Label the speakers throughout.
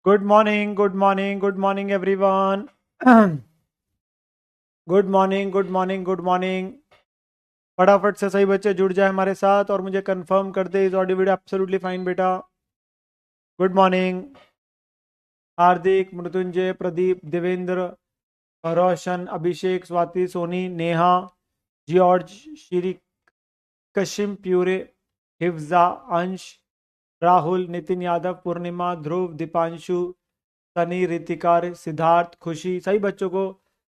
Speaker 1: Good morning, good morning, good morning everyone. Good morning, good morning, good morning. फटाफट से सही बच्चे जुड़ जाए हमारे साथ और मुझे कंफर्म कर दे इज ऑडियो एब्सोल्युटली फाइन बेटा। Good morning. Hardik, Mrityunjay, Pradeep, Devendra, Roshan, Abhishek, Swati, Soni, Neha, George, Shri, Kashim, प्यूरे, हिफ्जा, अंश, राहुल, नितिन यादव, पूर्णिमा, ध्रुव, दीपांशु, सनी, रितिका, सिद्धार्थ, खुशी, सभी बच्चों को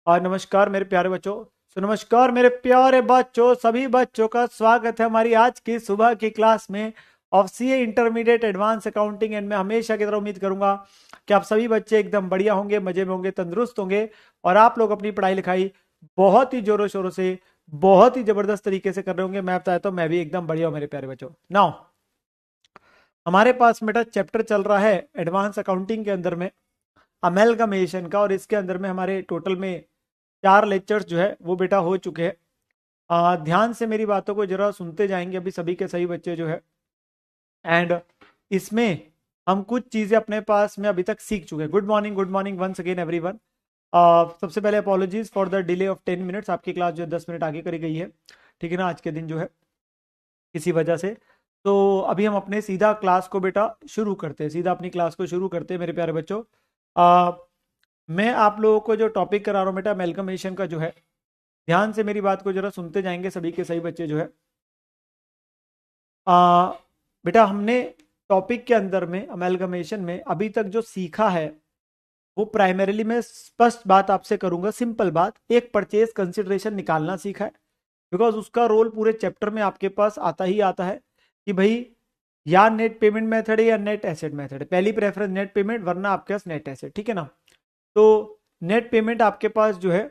Speaker 1: नमस्कार मेरे प्यारे बच्चों। नमस्कार मेरे प्यारे बच्चों, सभी बच्चों का स्वागत है हमारी आज की सुबह की क्लास में of CA intermediate advance accounting. And मैं हमेशा की तरह उम्मीद करूंगा कि आप सभी बच्चे एकदम बढ़िया होंगे, मजे में होंगे, तंदुरुस्त होंगे और आप लोग अपनी पढ़ाई लिखाई बहुत ही जोरों शोरों से, बहुत ही जबरदस्त तरीके से कर रहे होंगे। मैं बताया तो मैं भी एकदम बढ़िया हूँ मेरे प्यारे बच्चों। नाउ हमारे पास बेटा चैप्टर चल रहा है एडवांस अकाउंटिंग के अंदर में अमेलगमेशन का, और इसके अंदर में हमारे टोटल में 4 लेक्चर्स जो है वो बेटा हो चुके हैं। ध्यान से मेरी बातों को जरा सुनते जाएंगे अभी सभी के सही बच्चे जो है। एंड इसमें हम कुछ चीजें अपने पास में अभी तक सीख चुके हैं। Good morning once again everyone. सबसे पहले apologies for the delay of 10 minutes. आपकी क्लास जो है 10 मिनट आगे करी गई है, ठीक है ना, आज के दिन जो है किसी वजह से। तो अभी हम अपने सीधा क्लास को बेटा शुरू करते हैं, सीधा अपनी क्लास को शुरू करते हैं मेरे प्यारे बच्चों। मैं आप लोगों को जो टॉपिक करा रहा हूँ बेटा अमेलगमेशन का जो है, ध्यान से मेरी बात को जरा सुनते जाएंगे सभी के सही बच्चे जो है। आ, बेटा हमने टॉपिक के अंदर में अमेलगमेशन में अभी तक जो सीखा है वो प्राइमरीली मैं स्पष्ट बात आपसे करूंगा, सिंपल बात, एक परचेज कंसिडरेशन निकालना सीखा है। बिकॉज उसका रोल पूरे चैप्टर में आपके पास आता ही आता है कि भाई या नेट पेमेंट मेथड है या नेट एसेट मेथड है। पहली प्रेफरेंस नेट पेमेंट, वरना आपके पास नेट एसेट, ठीक है ना। तो नेट पेमेंट आपके पास जो है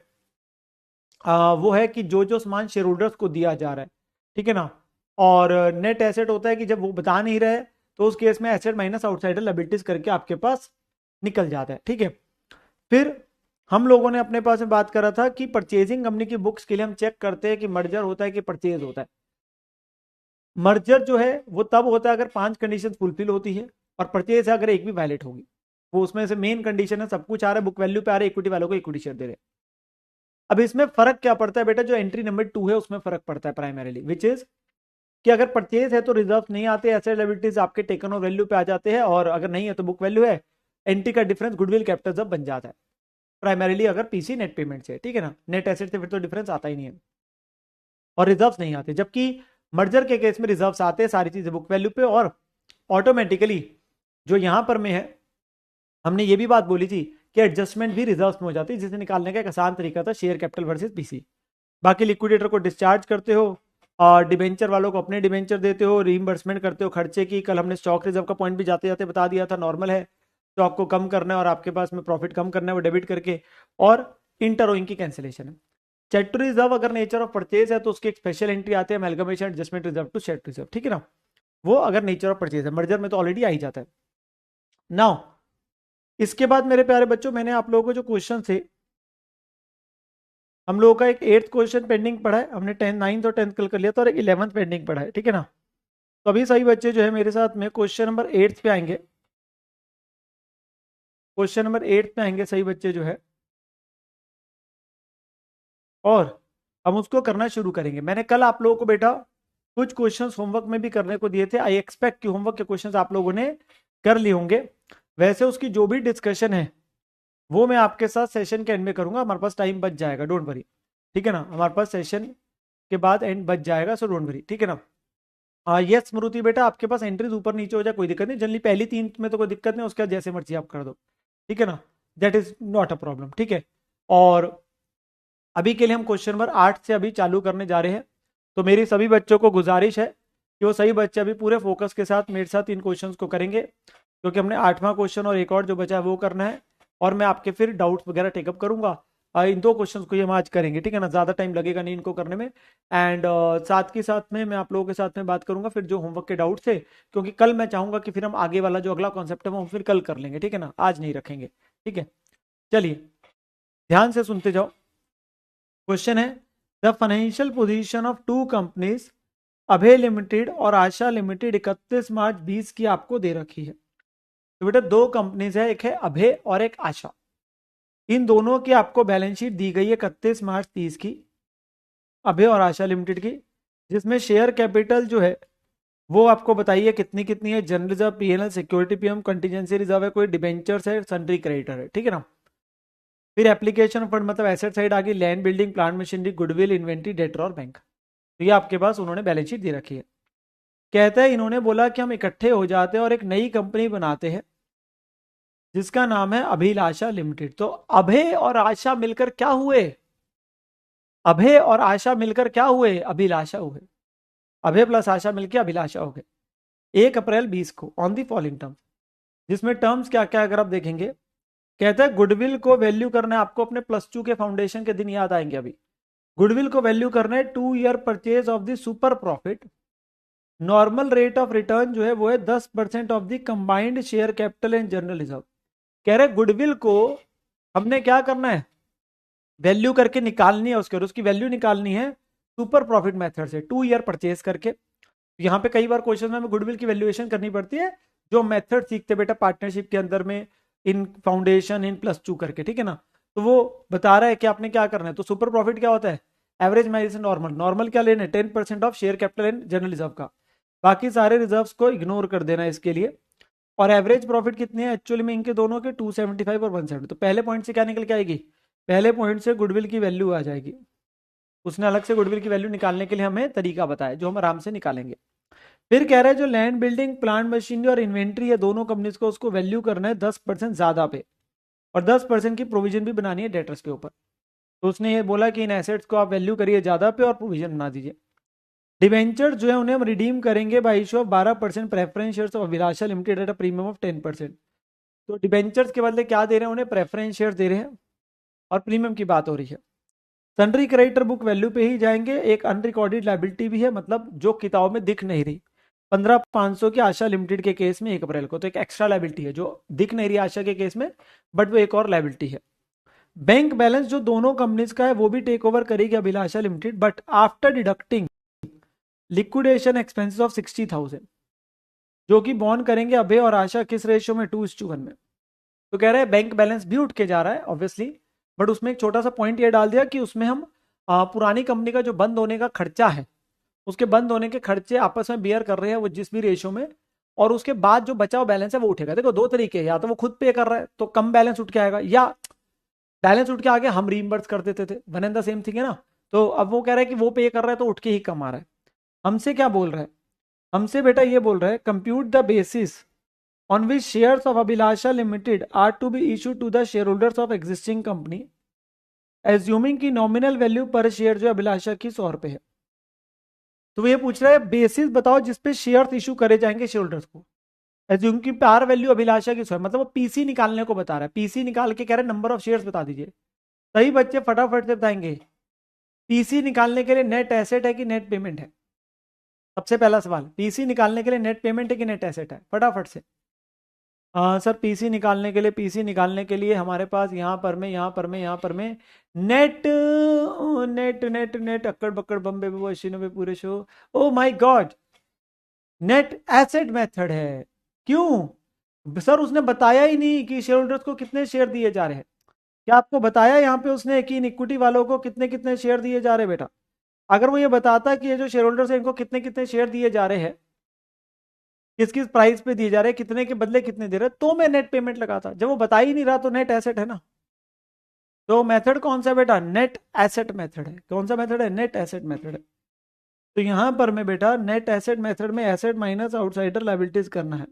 Speaker 1: वो है कि जो जो सामान शेयर होल्डर्स को दिया जा रहा है, ठीक है ना। और नेट एसेट होता है कि जब वो बता नहीं रहे तो उस केस में एसेट माइनस आउटसाइडर लायबिलिटीज करके आपके पास निकल जाता है, ठीक है। फिर हम लोगों ने अपने पास में बात करा था कि परचेजिंग कंपनी की बुक्स के लिए हम चेक करते हैं कि मर्जर होता है कि परचेज होता है। मर्जर जो है वो तब होता है अगर 5 कंडीशन फुलफिल होती है, और परचेज है अगर एक भी वायलेट होगी। वो उसमें से मेन कंडीशन है, सब कुछ आ रहा है, बुक वैल्यू पे आ रहा है, इक्विटी वालों को इक्विटी शेयर दे रहे हैं। अब इसमें फर्क क्या पड़ता है बेटा, जो एंट्री नंबर 2 है उसमें फर्क पड़ता है प्राइमरीली, विच इज कि अगर परचेज है तो रिजर्व नहीं आते, एसेट लायबिलिटीज आपके टेकन ओवर वैल्यू पे आ जाते हैं, और अगर नहीं है तो बुक वैल्यू है, एंट्री का डिफरेंस गुडविल कैपिटल जब बन जाता है प्राइमरीली, अगर पीसी नेट पेमेंट से, ठीक है ना। नेट एसेट से फिर तो डिफरेंस आता ही नहीं है, और रिजर्व नहीं आते। जबकि मर्जर के केस में रिजर्व आते हैं, सारी चीजें बुक वैल्यू पे, और ऑटोमेटिकली जो यहां पर में है, हमने ये भी बात बोली थी कि एडजस्टमेंट भी रिजर्व में हो जाती है, जिसे निकालने का एक आसान तरीका था शेयर कैपिटल वर्सेस पीसी। बाकी लिक्विडेटर को डिस्चार्ज करते हो और डिबेंचर वालों को अपने डिबेंचर देते हो, रीइंबर्समेंट करते हो खर्चे की। कल हमने स्टॉक रिजर्व का पॉइंट भी जाते जाते बता दिया था, नॉर्मल है, स्टॉक को कम करना है और आपके पास में प्रॉफिट कम करना है वो डेबिट करके। और इंटरोइंग की कैंसिलेशन है। चेट रिजर्व अगर नेचर ऑफ परचेज है तो उसकी एक स्पेशल एंट्री आती है अमेलगमेशन एडजस्टमेंट रिजर्व टू चेट रिजर्व, ठीक है ना। वो अगर नेचर ऑफ परचेज है, मर्जर में तो ऑलरेडी आ ही जाता है। नाउ इसके बाद मेरे प्यारे बच्चों, मैंने आप लोगों को जो क्वेश्चन थे, हम लोगों का एक 8th क्वेश्चन पेंडिंग पड़ा है, हमने 10 9th और 10th कल कर लिया था, और एक 11th पेंडिंग पड़ा है, ठीक है ना। तो अभी सभी बच्चे जो है मेरे साथ में क्वेश्चन नंबर 8 पे आएंगे, क्वेश्चन नंबर 8 पे आएंगे सही बच्चे जो है, और हम उसको करना शुरू करेंगे। मैंने कल आप लोगों को बेटा कुछ क्वेश्चंस होमवर्क में भी करने को दिए थे, आई एक्सपेक्ट कि होमवर्क के क्वेश्चंस आप लोगों ने कर लिए होंगे। वैसे उसकी जो भी डिस्कशन है वो मैं आपके साथ सेशन के एंड में करूंगा, हमारे पास टाइम बच जाएगा, डोंट वरी, ठीक है ना। हमारे पास सेशन के बाद एंड बच जाएगा, सो डोंट वरी, ठीक है ना। यस स्मृति बेटा, आपके पास एंट्रीज ऊपर नीचे हो जाए कोई दिक्कत नहीं, जनरली पहली 3 में तो कोई दिक्कत नहीं, उसके बाद जैसे मर्जी आप कर दो, ठीक है ना, that is not a problem, ठीक है। और अभी के लिए हम क्वेश्चन नंबर 8 से अभी चालू करने जा रहे हैं। तो मेरी सभी बच्चों को गुजारिश है कि वो सही बच्चे अभी पूरे फोकस के साथ मेरे साथ इन क्वेश्चंस को करेंगे, क्योंकि हमने 8वां क्वेश्चन और एक और जो बचा है वो करना है, और मैं आपके फिर डाउट्स वगैरह टेकअप करूंगा। इन 2 क्वेश्चंस को ही हम आज करेंगे, ठीक है ना, ज़्यादा टाइम लगेगा नहीं इनको करने में। एंड साथ के साथ में मैं आप लोगों के साथ में बात करूंगा फिर जो होमवर्क के डाउट थे, क्योंकि कल मैं चाहूंगा कि फिर हम आगे वाला जो अगला कॉन्सेप्ट है वो हम फिर कल कर लेंगे, ठीक है ना, आज नहीं रखेंगे, ठीक है। चलिए ध्यान से सुनते जाओ। क्वेश्चन है, the financial position of 2 companies Abhay limited और आशा लिमिटेड 31 मार्च 20 की आपको दे रखी है। तो बेटा दो कंपनीज है, एक है अभय और एक आशा। इन दोनों की आपको बैलेंस शीट दी गई है 31 मार्च 30 की, अभय और आशा लिमिटेड की, जिसमें शेयर कैपिटल जो है वो आपको बताइए कितनी कितनी है। General reserve, PNL, security, PM, contingency reserve है, कोई डिबेंचर्स है, सन्ड्री क्रेडिटर है, ठीक है ना। फिर एप्लीकेशन फंड मतलब एसेट साइड आ गई, land, building, plant machinery, goodwill, inventory, debtor और बैंक। तो ये आपके पास उन्होंने बैलेंस शीट दे रखी है। कहता है इन्होंने बोला कि हम इकट्ठे हो जाते हैं और एक नई कंपनी बनाते हैं जिसका नाम है अभिलाषा लिमिटेड। तो अभय और आशा मिलकर क्या हुए? अभय और आशा मिलकर क्या हुए? अभिलाषा हुए। अभय प्लस आशा मिलकर अभिलाषा हो गए 1 अप्रैल 20 को ऑन दी फॉलोइंग टर्म्स। जिसमें टर्म्स क्या क्या अगर आप देखेंगे, कहता है गुडविल को वैल्यू करना है आपको, अपने प्लस 2 के फाउंडेशन के दिन याद आएंगे अभी। गुडविल को वैल्यू करना है 2 year purchase of the super profit. Normal rate of return जो है वो है 10% of the combined share capital and general reserve. कह रहे गुडविल को हमने क्या करना है? वैल्यू करके निकालनी है उसके, और उसकी वैल्यू निकालनी है सुपर प्रॉफिट मेथड से 2 ईयर परचेज करके। यहाँ पे कई बार क्वेश्चन में हमें गुडविल की वैल्यूएशन करनी पड़ती है, जो मेथड सीखते बेटा पार्टनरशिप के अंदर में, इन फाउंडेशन इन +2 करके, ठीक है ना। तो वो बता रहा है कि आपने क्या करना है। तो सुपर प्रॉफिट क्या होता है? Average minus normal. नॉर्मल क्या लेना है? 10% of share capital and general reserve का। बाकी सारे रिजर्व्स को इग्नोर कर देना है इसके लिए। और एवरेज प्रॉफिट कितनी है एक्चुअली में इनके दोनों के? 275 और 170। तो पहले पॉइंट से क्या निकल के आएगी? पहले पॉइंट से गुडविल की वैल्यू आ जाएगी। उसने अलग से गुडविल की वैल्यू निकालने के लिए हमें तरीका बताया, जो हम आराम से निकालेंगे। फिर कह रहा है जो लैंड, बिल्डिंग, प्लांट मशीनरी और इन्वेंट्री है दोनों कंपनीज को, उसको वैल्यू करना है 10% ज्यादा पे, और 10% की प्रोविजन भी बनानी है डेटर्स के ऊपर। तो उसने ये बोला कि इन एसेट्स को आप वैल्यू करिए ज्यादा पे और प्रोविजन बना दीजिए। डिवेंचर जो है उन्हें हम रिडीम करेंगे by issue of 12% preference shares of Abhilasha limited at a premium of 10%। तो डिवेंचर्स के बदले क्या दे रहे हैं उन्हें? प्रेफरेंस शेयर दे रहे हैं, और प्रीमियम की बात हो रही है। सन्ड्री क्रेडिटर बुक वैल्यू पे ही जाएंगे। एक अनरिकॉर्डेड लाइबिलिटी भी है, मतलब जो किताबों में दिख नहीं रही। 15,500 की आशा लिमिटेड के केस में 1 अप्रैल को, तो एक एक्स्ट्रा लाइबिलिटी है जो दिख नहीं रही आशा के केस में, बट वो एक और लाइबिलिटी है। बैंक बैलेंस जो दोनों कंपनीज का है वो भी टेक ओवर करेगी Abhilasha limited, but after deducting liquidation expenses of 60,000, जो कि बॉन्ड करेंगे अभय और आशा किस रेशियो में? 2:1 में। तो कह रहे हैं बैंक बैलेंस भी उठ के जा रहा है ऑब्वियसली, बट उसमें एक छोटा सा पॉइंट ये डाल दिया कि उसमें हम पुरानी कंपनी का जो बंद होने का खर्चा है, उसके बंद होने के खर्चे आपस में बियर कर रहे हैं वो जिस भी रेशियो में, और उसके बाद जो बचा हुआ बैलेंस है वो उठेगा। देखो दो तरीके हैं, या तो वो खुद पे कर रहा है तो कम बैलेंस उठ के आएगा, या बैलेंस उठ के आगे हम रीइंबर्स कर देते थे, one and the same thing है ना। तो अब वो कह रहा है कि वो पे कर रहा है तो उठ के ही कम आ रहा है। हमसे क्या बोल रहा है? हमसे बेटा ये बोल रहा है compute the basis on which shares of Abhilasha Limited are to be issued to the shareholders of existing company, assuming कि नॉमिनल वैल्यू पर शेयर जो अभिलाषा की 100 रुपए है। तो वो ये पूछ रहा है बेसिस बताओ जिसपे शेयर इशू करे जाएंगे शेयर होल्डर्स को। एज्यूम की पार वैल्यू अभिलाषा की 100 है, मतलब वो पीसी निकालने को बता रहा है। पीसी निकाल के कह रहे हैं नंबर ऑफ शेयर्स बता दीजिए। सही बच्चे फटाफट से बताएंगे, पीसी निकालने के लिए नेट एसेट है कि नेट पेमेंट है? सबसे पहला सवाल, पीसी निकालने के लिए नेट पेमेंट है कि नेट एसेट है? फटाफट से। सर पीसी निकालने के लिए, पीसी निकालने के लिए हमारे पास यहाँ पर में, यहाँ पर में, यहाँ पर में नेट नेट नेट नेट अक्कड़ बक्कड़ बम्बे बे पूरे शो। Oh my God, net asset method है। क्यों सर? उसने बताया ही नहीं कि शेयर होल्डर्स को कितने शेयर दिए जा रहे हैं। क्या आपको बताया यहाँ पे उसने कि इन इक्विटी वालों को कितने कितने शेयर दिए जा रहे हैं बेटा? अगर वो ये बताता कि ये जो शेयर होल्डर्स है इनको कितने कितने शेयर दिए जा रहे हैं, किस किस प्राइस पे दिए जा रहे हैं, कितने के बदले कितने दे रहे हैं, तो मैं नेट पेमेंट लगाता। जब वो बता ही नहीं रहा तो नेट एसेट है ना। तो मेथड कौन सा है बेटा? नेट एसेट मेथड है। कौन सा मेथड है? नेट एसेट मेथड है। तो यहां पर मैं बेटा नेट एसेट मेथड में एसेट माइनस आउटसाइडर लायबिलिटीज करना है।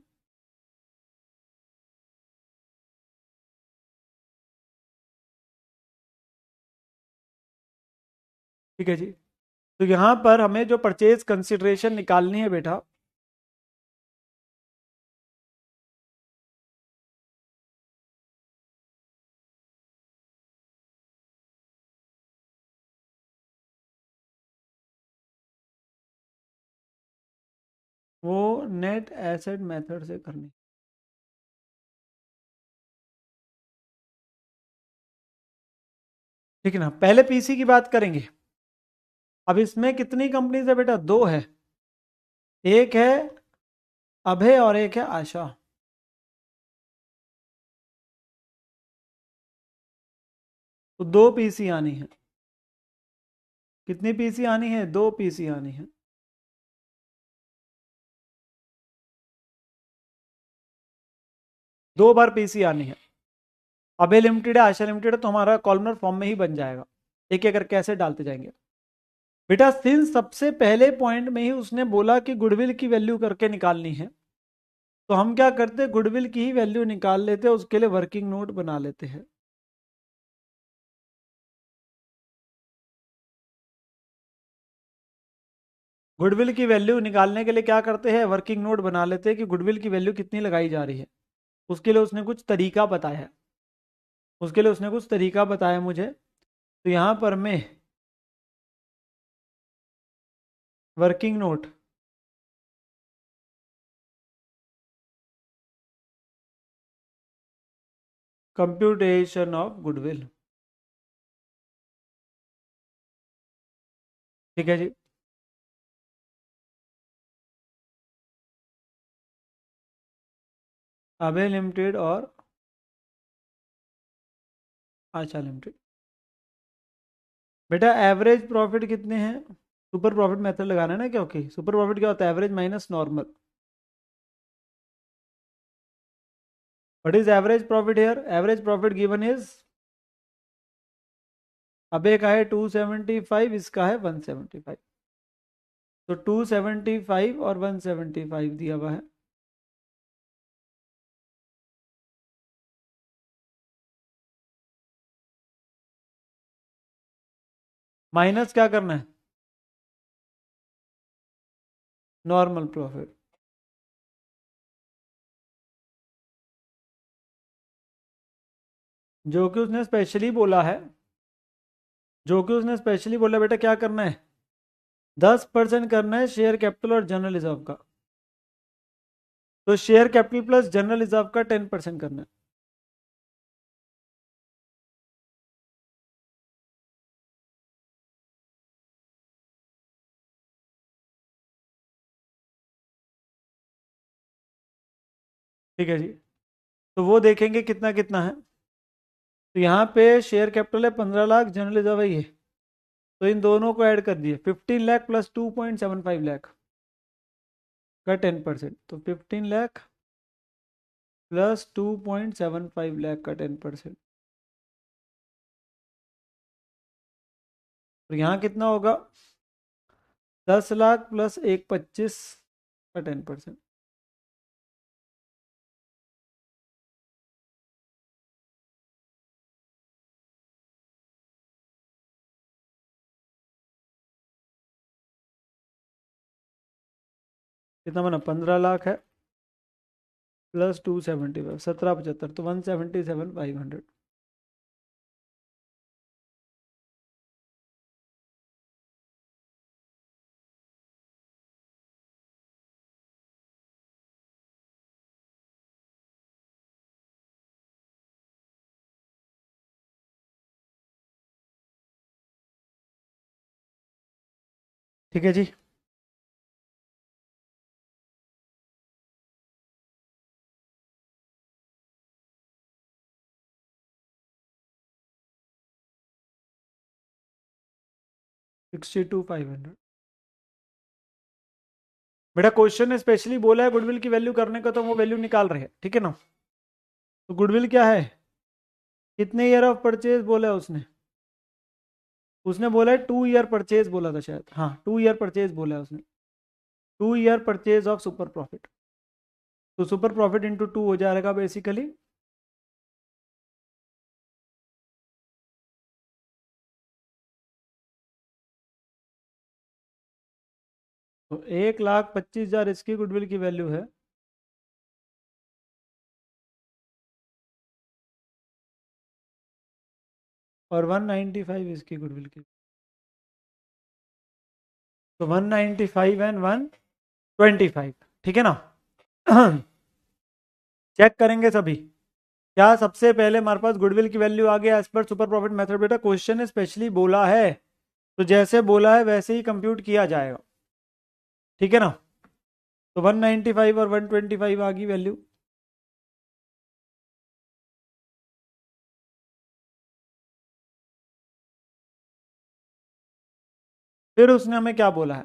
Speaker 1: ठीक है जी। तो यहां पर हमें जो परचेज कंसिडरेशन निकालनी है बेटा, वो नेट एसेट मेथड से करनी। ठीक है ना। पहले पीसी की बात करेंगे। अब इसमें कितनी कंपनीज है बेटा? दो है, एक है अभय और एक है आशा। तो 2 पीसी आनी है। कितनी पीसी आनी है? 2 पीसी आनी है। दो बार पीसी आनी है। अबे लिमिटेड है, आशा लिमिटेड है, तो हमारा कॉलमनर फॉर्म में ही बन जाएगा। एक एक करके ऐसे डालते जाएंगे। बेटा सिंस सबसे पहले पॉइंट में ही उसने बोला कि गुडविल की वैल्यू करके निकालनी है, तो हम क्या करते, गुडविल की ही वैल्यू निकाल लेते हैं, उसके लिए वर्किंग नोट बना लेते हैं। गुडविल की वैल्यू निकालने के लिए क्या करते हैं, वर्किंग नोट बना लेते हैं कि गुडविल की वैल्यू कितनी लगाई जा रही है। उसके लिए उसने कुछ तरीका बताया है। मुझे। तो यहां पर मैं working note computation of goodwill. ठीक है जी। अबे लिमिटेड और आशा लिमिटेड। बेटा एवरेज प्रॉफिट कितने हैं? सुपर प्रॉफिट मेथड लगाना है ना, क्योंकि सुपर प्रॉफिट क्या होता है, average minus normal. What is average profit here? Average profit given is, अबे का है 275, इसका है 175। तो 275 और 175 दिया हुआ है। माइनस क्या करना है? Normal profit. जो कि उसने स्पेशली बोला है, बेटा क्या करना है, 10% करना है शेयर कैपिटल और जनरल रिजर्व का। तो share capital plus general reserve का 10% करना है। ठीक है जी। तो वो देखेंगे कितना कितना है। तो यहाँ पे शेयर कैपिटल है 15 लाख, जनरल रिजर्व है ये। तो इन दोनों को ऐड कर दिए, 15 लाख प्लस 2.75 लाख का 10%, तो 15 लाख प्लस 2.75 लाख का 10%। तो यहाँ कितना होगा, 10 लाख प्लस एक 25 का 10%। कितना बना, 15 लाख है प्लस 275, 1775, तो 177,500। ठीक है जी। 62,500। बेटा क्वेश्चन ने स्पेशली बोला है गुडविल की वैल्यू करने का, तो वो वैल्यू निकाल रहे हैं, ठीक है ना। तो गुडविल क्या है, कितने ईयर ऑफ परचेज बोला है उसने? उसने बोला है 2 ईयर परचेज बोला था शायद, हाँ 2 ईयर परचेज बोला है उसने। 2 year purchase of super profit. तो सुपर प्रॉफिट इंटू 2 हो जाएगा बेसिकली। तो 1,25,000 इसकी गुडविल की वैल्यू है। और 195 इसकी गुडविल की। तो 195 एंड 125, ठीक है ना। चेक करेंगे सभी। क्या सबसे पहले हमारे पास गुडविल की वैल्यू आ गया as per super profit method? बेटा क्वेश्चन ने स्पेशली बोला है, तो जैसे बोला है वैसे ही कंप्यूट किया जाएगा, ठीक है ना। तो 195 और 125 आ गई वैल्यू। फिर उसने हमें क्या बोला है,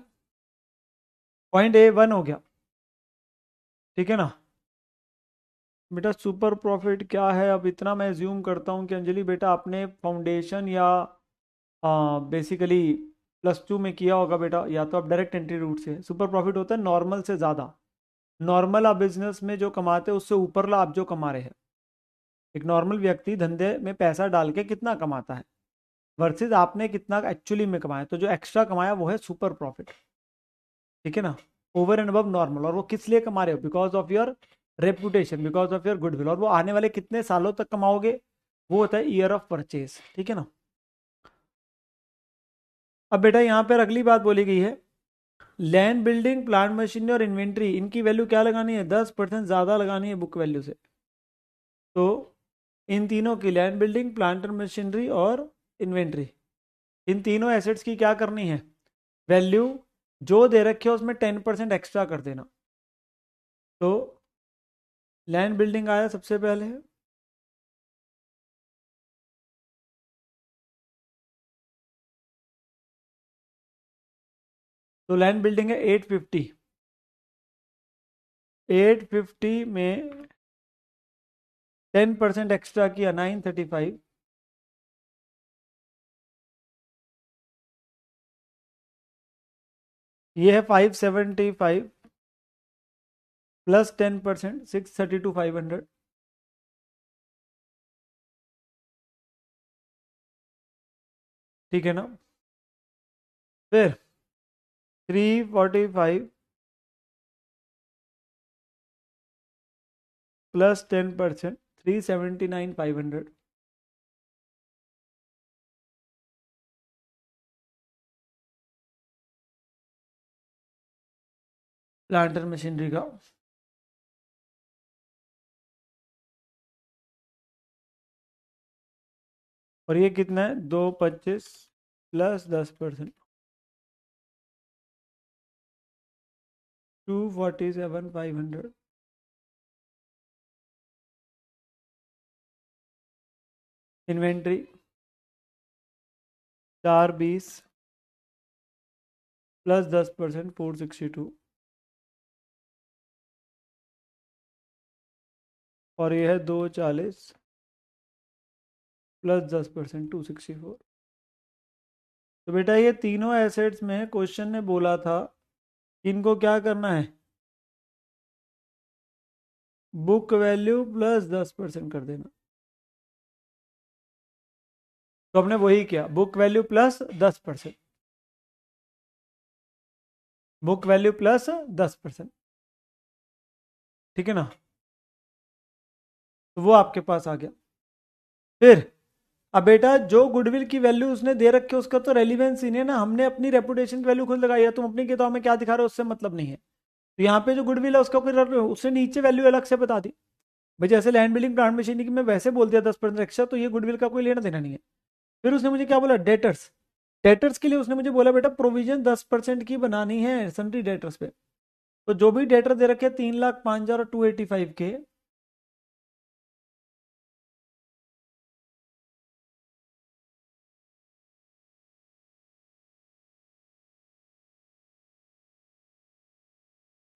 Speaker 1: पॉइंट ए वन हो गया, ठीक है ना बेटा। सुपर प्रॉफिट क्या है, अब इतना मैं ज्यूम करता हूँ कि अंजलि बेटा आपने फाउंडेशन या बेसिकली +2 में किया होगा बेटा, या तो आप डायरेक्ट एंट्री रूट से। सुपर प्रॉफिट होता है नॉर्मल से ज़्यादा, नॉर्मल आप बिजनेस में जो कमाते हैं उससे ऊपरला आप जो कमा रहे हैं। एक नॉर्मल व्यक्ति धंधे में पैसा डाल के कितना कमाता है वर्सेस आपने कितना एक्चुअली में कमाया, तो जो एक्स्ट्रा कमाया वो है सुपर प्रॉफिट, ठीक है ना, ओवर एंड अबव नॉर्मल। और वो किस लिए कमा रहे हो, because of your reputation, because of your goodwill. और वो आने वाले कितने सालों तक कमाओगे, वो होता है ईयर ऑफ परचेज, ठीक है ना। अब बेटा यहाँ पर अगली बात बोली गई है, लैंड बिल्डिंग प्लांट मशीनरी और इन्वेंट्री, इनकी वैल्यू क्या लगानी है, 10% ज़्यादा लगानी है बुक वैल्यू से। तो इन तीनों की, लैंड बिल्डिंग प्लांट मशीनरी और इन्वेंट्री, इन तीनों एसेट्स की क्या करनी है, वैल्यू जो दे रखी है उसमें 10% एक्स्ट्रा कर देना। तो लैंड बिल्डिंग आया सबसे पहले, तो लैंड बिल्डिंग है 850, 850 में 10% एक्स्ट्रा किया 935, ये है 575 प्लस 10% 632,500, ठीक है ना। फिर 345 प्लस 10% 379,500, प्लांटर मशीनरी का। और ये कितना है, 225 प्लस 10%, 247,500। इन्वेंट्री 420 प्लस 10% 462, और ये है 240 प्लस 10% 264। तो बेटा ये तीनों एसेट्स में क्वेश्चन ने बोला था इनको क्या करना है, बुक वैल्यू प्लस 10% कर देना। तो हमने वही किया, book value plus 10%, book value plus 10%, ठीक है ना। तो वो आपके पास आ गया। फिर अब बेटा जो गुडविल की वैल्यू उसने दे रखी है उसका तो रेलिवेंस ही नहीं है ना, हमने अपनी रेपुटेशन की वैल्यू खुद लगाई है, तुम अपनी किताब में क्या दिखा रहे हो उससे मतलब नहीं है। तो यहाँ पे जो गुडविल है उसका कोई, उसने नीचे वैल्यू अलग से बता दी भाई, जैसे लैंड बिल्डिंग प्लांट मशीनरी की मैं वैसे बोल दिया 10% एक्स्ट्रा, तो ये गुडविल का कोई लेना देना नहीं है। फिर उसने मुझे क्या बोला, डेटर्स, डेटर्स के लिए उसने मुझे बोला बेटा प्रोविजन 10% की बनानी है सन्ड्री डेटर्स पे। तो जो भी डेटर दे रखे 3,05,000 और 285 के,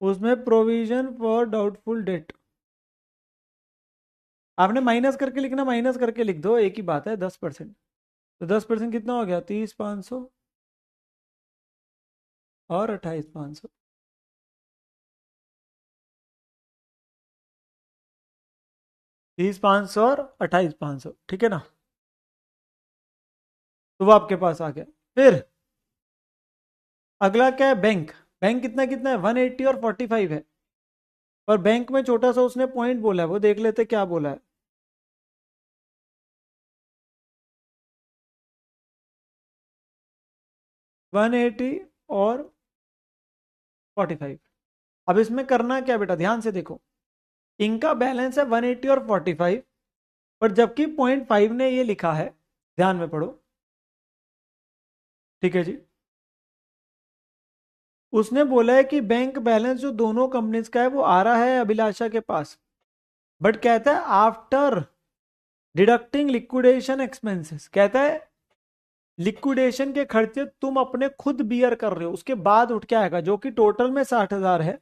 Speaker 1: उसमें प्रोविजन फॉर डाउटफुल डेट, आपने माइनस करके लिखना, माइनस करके लिख दो, एक ही बात है 10%। तो 10% कितना हो गया, 30,500 और 28,500, 30,500 और 28,500, ठीक है ना। तो वो आपके पास आ गया। फिर अगला क्या है, बैंक, बैंक कितना कितना है, 180 और 45 है। और बैंक में छोटा सा उसने पॉइंट बोला है, वो देख लेते क्या बोला है। 180 और 45। अब इसमें करना क्या बेटा, ध्यान से देखो, इनका बैलेंस है 180 और 45, पर जबकि 0.5 ने ये लिखा है, ध्यान में पढ़ो, ठीक है जी। उसने बोला है कि बैंक बैलेंस जो दोनों कंपनीज का है वो आ रहा है अभिलाषा के पास, बट कहता है आफ्टर डिडक्टिंग लिक्विडेशन एक्सपेंसेस, कहता है लिक्विडेशन के खर्चे तुम अपने खुद बियर कर रहे हो, उसके बाद उठ के आएगा, जो कि टोटल में 60,000 है।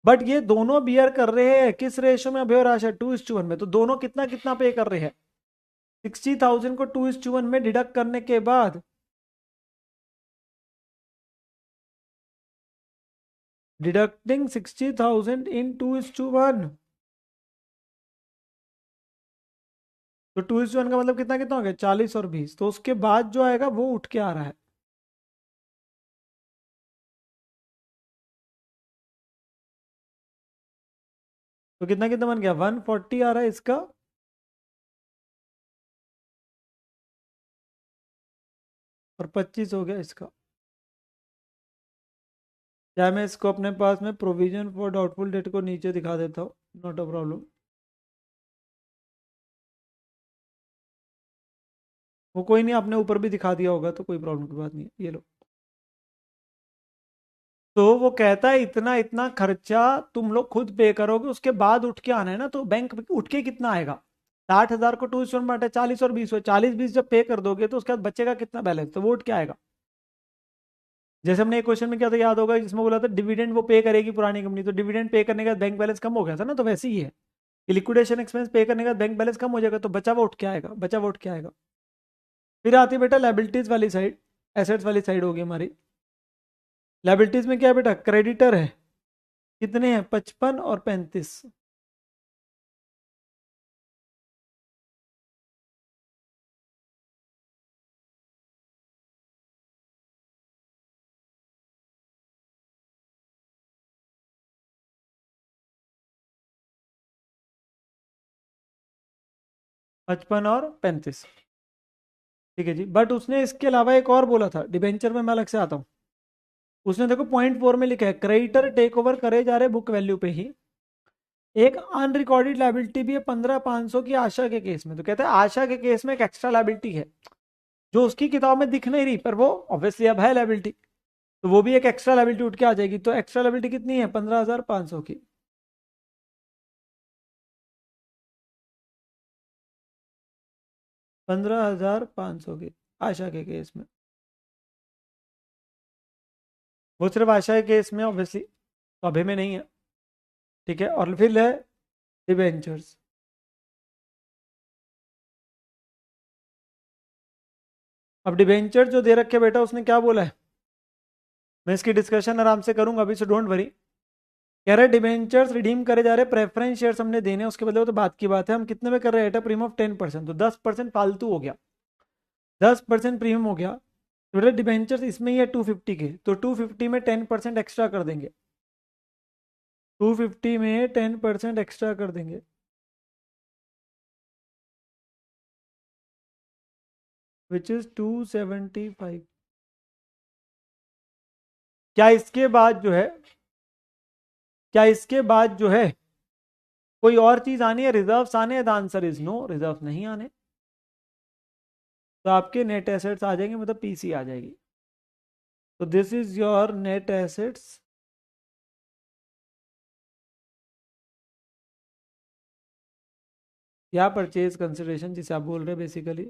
Speaker 1: बट ये दोनों बियर कर रहे हैं किस रेशो में अभी, और आशा 2:1 में, तो दोनों कितना कितना पे कर रहे हैं। 60,000 को 2:1 में डिडक्ट करने के बाद, डिडक्टिंग 60,000 इन 2:1, तो 2:1 का मतलब कितना कितना हो गया, 40 और 20, तो उसके बाद जो आएगा वो उठ के आ रहा है। तो कितना कितना बन गया, 140 आ रहा है इसका, और 25 हो गया इसका। क्या मैं इसको अपने पास में प्रोविजन फॉर डाउटफुल डेट को नीचे दिखा देता हूँ, नॉट अ प्रॉब्लम। वो कोई नहीं, आपने ऊपर भी दिखा दिया होगा तो कोई प्रॉब्लम की बात नहीं है, ये लो। तो वो कहता है इतना इतना खर्चा तुम लोग खुद पे करोगे, उसके बाद उठ के आना है ना, तो बैंक उठ के कितना आएगा, 60,000 को 2:1 बांटे, 40 और 20 हो, 40-20 जब पे कर दोगे तो उसके बाद बचेगा कितना बैलेंस, तो वो उठ के आएगा। जैसे हमने एक क्वेश्चन में क्या था याद होगा, जिसमें बोला था डिविडेंड वो पे करेगी पुरानी कंपनी, तो डिविडेंड पे करने के बाद बैंक बैलेंस कम हो गया था ना, तो वैसे ही है कि लिक्विडेशन एक्सपेंस पे करने के बाद बैंक बैलेंस कम हो जाएगा, तो बचा हुआ उठ के आएगा, बचा हुआ उठ के आएगा। फिर आती है बेटा लाइबिलिटीज वाली साइड, एसेट्स वाली साइड होगी हमारी। लाइबिलिटीज में क्या है बेटा, क्रेडिटर है, कितने हैं, 55 और 35। 55 और 35, ठीक है जी। बट उसने इसके अलावा एक और बोला था, डिबेंचर में मैं अलग से आता हूँ। उसने देखो पॉइंट 4 में लिखा है, क्रेडिटर टेक ओवर करे जा रहे बुक वैल्यू पे ही, एक अनरिकॉर्डेड लाइबिलिटी भी है 15,500 की आशा के केस में। तो कहते हैं आशा के केस में एक एक्स्ट्रा लाइबिलिटी है जो उसकी किताब में दिख नहीं रही, पर वो ऑब्वियसली अब है लाइबिलिटी, तो वो भी एक एक्स्ट्रा लाइबिलिटी उठ के आ जाएगी। तो एक्स्ट्रा लाइबिलिटी कितनी है, 15,500 की। 15,500 की आशा के केस में, वो सिर्फ आशा के केस में ऑब्वियसली, तो अभी में नहीं है, ठीक है। और फिर है डिबेंचर्स। अब डिबेंचर जो दे रखे बेटा, उसने क्या बोला है, मैं इसकी डिस्कशन आराम से करूंगा अभी, सो डोंट वरी। कह रहे डिबेंचर्स रिडीम करे जा रहे, प्रेफरेंस शेयर्स हमने देने, उसके बदले वो तो बात की बात है, हम कितने में कर रहे हैं, एट प्रीमियम ऑफ 10%, तो 10% फालतू हो गया, 10% प्रीमियम हो गया। तो बेटा डिबेंचर्स इसमें ही है 250 के, तो 250 में 10% एक्स्ट्रा कर देंगे, 250 में 10% एक्स्ट्रा कर देंगे, विच इज 275। क्या इसके बाद जो है, क्या इसके बाद जो है कोई और चीज आनी है, रिजर्व्स आने हैं, the answer is no, reserve नहीं आने। तो आपके नेट एसेट्स आ जाएंगे, मतलब पीसी आ जाएगी। तो this is your net assets, या परचेज कंसिडरेशन जिसे आप बोल रहे हैं बेसिकली।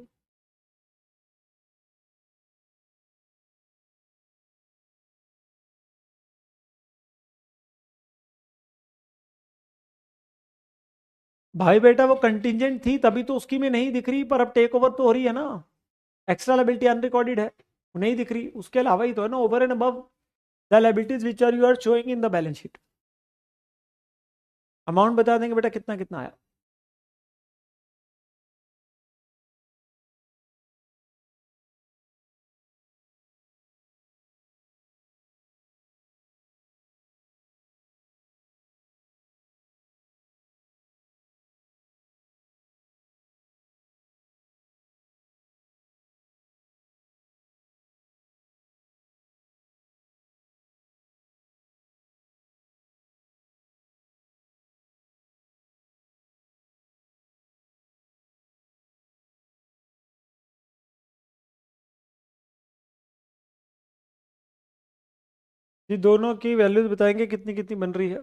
Speaker 1: भाई बेटा वो कंटिजेंट थी तभी तो उसकी में नहीं दिख रही, पर अब टेक ओवर तो हो रही है ना, एक्स्ट्रा लाइबिलिटी अनरिकॉर्डेड है, वो नहीं दिख रही, उसके अलावा ही तो है ना, over and above the liabilities which are you are showing in the balance sheet. Amount बता देंगे बेटा कितना कितना आया। जी दोनों की वैल्यूज बताएंगे कितनी कितनी बन रही है।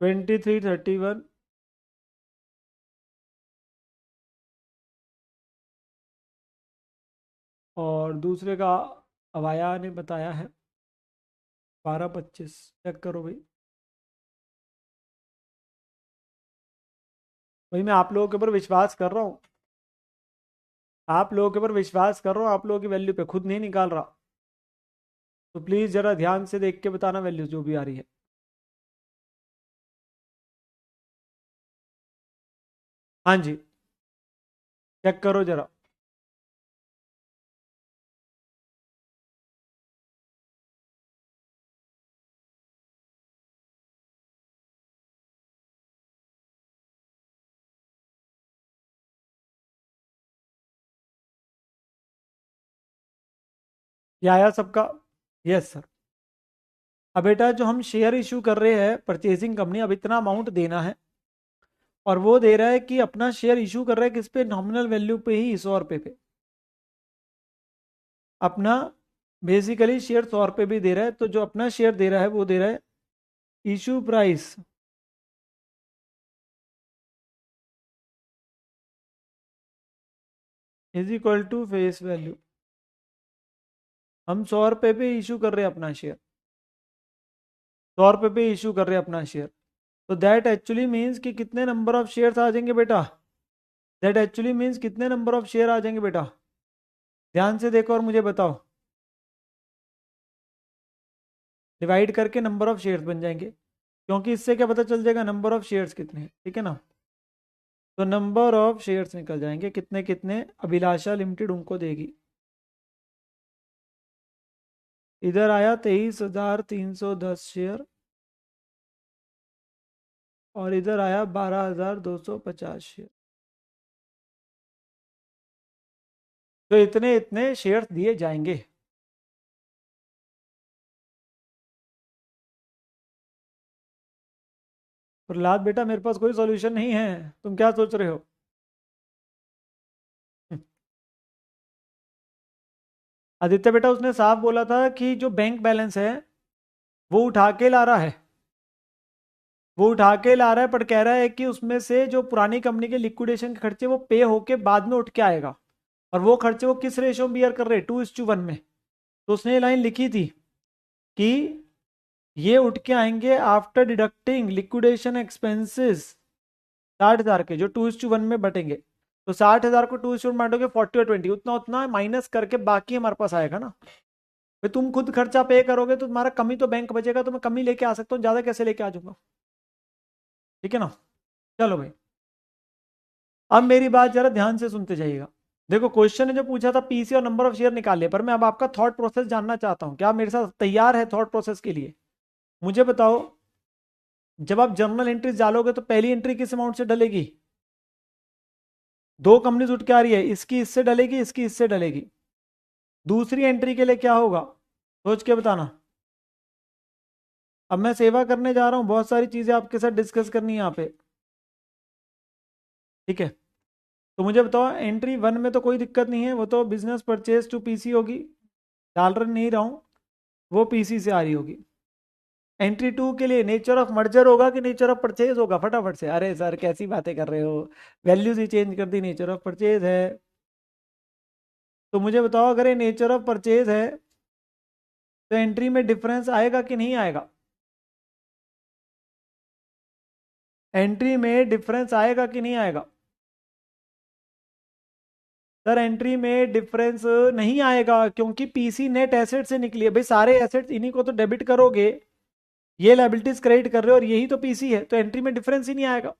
Speaker 1: 2331 और दूसरे का अवाया ने बताया है 1225। चेक करो भाई। भाई मैं आप लोगों के ऊपर विश्वास कर रहा हूँ, आप लोगों के ऊपर विश्वास कर रहा हूँ, आप लोगों की वैल्यू पे खुद नहीं निकाल रहा। तो प्लीज़ ज़रा ध्यान से देख के बताना वैल्यू जो भी आ रही है। हाँ जी, चेक करो ज़रा। ये आया सबका? Yes sir. अब बेटा जो हम शेयर इशू कर रहे हैं परचेजिंग कंपनी, अब इतना अमाउंट देना है और वो दे रहा है कि अपना शेयर इशू कर रहा है किस पे, नॉमिनल वैल्यू पे ही, 100 रुपये पे। अपना बेसिकली शेयर 100 रुपये भी दे रहा है, तो जो अपना शेयर दे रहा है वो दे रहा है issue price is equal to face value. हम 100 रुपये पे इशू कर रहे हैं अपना शेयर, 100 रुपये पे इशू कर रहे हैं अपना शेयर। तो दैट एक्चुअली मीन्स कि कितने नंबर ऑफ शेयर्स आ जाएंगे बेटा, दैट एक्चुअली मीन्स कितने नंबर ऑफ शेयर आ जाएंगे बेटा, ध्यान से देखो और मुझे बताओ। डिवाइड करके नंबर ऑफ शेयर्स बन जाएंगे, क्योंकि इससे क्या पता चल जाएगा नंबर ऑफ शेयर्स कितने हैं, ठीक है ना। तो नंबर ऑफ शेयर्स निकल जाएंगे कितने कितने, अभिलाषा लिमिटेड उनको देगी। इधर आया 23,310 शेयर और इधर आया 12,250 शेयर। तो इतने इतने शेयर्स दिए जाएंगे। प्रहलाद बेटा मेरे पास कोई सॉल्यूशन नहीं है, तुम क्या सोच रहे हो? आदित्य बेटा उसने साफ बोला था कि जो बैंक बैलेंस है वो उठा के ला रहा है, वो उठा के ला रहा है, पर कह रहा है कि उसमें से जो पुरानी कंपनी के लिक्विडेशन के खर्चे वो पे होके बाद में उठ के आएगा। और वो खर्चे वो किस रेशो में बियर कर रहे हैं, 2:1 में। तो उसने ये लाइन लिखी थी कि ये उठ के आएंगे आफ्टर डिडक्टिंग लिक्विडेशन एक्सपेंसेस 60,000 के, जो 2:1 में बटेंगे। तो 60,000 को 2:1 बांटोगे 40 और 20, उतना उतना माइनस करके बाकी हमारे पास आएगा ना। भाई तुम खुद खर्चा पे करोगे तो तुम्हारा कमी तो बैंक बचेगा, तो मैं कमी लेके आ सकता हूँ, ज्यादा कैसे लेके आ जाऊंगा, ठीक है ना। चलो भाई, अब मेरी बात जरा ध्यान से सुनते जाइएगा। देखो क्वेश्चन ने जो पूछा था पीसी और नंबर ऑफ शेयर निकाल, पर मैं अब आपका थॉट प्रोसेस जानना चाहता हूँ, क्या आप मेरे साथ तैयार है थॉट प्रोसेस के लिए? मुझे बताओ, जब आप जर्नल एंट्रीज डालोगे तो पहली एंट्री किस अमाउंट से डलेगी? दो कंपनीज उठ के आ रही है, इसकी इससे डलेगी, इसकी इससे डलेगी। दूसरी एंट्री के लिए क्या होगा, सोच के बताना। अब मैं सेवा करने जा रहा हूँ, बहुत सारी चीजें आपके साथ डिस्कस करनी है यहाँ पे, ठीक है। तो मुझे बताओ, एंट्री 1 में तो कोई दिक्कत नहीं है, वो तो बिजनेस परचेज टू पीसी होगी, डाल रहा नहीं रहा हूँ, वो पीसी से आ रही होगी। एंट्री 2 के लिए नेचर ऑफ मर्जर होगा कि नेचर ऑफ परचेज होगा, फटाफट से, अरे सर कैसी बातें कर रहे हो, वैल्यूज ही चेंज कर दी, नेचर ऑफ परचेज है। तो मुझे बताओ, अगर ये नेचर ऑफ परचेज है तो एंट्री में डिफरेंस आएगा कि नहीं आएगा? एंट्री में डिफरेंस आएगा कि नहीं आएगा? सर एंट्री में डिफरेंस नहीं आएगा, क्योंकि पीसी नेट एसेट से निकली है भाई, सारे एसेट्स इन्हीं को तो डेबिट करोगे, ये लायबिलिटीज क्रेडिट कर रहे हो और यही तो पीसी है, तो एंट्री में डिफरेंस ही नहीं आएगा,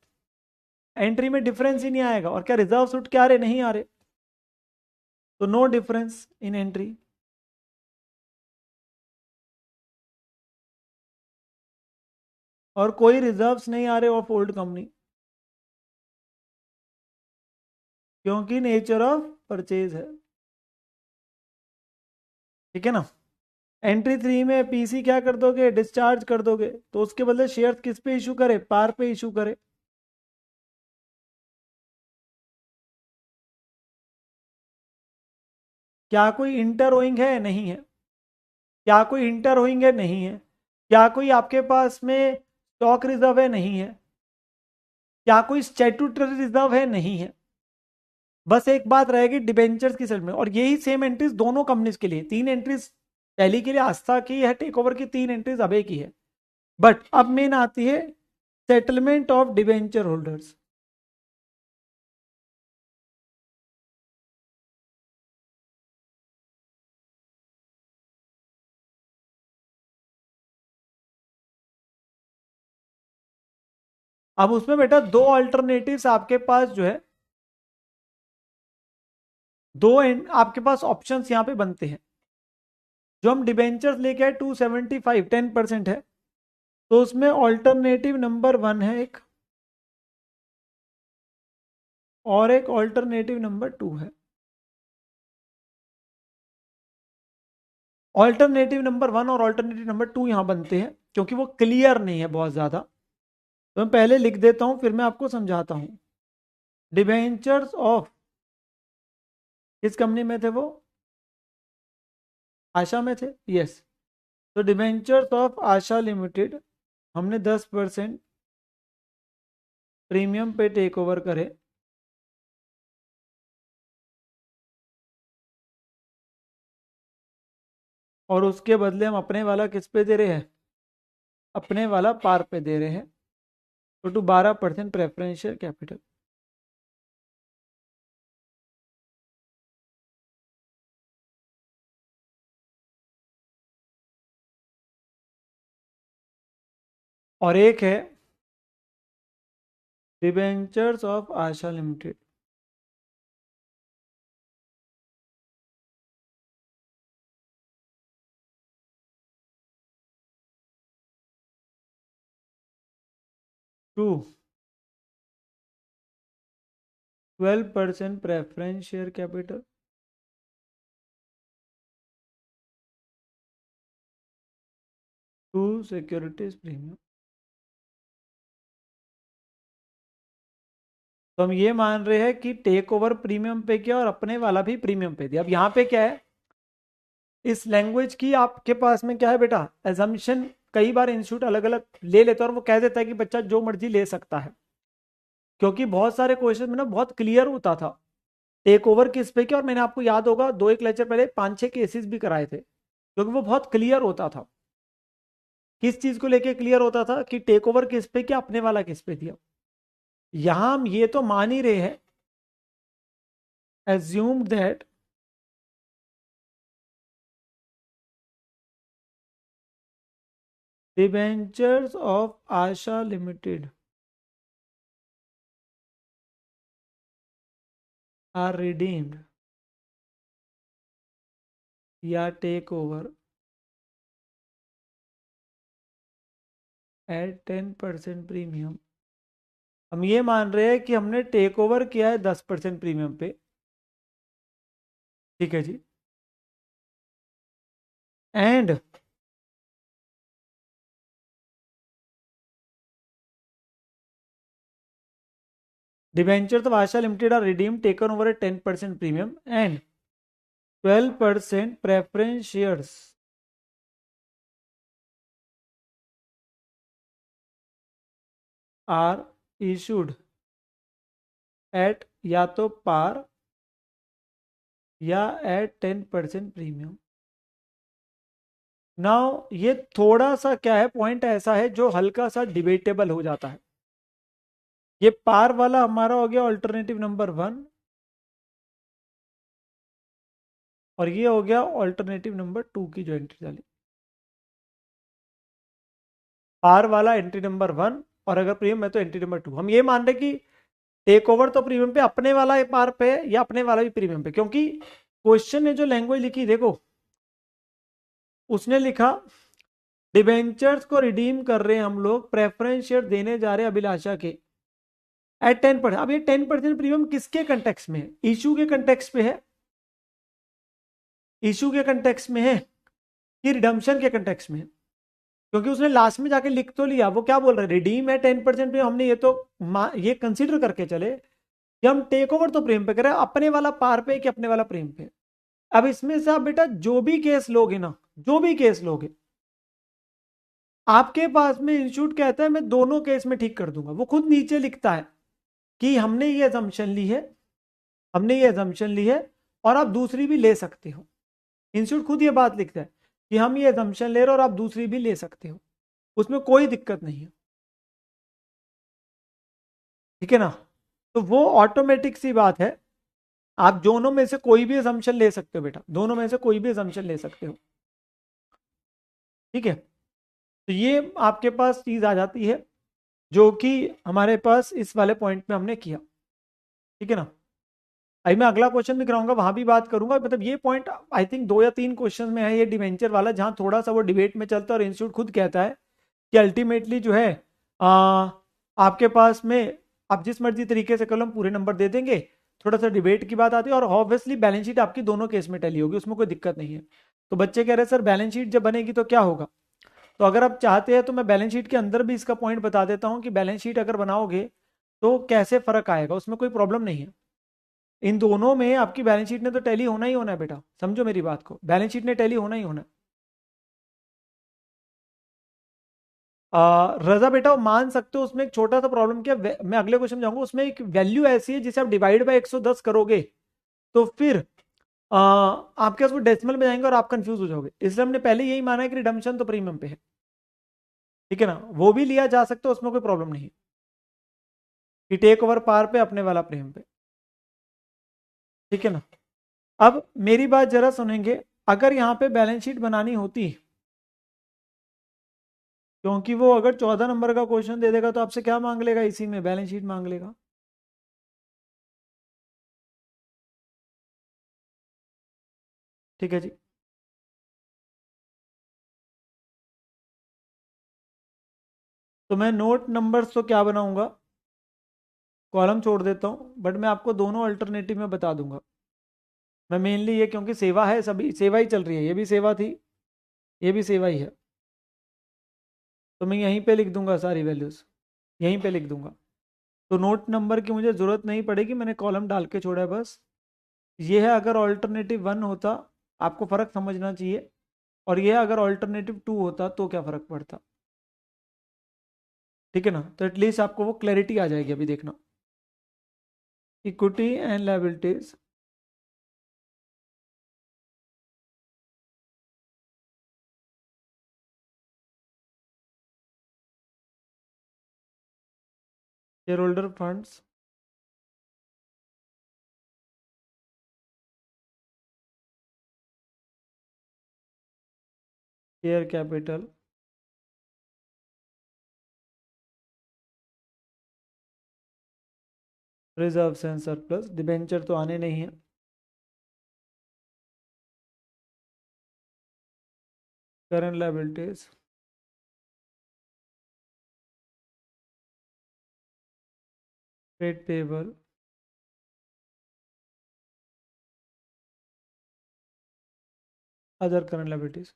Speaker 1: एंट्री में डिफरेंस ही नहीं आएगा। और क्या रिजर्व उठ के आ रहे, नहीं आ रहे, तो नो डिफरेंस इन एंट्री। और कोई रिजर्व्स नहीं आ रहे ऑफ ओल्ड कंपनी, क्योंकि नेचर ऑफ परचेज है, ठीक है ना। एंट्री 3 में पीसी क्या कर दोगे, डिस्चार्ज कर दोगे, तो उसके बदले शेयर किस पे इशू करे, पार पे इशू करे। क्या कोई इंटर ओइंग है, नहीं है। क्या कोई इंटर ओइंग है, नहीं है। क्या कोई आपके पास में स्टॉक रिजर्व है, नहीं है। क्या कोई स्टैट्यूटरी रिजर्व है, नहीं है। बस एक बात रहेगी डिबेंचर्स की सेटलमेंट, और यही सेम एंट्रीज दोनों कंपनीज के लिए, 3 एंट्रीज पहली के लिए आस्था की है, टेक ओवर की 3 एंट्रीज अबे की है। बट अब मेन आती है सेटलमेंट ऑफ डिबेंचर होल्डर्स। अब उसमें बेटा दो अल्टरनेटिव्स आपके पास जो है, आपके पास ऑप्शंस यहां पे बनते हैं। जो हम डिबेंचर्स लेके आए 275, 10% है, तो उसमें ऑल्टरनेटिव नंबर 1 है एक, और एक ऑल्टरनेटिव नंबर 2 है। ऑल्टरनेटिव नंबर 1 और ऑल्टरनेटिव नंबर 2 यहां बनते हैं, क्योंकि वो क्लियर नहीं है बहुत ज्यादा। तो मैं पहले लिख देता हूं, फिर मैं आपको समझाता हूं। डिबेंचर्स ऑफ, किस कंपनी में थे वो, आशा में थे, यस। तो डिबेंचर्स ऑफ आशा लिमिटेड हमने 10% प्रीमियम पे टेक ओवर करे, और उसके बदले हम अपने वाला किस पे दे रहे हैं, अपने वाला पार पे दे रहे हैं। तो टू 12% प्रेफरेंशियल कैपिटल। और एक है debentures of Asha limited. To 12% preference share capital, to securities premium. तो हम ये मान रहे हैं कि टेक ओवर प्रीमियम पे किया और अपने वाला भी प्रीमियम पे दिया। अब यहाँ पे क्या है, इस लैंग्वेज की आपके पास में क्या है बेटा, एजम्पशन कई बार इंस्टीट्यूट अलग अलग ले लेता है, और वो कह देता है कि बच्चा जो मर्जी ले सकता है, क्योंकि बहुत सारे क्वेश्चन में ना बहुत क्लियर होता था टेक ओवर किस पे किया। और मैंने आपको याद होगा 2 एक लेक्चर पहले 5 6 केसेस भी कराए थे, क्योंकि वो बहुत क्लियर होता था। किस चीज को लेके क्लियर होता था कि टेक ओवर किस पे किया, अपने वाला किस पे दिया। यहां हम ये तो मान ही रहे हैं, assumed that debentures of Asha Limited are redeemed या टेक ओवर एट 10% प्रीमियम। हम ये मान रहे हैं कि हमने टेक ओवर किया है 10% प्रीमियम पे, ठीक है जी। And debentures of Asha limited are redeem taken over at 10% premium, and 12% preference shares are issued at या तो पार या एट 10% प्रीमियम। नाउ ये थोड़ा सा क्या है, पॉइंट ऐसा है जो हल्का सा डिबेटेबल हो जाता है। ये पार वाला हमारा हो गया ऑल्टरनेटिव नंबर 1, और ये हो गया ऑल्टरनेटिव नंबर 2 की जो एंट्री डाली। पार वाला एंट्री नंबर 1, और अगर प्रीमियम है तो एंट्री नंबर 2। हम ये मान रहे कि टेक ओवर तो प्रीमियम पे, अपने वाला पार पे है या अपने वाला भी प्रीमियम पे, क्योंकि क्वेश्चन ने जो लैंग्वेज लिखी देखो, उसने लिखा डिबेंचर्स को रिडीम कर रहे हैं हम लोग, प्रेफरेंस शेयर देने जा रहे हैं अभिलाषा के एट 10%। अब ये 10% प्रीमियम किसके कंटेक्स में है, इशू के कंटेक्स पे है, इशू के कंटेक्स में है कि रिडम्पशन के कंटेक्स में है। क्योंकि उसने लास्ट में जाके लिख तो लिया, वो क्या बोल रहा है, रिडीम है 10% पे। हमने ये तो ये कंसीडर करके चले कि हम टेक ओवर तो प्रीमियम पे करें, अपने वाला पार पे कि अपने वाला प्रीमियम पे। अब इसमें से आप बेटा जो भी केस लोगे ना, जो भी केस लोगे, आपके पास में इंस्टीट्यूट कहता है मैं दोनों केस में ठीक कर दूंगा, वो खुद नीचे लिखता है कि हमने ये अजम्पशन ली है, हमने ये अजम्पशन ली है और आप दूसरी भी ले सकते हो। इंस्टीट्यूट खुद ये बात लिखता है कि हम ये अजम्पशन ले रहे हो और आप दूसरी भी ले सकते हो, उसमें कोई दिक्कत नहीं है। ठीक है ना? तो वो ऑटोमेटिक सी बात है, आप दोनों में से कोई भी असम्पशन ले सकते हो बेटा, दोनों में से कोई भी असम्पशन ले सकते हो। ठीक है? तो ये आपके पास चीज आ जाती है जो कि हमारे पास इस वाले पॉइंट में हमने किया। ठीक है ना? अभी मैं अगला क्वेश्चन भी कराऊंगा, वहां भी बात करूंगा। मतलब ये पॉइंट आई थिंक 2 या 3 क्वेश्चन में है ये डिवेंचर वाला, जहां थोड़ा सा वो डिबेट में चलता है और इंस्टीट्यूट खुद कहता है कि अल्टीमेटली जो है आ, आपके पास में आप जिस मर्जी तरीके से कलम पूरे नंबर दे देंगे, थोड़ा सा डिबेट की बात आती है और ऑब्वियसली बैलेंस शीट आपकी दोनों केस में टैली होगी, उसमें कोई दिक्कत नहीं है। तो बच्चे कह रहे हैं सर बैलेंस शीट जब बनेगी तो क्या होगा? तो अगर आप चाहते हैं तो मैं बैलेंस शीट के अंदर भी इसका पॉइंट बता देता हूं कि बैलेंस शीट अगर बनाओगे तो कैसे फर्क आएगा, उसमें कोई प्रॉब्लम नहीं है। इन दोनों में आपकी बैलेंस शीट ने तो टैली होना ही होना है बेटा, समझो मेरी बात को, बैलेंस शीट ने टैली होना ही होना है। रजा बेटा मान सकते हो, उसमें एक छोटा सा प्रॉब्लम क्या मैं अगले क्वेश्चन जाऊंगा, उसमें एक वैल्यू ऐसी है जिसे आप डिवाइड बाय 110 करोगे तो फिर आपके पास वो डेसिमल में जाएंगे और आप कंफ्यूज हो जाओगे, इसलिए हमने पहले यही माना है कि रिडम्पशन तो प्रीमियम पे है। ठीक है ना? वो भी लिया जा सकता है, उसमें कोई प्रॉब्लम नहीं है कि टेक ओवर पार पे अपने वाला प्रीमियम पे। ठीक है ना? अब मेरी बात जरा सुनेंगे, अगर यहाँ पे बैलेंस शीट बनानी होती, क्योंकि वो अगर 14 नंबर का क्वेश्चन दे देगा तो आपसे क्या मांग लेगा, इसी में बैलेंस शीट मांग लेगा। ठीक है जी। तो मैं नोट नंबर्स तो क्या बनाऊंगा, कॉलम छोड़ देता हूँ, बट मैं आपको दोनों अल्टरनेटिव में बता दूंगा। मैं मेनली ये, क्योंकि सेवा है, सभी सेवा ही चल रही है, ये भी सेवा थी, ये भी सेवा ही है, तो मैं यहीं पे लिख दूंगा सारी वैल्यूज, यहीं पे लिख दूंगा। तो नोट नंबर की मुझे ज़रूरत नहीं पड़ेगी, मैंने कॉलम डाल के छोड़ा है बस। ये है अगर ऑल्टरनेटिव 1 होता, आपको फ़र्क समझना चाहिए, और ये अगर ऑल्टरनेटिव 2 होता तो क्या फ़र्क पड़ता। ठीक है ना? तो एटलीस्ट आपको वो क्लैरिटी आ जाएगी, अभी देखना। Equity and liabilities, share holder funds, share capital, reserves and surplus, debenture तो आने नहीं है, current liabilities, trade payable, other current liabilities.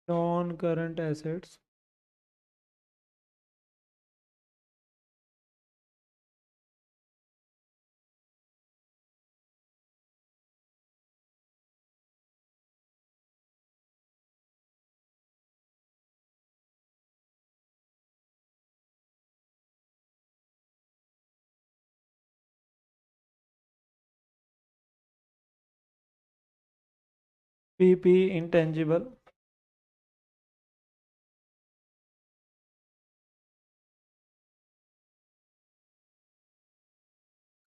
Speaker 1: Non current assets, PP, intangible,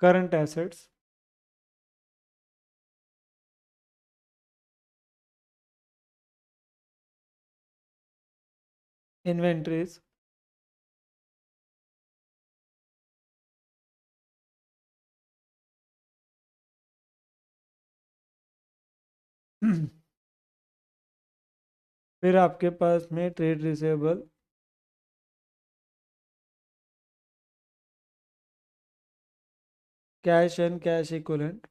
Speaker 1: current assets, inventories, फिर आपके पास में trade receivable, cash and cash equivalent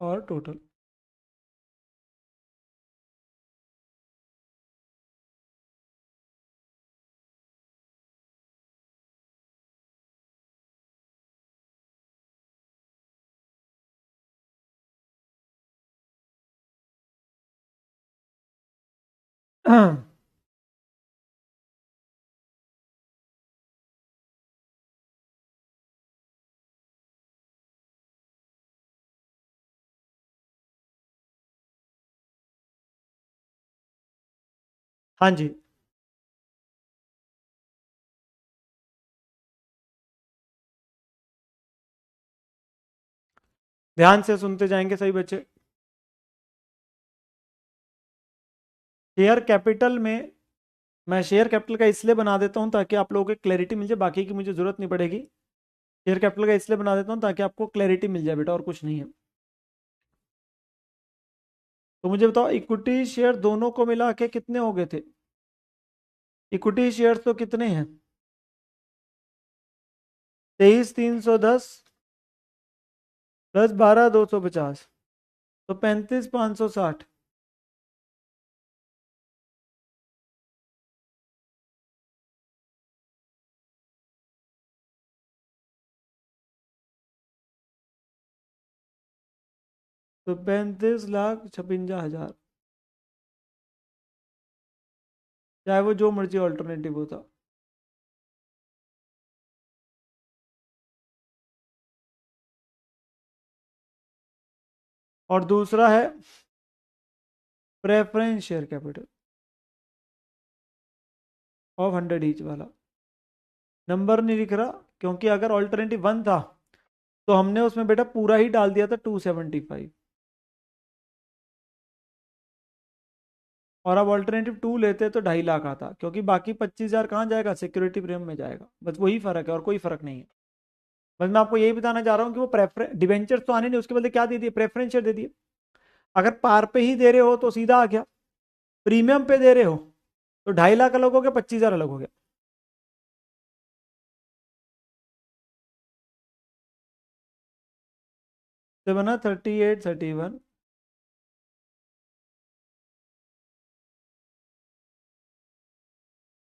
Speaker 1: और total. हाँ जी। ध्यान से सुनते जाएंगे सही बच्चे। शेयर कैपिटल में मैं शेयर कैपिटल का इसलिए बना देता हूं ताकि आप लोगों को क्लैरिटी मिल जाए, बाकी की मुझे जरूरत नहीं पड़ेगी। शेयर कैपिटल का इसलिए बना देता हूं ताकि आपको क्लैरिटी मिल जाए बेटा, और कुछ नहीं है। तो मुझे बताओ इक्विटी शेयर दोनों को मिला के कितने हो गए थे? इक्विटी शेयर तो कितने हैं? 23,310 प्लस 12,250, तो 35,560। तो 35,56,000, चाहे वो जो मर्जी ऑल्टरनेटिव होता। और दूसरा है preference share capital of 100 each वाला। नंबर नहीं लिख रहा क्योंकि अगर ऑल्टरनेटिव 1 था तो हमने उसमें बेटा पूरा ही डाल दिया था 275। और अब ऑल्टरनेटिव 2 लेते तो 2.5 लाख आता, क्योंकि बाकी 25,000 कहाँ जाएगा? सिक्योरिटी प्रीमियम में जाएगा। बस वही फर्क है और कोई फर्क नहीं है। बस मैं आपको यही बताना चाह रहा हूँ कि वो प्रेफरेंस डिवेंचर तो आने नहीं, उसके बदले क्या दे दिए? प्रेफरेंस शेयर दे दिए। अगर पार पे ही दे रहे हो तो सीधा आ गया, प्रीमियम पे दे रहे हो तो 2.5 लाख अलग हो गया, 25,000 अलग हो गया। तो बना 3831,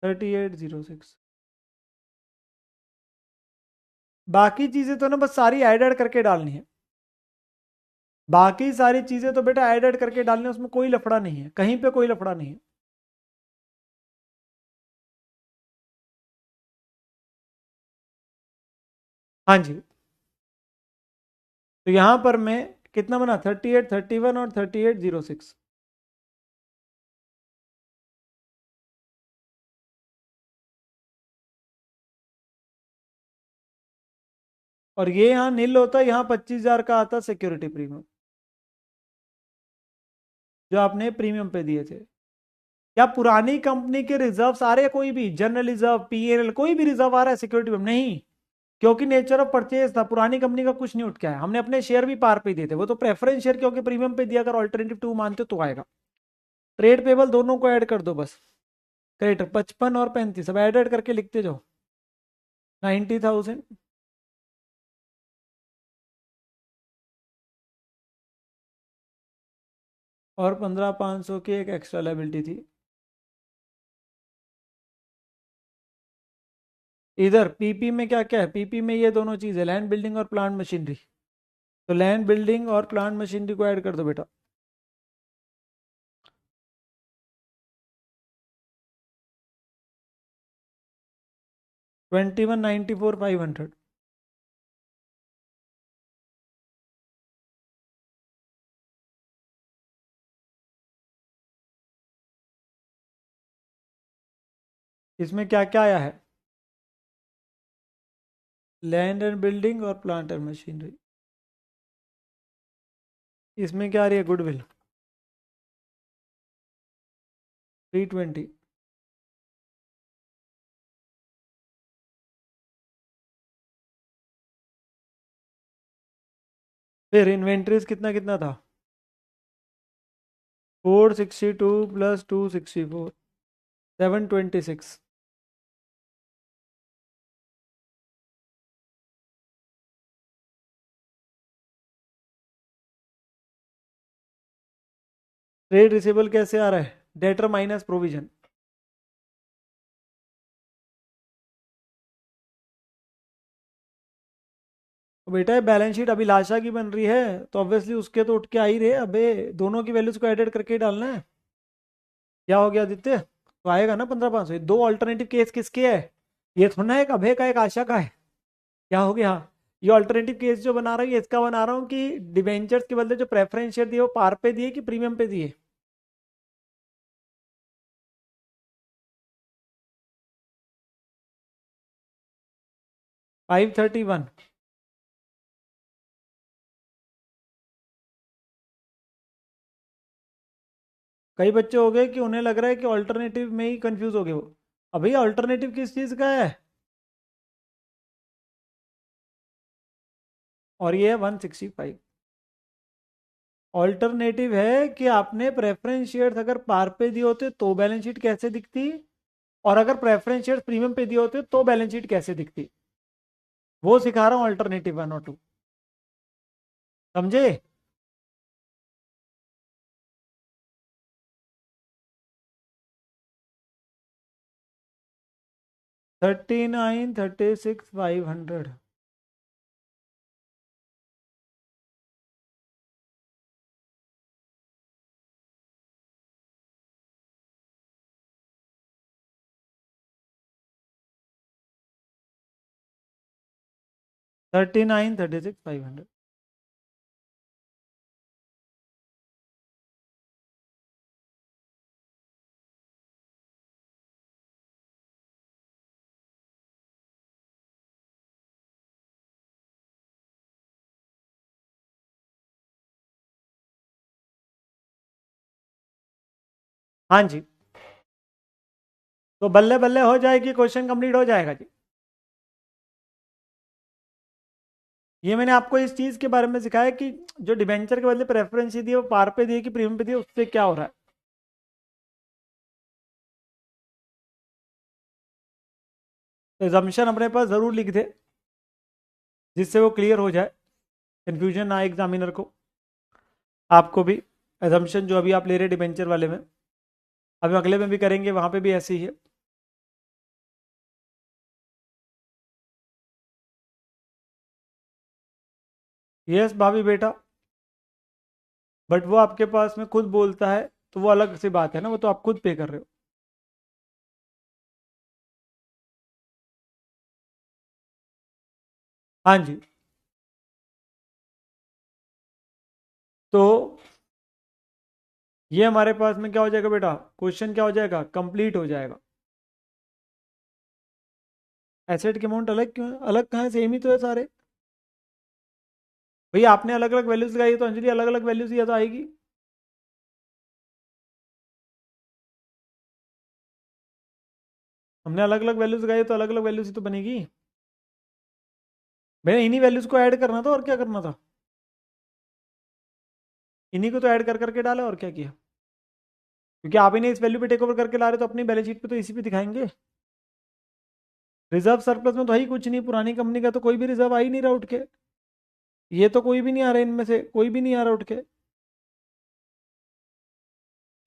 Speaker 1: 3806। बाकी चीजें तो ना बस सारी ऐड ऐड करके डालनी है। बाकी सारी चीजें तो बेटा ऐड ऐड करके डालनी है, उसमें कोई लफड़ा नहीं है, कहीं पे कोई लफड़ा नहीं है। हाँ जी। तो यहां पर मैं कितना बना? 3831 और 3806। और ये यहाँ नील होता है, यहाँ 25,000 का आता सिक्योरिटी प्रीमियम जो आपने प्रीमियम पे दिए थे। क्या पुरानी कंपनी के रिजर्व आ रहे हैं? कोई भी जनरल रिजर्व, पीएनएल, कोई भी रिजर्व आ रहा है सिक्योरिटी प्रीमियम? नहीं, क्योंकि नेचर ऑफ परचेज था, पुरानी कंपनी का कुछ नहीं उठ के आया। हमने अपने शेयर भी पार पे दिए थे, वो तो प्रेफरेंस शेयर क्योंकि प्रीमियम पे दिया, अगर ऑल्टरनेटिव 2 मानते हो तो आएगा। ट्रेड पेबल दोनों को ऐड कर दो बस। क्रेडिटर 55 और 35 सब ऐड ऐड करके लिखते जाओ। 90,000 और 15,500 की एक एक्स्ट्रा लाइबिलिटी थी। इधर पीपी में क्या क्या है? पीपी में ये दोनों चीज़ है, लैंड बिल्डिंग और प्लांट मशीनरी। तो लैंड बिल्डिंग और प्लांट मशीनरी को ऐड कर दो बेटा। 21,94,500। इसमें क्या क्या आया है? लैंड एंड बिल्डिंग और प्लांट एंड मशीनरी। इसमें क्या आ रही है? गुडविल 320। फिर इन्वेंट्रीज कितना कितना था? 462 प्लस 264, 726। ट्रेड रिसीवेबल कैसे आ रहा है? Debtor minus provision. तो बेटा ये बैलेंस शीट अभिलाषा की बन रही है, तो ऑब्वियसली उसके तो उठ के आ ही रहे, अबे दोनों की वैल्यूज को एडेड करके ही डालना है। क्या हो गया आदित्य? तो आएगा ना 15,500। दो ऑल्टरनेटिव केस किसके है? ये थोड़ा ना एक अभय का एक आशा का है। क्या हो गया? ये ऑल्टरनेटिव केस जो बना रहा है, ये इसका बना रहा हूँ कि डिबेंचर्स के बदले जो प्रेफरेंस शेयर दिए वो पार पे दिए कि प्रीमियम पे दिए? 531। कई बच्चे हो गए कि उन्हें लग रहा है कि ऑल्टरनेटिव में ही कंफ्यूज हो गए वो। अब भैया ऑल्टरनेटिव किस चीज का है? और ये है 165। ऑल्टरनेटिव है कि आपने प्रेफरेंस शेयर्स अगर पार पे दिए होते तो बैलेंस शीट कैसे दिखती, और अगर प्रेफरेंस शेयर्स प्रीमियम पे दिए होते तो बैलेंस शीट कैसे दिखती। वो सिखा रहा हूँ ऑल्टरनेटिव 1 और 2। समझे? 39, 36, 500। 39, 36, 500। हाँ जी। तो बल्ले बल्ले हो जाएगी, क्वेश्चन कंप्लीट हो जाएगा जी। ये मैंने आपको इस चीज के बारे में सिखाया कि जो डिबेंचर के बदले प्रेफरेंस दिए वो पार पे दिए कि प्रीमियम पे दिए, उससे क्या हो रहा है। तो एजम्पशन अपने पास जरूर लिख दे, जिससे वो क्लियर हो जाए, कंफ्यूजन ना आए एग्जामिनर को। आपको भी एजम्पशन जो अभी आप ले रहे डिबेंचर वाले में, अभी अगले में भी करेंगे, वहां पे भी ऐसे ही है। यस भाभी बेटा, बट वो आपके पास में खुद बोलता है तो वो अलग सी बात है ना, वो तो आप खुद पे कर रहे हो। हाँ जी। तो ये हमारे पास में क्या हो जाएगा बेटा, क्वेश्चन क्या हो जाएगा, कंप्लीट हो जाएगा। एसेट के अमाउंट अलग क्यों है? अलग कहाँ है, सेम ही तो है सारे। भैया आपने अलग अलग वैल्यूज लगाई है, तो अंजलि अलग अलग वैल्यूज दिया तो आएगी। हमने अलग अलग वैल्यूज लगाई तो अलग अलग वैल्यूज ही तो बनेगी। भैया इन्हीं वैल्यूज को ऐड करना था, और क्या करना था? इन्हीं को तो ऐड कर करके डाला, और क्या किया? क्योंकि आप इन्हें इस वैल्यू पे टेक ओवर करके ला रहे हो, तो अपनी बैलेंस शीट पे तो इसी पे दिखाएंगे। रिजर्व सरप्लस में तो ही कुछ नहीं, पुरानी कंपनी का तो कोई भी रिजर्व आ ही नहीं रहा उठ के। ये तो कोई भी नहीं आ रहा, इनमें से कोई भी नहीं आ रहा उठ के।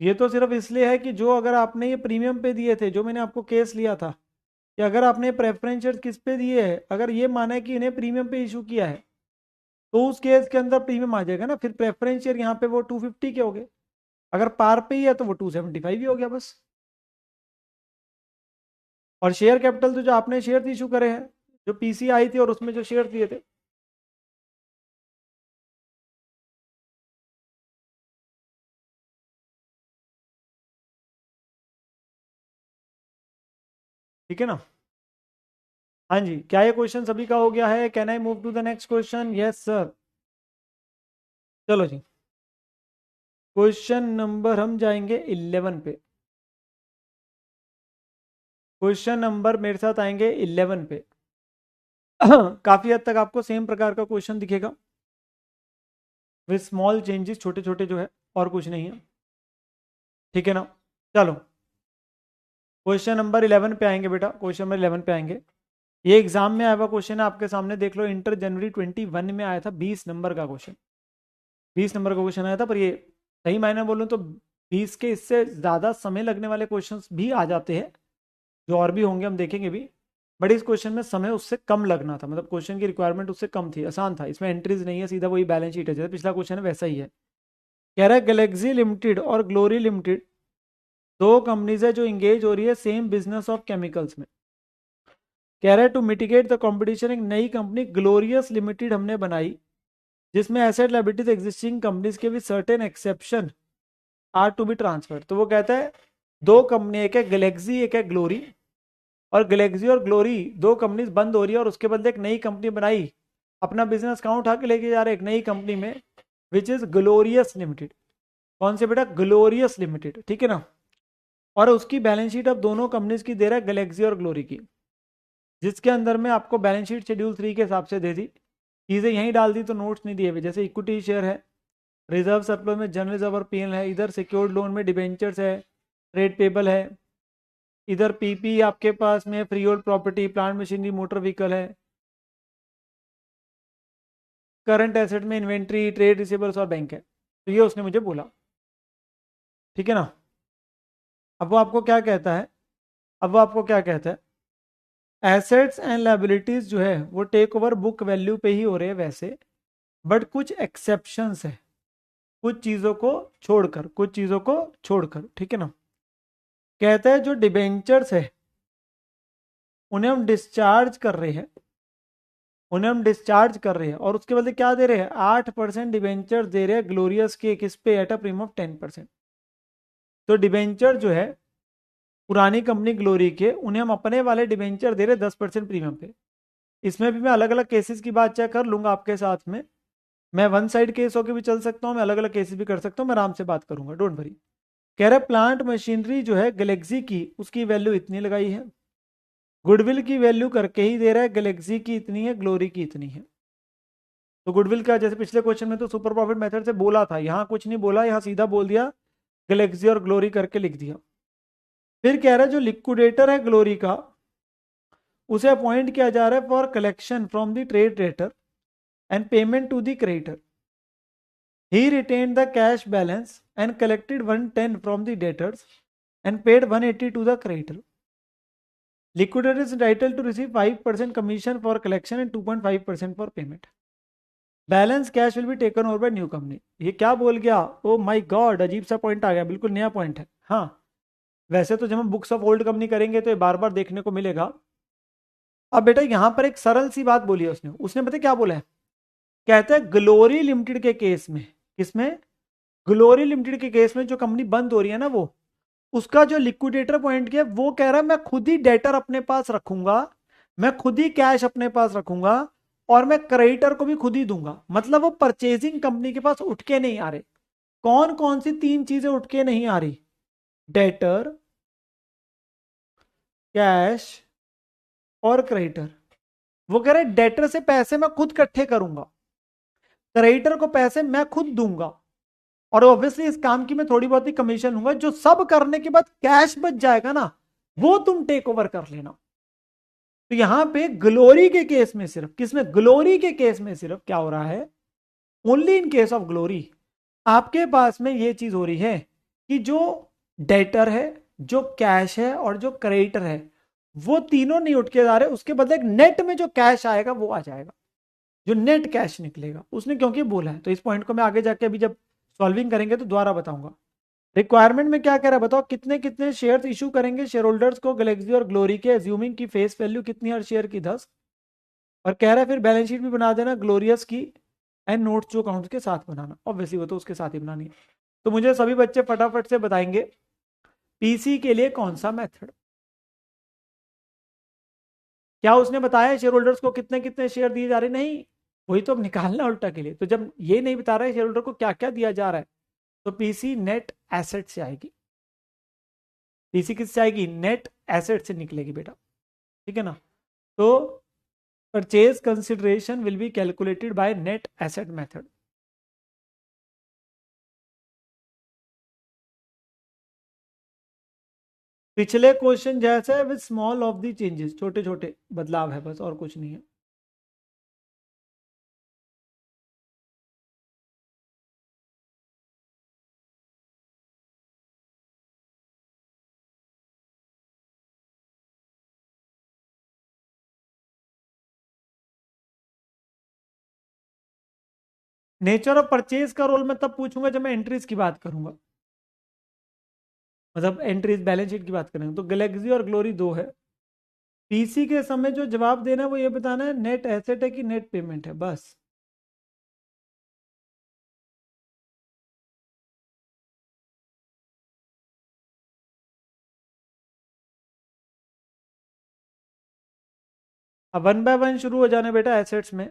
Speaker 1: ये तो सिर्फ इसलिए है कि जो अगर आपने ये प्रीमियम पे दिए थे, जो मैंने आपको केस लिया था कि अगर आपने प्रेफरेंस शेयर किस पे दिए है, अगर ये माना है कि इन्हें प्रीमियम पे इशू किया है, तो उस केस के अंदर प्रीमियम आ जाएगा ना, फिर प्रेफरेंस शेयर यहाँ पे वो 250 के हो गए। अगर पार पे ही है तो वो 275 ही हो गया बस। और शेयर कैपिटल तो जो आपने शेयर इशू करे हैं, जो पीसी आई थी और उसमें जो शेयर दिए थे। ठीक है ना? हाँ जी, क्या ये क्वेश्चन सभी का हो गया है? Can I move to the next question? Yes sir. चलो जी, क्वेश्चन नंबर हम जाएंगे 11 पे। क्वेश्चन नंबर मेरे साथ आएंगे 11 पे। काफी हद तक आपको सेम प्रकार का क्वेश्चन दिखेगा, विथ स्मॉल चेंजेस, छोटे छोटे जो है, और कुछ नहीं है। ठीक है ना? चलो, क्वेश्चन नंबर 11 पे आएंगे बेटा, क्वेश्चन नंबर 11 पे आएंगे। ये एग्जाम में आया हुआ क्वेश्चन है, आपके सामने देख लो। इंटर जनवरी 21 में आया था, 20 नंबर का क्वेश्चन। 20 नंबर का क्वेश्चन आया था, पर ये सही मायने बोलूँ तो 20 के इससे ज़्यादा समय लगने वाले क्वेश्चंस भी आ जाते हैं, जो और भी होंगे हम देखेंगे भी। बट इस क्वेश्चन में समय उससे कम लगना था, मतलब क्वेश्चन की रिक्वायरमेंट उससे कम थी, आसान था, इसमें एंट्रीज नहीं है, सीधा वही बैलेंस शीट है, जैसे पिछला क्वेश्चन है वैसा ही है। कह रहा है गैलेक्सी लिमिटेड और ग्लोरी लिमिटेड दो कंपनीज है जो इंगेज हो रही है सेम बिजनेस ऑफ केमिकल्स में। कह रहा है टू मिटिगेट द कंपटीशन एक नई कंपनी ग्लोरियस लिमिटेड हमने बनाई, जिसमें एसेट लायबिलिटीज एग्जिस्टिंग कंपनीज के भी certain exception are to be transfer. तो वो कहता है दो कंपनी, एक है गैलेक्सी एक है ग्लोरी, और गैलेक्सी और ग्लोरी दो कंपनीज बंद हो रही है और उसके बदले एक नई कंपनी बनाई, अपना बिजनेस कहाँ उठा के लेके जा रहे हैं, एक नई कंपनी में, विच इज ग्लोरियस लिमिटेड। कौन से बेटा, ग्लोरियस लिमिटेड, ठीक है ना। और उसकी बैलेंस शीट अब दोनों कंपनीज की दे रहा है, गैलेक्सी और ग्लोरी की, जिसके अंदर में आपको बैलेंस शीट शेड्यूल 3 के हिसाब से दे दी, चीज़ें यहीं डाल दी तो नोट्स नहीं दिए हुए। जैसे इक्विटी शेयर है, रिजर्व सरप्लस में जनरल रिजर्व और पीएल है, इधर सिक्योर्ड लोन में डिबेंचर्स है, ट्रेड पेबल है, इधर पीपी आपके पास में free hold property plant machinery motor vehicle है, करंट एसेट में इन्वेंट्री ट्रेड रिसीवेबल्स और बैंक है। तो ये उसने मुझे बोला, ठीक है ना। अब वो आपको क्या कहता है, अब वो आपको क्या कहता है, एसेट्स एंड लायबिलिटीज जो है वो टेक ओवर बुक वैल्यू पे ही हो रहे हैं वैसे, बट कुछ एक्सेप्शंस है, कुछ चीज़ों को छोड़कर, कुछ चीज़ों को छोड़कर, ठीक है ना। कहता है जो डिबेंचर्स है उन्हें हम डिस्चार्ज कर रहे हैं, उन्हें हम डिस्चार्ज कर रहे हैं, और उसके बदले क्या दे रहे हैं, 8% डिबेंचर दे रहे हैं ग्लोरियस के, किस पे, एट अ प्रीमियम ऑफ 10%। तो डिबेंचर जो है पुरानी कंपनी ग्लोरी के, उन्हें हम अपने वाले डिबेंचर दे रहे हैं 10% प्रीमियम पे। इसमें भी मैं अलग अलग केसेस की बात चेक कर लूंगा आपके साथ में, मैं वन साइड केस होकर भी चल सकता हूँ, मैं अलग अलग केसेस भी कर सकता हूँ, मैं आराम से बात करूंगा, डोंट वरी। कह रहे प्लांट मशीनरी जो है गैलेक्सी की, उसकी वैल्यू इतनी लगाई है, गुडविल की वैल्यू करके ही दे रहा है, गैलेक्सी की इतनी है, ग्लोरी की इतनी है। तो गुडविल का जैसे पिछले क्वेश्चन में तो सुपर प्रॉफिट मेथड से बोला था, यहाँ कुछ नहीं बोला, यहाँ सीधा बोल दिया गैलेक्सी और ग्लोरी करके लिख दिया। फिर कह रहा है जो लिक्विडेटर है ग्लोरी का, उसे अपॉइंट किया जा रहा है for collection from the trade debtor and payment to the creditor. He retain the cash balance and collected 110 from the debtors and paid 180 to the creditor. Liquidator is entitled to receive 5% commission for collection and 2.5% for payment. Balance cash will be taken over by new company. ये क्या बोल गया, ओ my God, अजीब सा point आ गया, बिल्कुल नया point है। हाँ, वैसे तो जब हम बुक्स ऑफ ओल्ड कंपनी करेंगे तो ये बार बार देखने को मिलेगा। अब बेटा यहाँ पर एक सरल सी बात बोली है उसने, उसने पता क्या बोला है, कहते हैं ग्लोरी लिमिटेड के केस में, किसमें, ग्लोरी लिमिटेड के केस में जो कंपनी बंद हो रही है ना, वो उसका जो लिक्विडेटर पॉइंट किया, वो कह रहा है मैं खुद ही डेटर अपने पास रखूंगा, मैं खुद ही कैश अपने पास रखूंगा, और मैं क्रेडिटर को भी खुद ही दूंगा। मतलब वो परचेजिंग कंपनी के पास उठ के नहीं आ रहे। कौन कौन सी तीन चीजें उठ के नहीं आ रही, डेटर, कैश और क्रेडिटर। वो कह रहे डेटर से पैसे मैं खुद इकट्ठे करूंगा, क्रेडिटर को पैसे मैं खुद दूंगा, और ऑब्वियसली इस काम की मैं थोड़ी बहुत ही कमीशन लूंगा, जो सब करने के बाद कैश बच जाएगा ना, वो तुम टेक ओवर कर लेना। तो यहां पे ग्लोरी के केस में सिर्फ, किसमें, ग्लोरी के केस में सिर्फ क्या हो रहा है, only in case of glory, आपके पास में ये चीज हो रही है कि जो डेटर है, जो कैश है और जो क्रेडिटर है, वो तीनों नहीं उठ के जा रहे, उसके बदले नेट में जो कैश आएगा वो आ जाएगा, जो नेट कैश निकलेगा। उसने क्योंकि बोला है, तो इस पॉइंट को मैं आगे जाके अभी जब सॉल्विंग करेंगे तो दोबारा बताऊंगा। रिक्वायरमेंट में क्या कह रहा है बताओ, कितने कितने शेयर्स इशू करेंगे शेयर होल्डर्स को गैलेक्सी और ग्लोरी के, एज्यूमिंग की फेस वैल्यू कितनी, हर शेयर की 10। और कह रहा है फिर बैलेंस शीट भी बना देना ग्लोरियस की, एंड नोट्स जो अकाउंट के साथ बनाना, ऑब्वियसली वो तो उसके साथ ही बनानी है। तो मुझे सभी बच्चे फटाफट से बताएंगे पीसी के लिए कौन सा मेथड, क्या उसने बताया शेयर होल्डर्स को कितने कितने शेयर दिए जा रहे, नहीं, वही तो अब निकालना उल्टा के लिए। तो जब ये नहीं बता रहा है शेयर होल्डर को क्या क्या दिया जा रहा है, तो पीसी नेट एसेट से आएगी, पीसी किससे आएगी, नेट एसेट से निकलेगी बेटा, ठीक है ना। तो purchase consideration will be calculated by net asset method. पिछले क्वेश्चन जैसे है with small of the changes, छोटे छोटे बदलाव है बस, और कुछ नहीं है। नेचर ऑफ परचेज का रोल मैं तब पूछूंगा जब मैं एंट्रीज की बात करूंगा, मतलब एंट्रीज बैलेंस शीट की बात करेंगे तो गैलेक्सी और ग्लोरी दो है। पीसी के समय जो जवाब देना है वो ये बताना है नेट एसेट है कि नेट पेमेंट है, बस। अब वन बाय वन शुरू हो जाने बेटा एसेट्स में,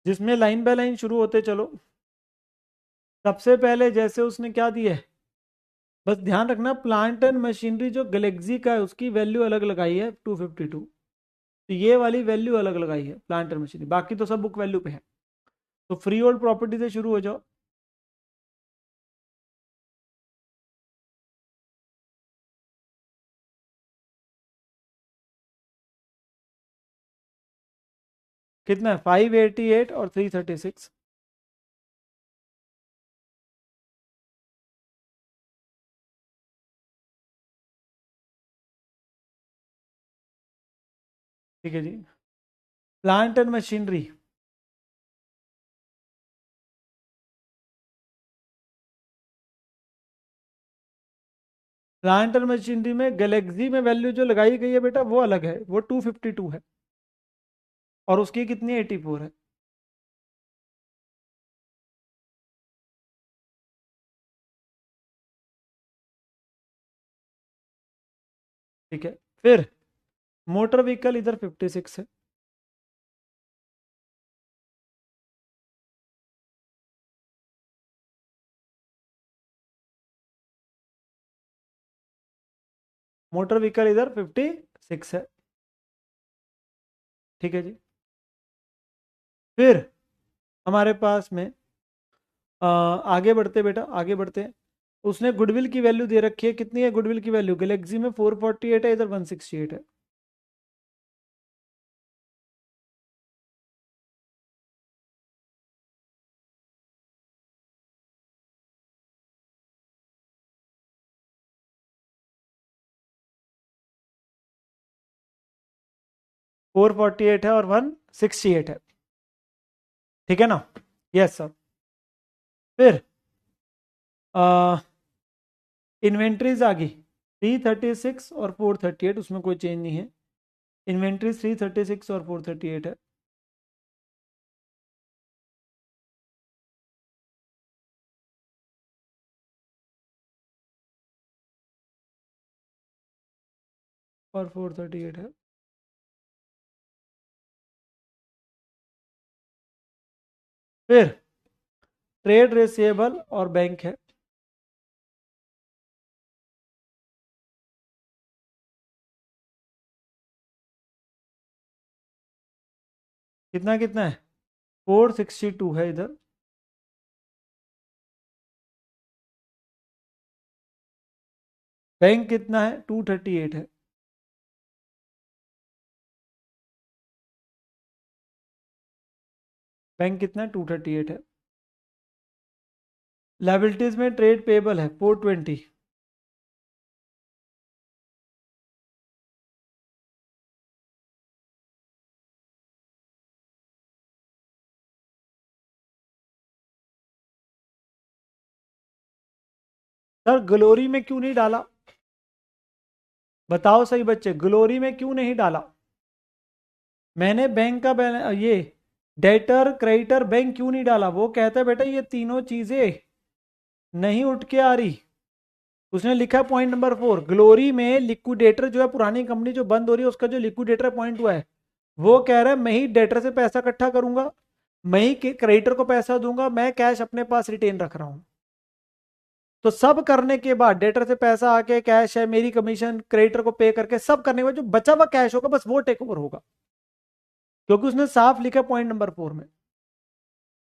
Speaker 1: जिसमें लाइन बाय लाइन शुरू होते चलो। सबसे पहले जैसे उसने क्या दिया है, बस ध्यान रखना प्लांट एंड मशीनरी जो गैलेक्सी का है उसकी वैल्यू अलग लगाई है 252, तो ये वाली वैल्यू अलग लगाई है प्लांट एंड मशीनरी, बाकी तो सब बुक वैल्यू पे है। तो फ्री होल्ड प्रॉपर्टी से शुरू हो जाओ। कितना है, 588 और 336। ठीक है जी। Plant and machinery, plant and machinery में गैलेक्सी में वैल्यू जो लगाई गई है बेटा वो अलग है, वो 252 है, और उसकी कितनी 84 है। ठीक है। फिर मोटर व्हीकल इधर 56 है। मोटर व्हीकल इधर 56 है। ठीक है जी। फिर हमारे पास में आगे बढ़ते बेटा, आगे बढ़ते हैं। उसने गुडविल की वैल्यू दे रखी है, कितनी है गुडविल की वैल्यू, गैलेक्सी में 448 है, इधर 168 है। फोर फोर्टी एट है और 168 है। ठीक है ना। Yes sir. फिर इन्वेंट्रीज आ गई 336 और 438, उसमें कोई चेंज नहीं है। इन्वेंट्रीज 336 और 438 है। और 438 है। फिर ट्रेड रिसीवेबल और बैंक है। कितना कितना है, 462 है इधर। बैंक कितना है, 238 है। बैंक कितना है, 238 है। लाइबिलिटीज में ट्रेड पेबल है 420। सर ग्लोरी में क्यों नहीं डाला, बताओ सही बच्चे, ग्लोरी में क्यों नहीं डाला। मैंने बैंक का ये डेटर क्रेडिटर बैंक क्यों नहीं डाला, वो कहता है बेटा ये तीनों चीजें नहीं उठ के आ रही। उसने लिखा पॉइंट नंबर 4, ग्लोरी में लिक्विडेटर जो है, पुरानी कंपनी जो बंद हो रही है उसका जो लिक्विडेटर पॉइंट हुआ है, वो कह रहा है मैं ही डेटर से पैसा इकट्ठा करूंगा, मैं ही क्रेडिटर को पैसा दूंगा, मैं कैश अपने पास रिटेन रख रहा हूं। तो सब करने के बाद डेटर से पैसा आके कैश है, मेरी कमीशन क्रेडिटर को पे करके सब करने के बाद जो बचा हुआ कैश होगा बस वो टेक ओवर होगा। क्योंकि उसने साफ लिखा पॉइंट नंबर 4 में,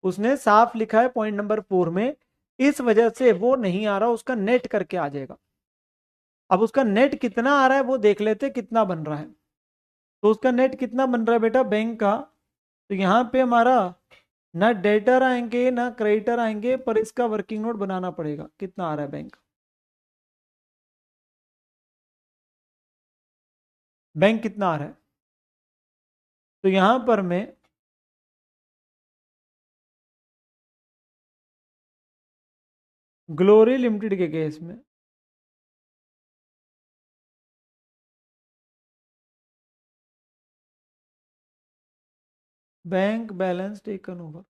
Speaker 1: उसने साफ लिखा है पॉइंट नंबर 4 में, इस वजह से वो नहीं आ रहा, उसका नेट करके आ जाएगा। अब उसका नेट कितना आ रहा है वो देख लेते कितना बन रहा है। तो उसका नेट कितना बन रहा है बेटा बैंक का, तो यहाँ पे हमारा ना डेटर आएंगे ना क्रेडिटर आएंगे, पर इसका वर्किंग नोट बनाना पड़ेगा, कितना आ रहा है बैंक, बैंक कितना आ रहा है। तो यहां पर मैं ग्लोरी लिमिटेड के केस में बैंक बैलेंस टेकन ओवर,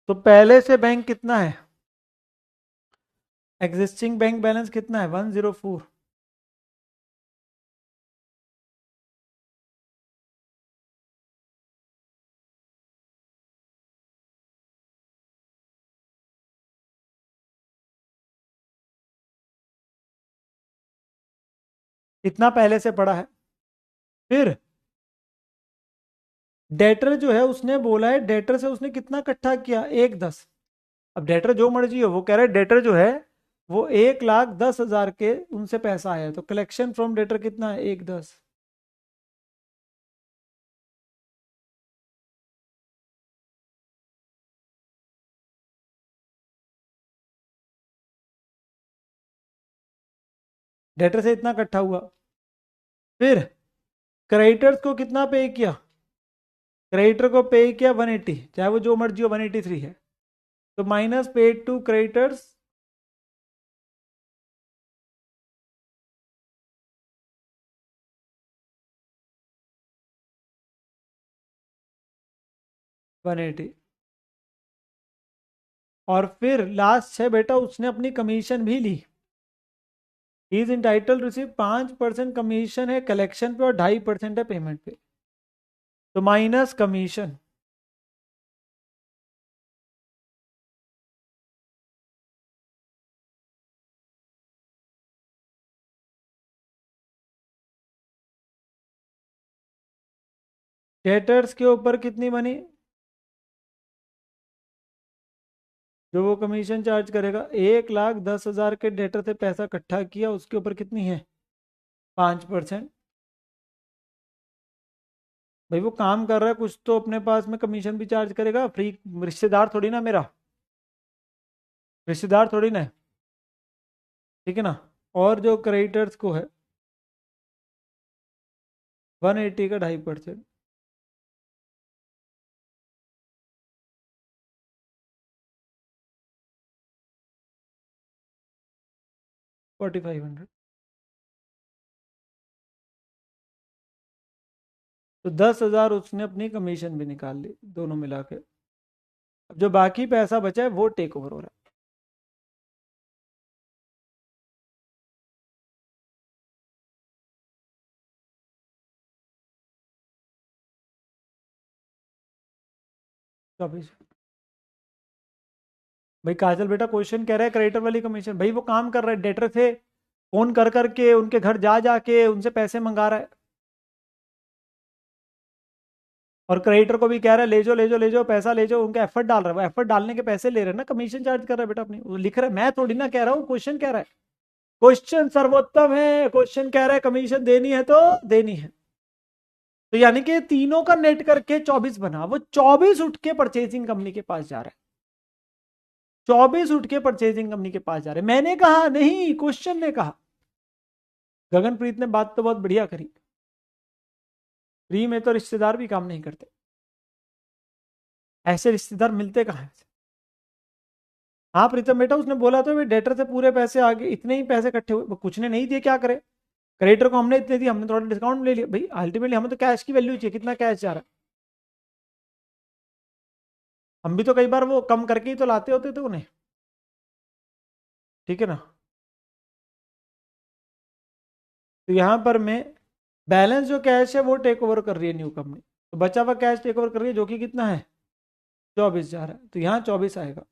Speaker 1: तो पहले से बैंक कितना है, एग्जिस्टिंग बैंक बैलेंस कितना है 104। कितना पहले से पड़ा है। फिर डेटर जो है उसने बोला है, डेटर से उसने कितना इकट्ठा किया 1,10। अब डेटर जो मर्जी हो, वो कह रहा है डेटर जो है वो 1,10,000 के उनसे पैसा आया, तो कलेक्शन फ्रॉम डेटर कितना है 1,10। डेटर से इतना इकट्ठा हुआ। फिर क्रेडिटर्स को कितना पे किया, क्रेडिटर को पे किया 180, चाहे वो जो मर्जी हो 183 है, तो माइनस पेड टू क्रेडिटर्स 180। और फिर लास्ट है बेटा, उसने अपनी कमीशन भी ली, he is entitle receive 5% commission है कलेक्शन पे और 2.5% है पेमेंट पे, तो माइनस कमीशन। डेटर्स के ऊपर कितनी बनी, जो वो कमीशन चार्ज करेगा, 1,10,000 के डेटर से पैसा इकट्ठा किया, उसके ऊपर कितनी है 5%। भाई वो काम कर रहा है कुछ तो अपने पास में कमीशन भी चार्ज करेगा, फ्री रिश्तेदार थोड़ी ना मेरा, रिश्तेदार थोड़ी ना है, ठीक है ना। और जो क्रेडिटर्स को है 180 का 2.5%, 4,500, तो 10,000 उसने अपनी कमीशन भी निकाल ली दोनों मिला के। अब जो बाकी पैसा बचा है वो टेक ओवर हो रहा है। चौबीस। भाई काजल बेटा क्वेश्चन कह रहा है क्रेडिटर वाली कमीशन, भाई वो काम कर रहा है डेटर से फोन कर करके उनके घर जा जाके उनसे पैसे मंगा रहा है, और क्रेडिटर को भी कह रहा है ले जाओ ले जाओ ले जाओ पैसा ले जाओ, उनका एफर्ट डाल रहा है, वो एफर्ट डालने के पैसे ले रहे हैं ना, कमीशन चार्ज कर रहा है बेटा अपनी, वो लिख रहा है, मैं थोड़ी ना कह रहा हूँ, क्वेश्चन कह रहा है। क्वेश्चन सर्वोत्तम है, क्वेश्चन कह रहा है कमीशन देनी है तो देनी है। तो यानी कि तीनों का नेट करके 24 बना, वो 24 उठ के परचेसिंग कंपनी के पास जा रहा है, 24 उठ के परचेसिंग कंपनी के पास जा रहे हैं। मैंने कहा नहीं, क्वेश्चन ने कहा। गगनप्रीत ने बात तो बहुत बढ़िया करी, फ्री में तो रिश्तेदार भी काम नहीं करते, ऐसे रिश्तेदार मिलते कहाँ हैं। हाँ प्रीतम बेटा, उसने बोला तो डेटर से पूरे पैसे आ गए, इतने ही पैसे इकट्ठे हुए, कुछ ने नहीं दिए, क्या करे, क्रेडिटर को हमने इतने दिए, हमने थोड़ा डिस्काउंट ले लिया, भाई अल्टीमेटली हमें तो कैश की वैल्यू चाहिए, कितना कैश जा रहा है। हम भी तो कई बार वो कम करके ही तो लाते होते थे उन्हें, ठीक है ना। तो यहाँ पर मैं बैलेंस जो कैश है वो टेक ओवर कर रही है न्यू कंपनी, तो बचा हुआ कैश टेक ओवर कर रही है, जो कि कितना है 24 जा रहा है, तो यहाँ 24 आएगा।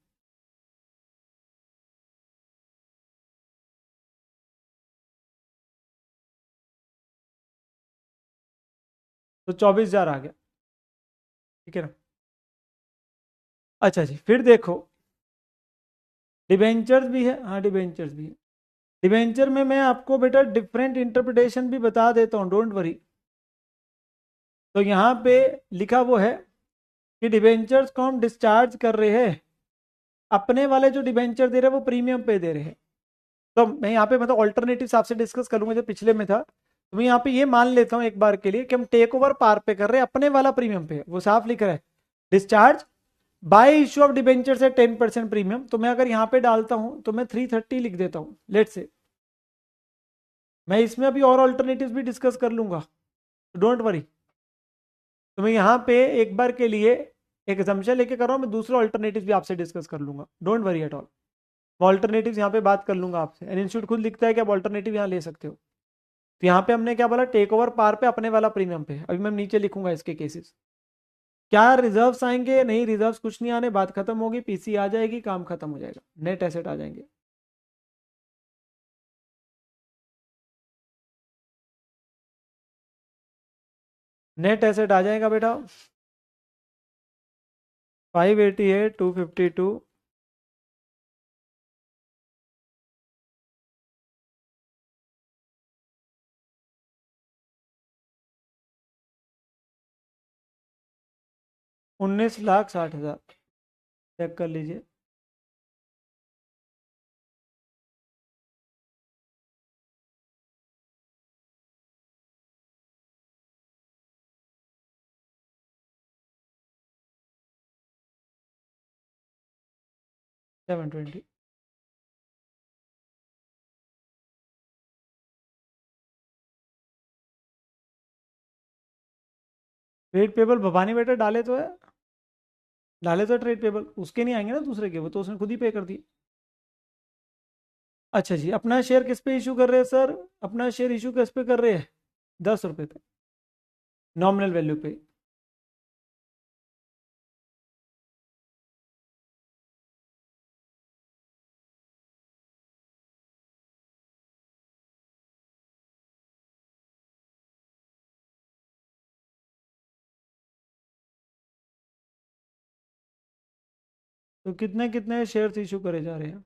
Speaker 1: तो 24,000 आ गया, ठीक है ना। अच्छा जी, फिर देखो डिबेंचर्स भी है, हाँ डिबेंचर्स भी है। डिबेंचर में मैं आपको बेटा डिफरेंट इंटरप्रिटेशन भी बता देता हूँ, डोंट वरी। तो यहाँ पे लिखा वो है कि डिबेंचर्स को हम डिस्चार्ज कर रहे हैं, अपने वाले जो डिबेंचर दे रहे हैं वो प्रीमियम पे दे रहे हैं। तो मैं यहाँ पे मतलब ऑल्टरनेटिव आपसे डिस्कस करूंगा, जो पिछले में था, तो मैं यहाँ पे ये मान लेता हूँ एक बार के लिए कि हम टेक ओवर पार पे कर रहे हैं, अपने वाला प्रीमियम पे, वो साफ लिख रहा है discharge by issue of debenture से 10% प्रीमियम, तो मैं अगर यहां पे डालता हूं तो मैं 330 लिख देता हूं लेट से। मैं इसमें अभी और ऑल्टरनेटिव्स भी डिस्कस कर लूंगा, डोंट वरी। तो मैं यहाँ पे एक बार के लिए एक assumption लेके कर रहा हूँ, मैं दूसरे ऑल्टरनेटिव भी आपसे डिस्कस कर लूंगा, डोंट वरी एट ऑल। मैं ऑल्टरनेटिव यहाँ पे बात कर लूंगा आपसे, एंड इंस्टीट्यूट खुद लिखता है कि आप ऑल्टरनेटिव यहाँ ले सकते हो। तो यहाँ पे हमने क्या बोला, टेक ओवर पार पे अपने वाला प्रीमियम पे। अभी मैं नीचे लिखूंगा इसके केसेस, क्या रिजर्व्स आएंगे, नहीं रिजर्व्स कुछ नहीं आने, बात खत्म होगी, पीसी आ जाएगी, काम खत्म हो जाएगा, नेट एसेट आ जाएंगे। नेट एसेट आ जाएगा बेटा 588 252 19,60,000। चेक कर लीजिए। Seven twenty. Trade payable Bhavani बेटा डाले तो है, डाले तो ट्रेड पेबल, उसके नहीं आएंगे ना दूसरे के, वो तो उसने खुद ही पे कर दी। अच्छा जी, अपना शेयर किस पे इशू कर रहे हैं सर? अपना शेयर इशू किस पे कर रहे हैं? 10 रुपए पे, नॉमिनल वैल्यू पे। तो कितने कितने शेयर इशू करे जा रहे हैं?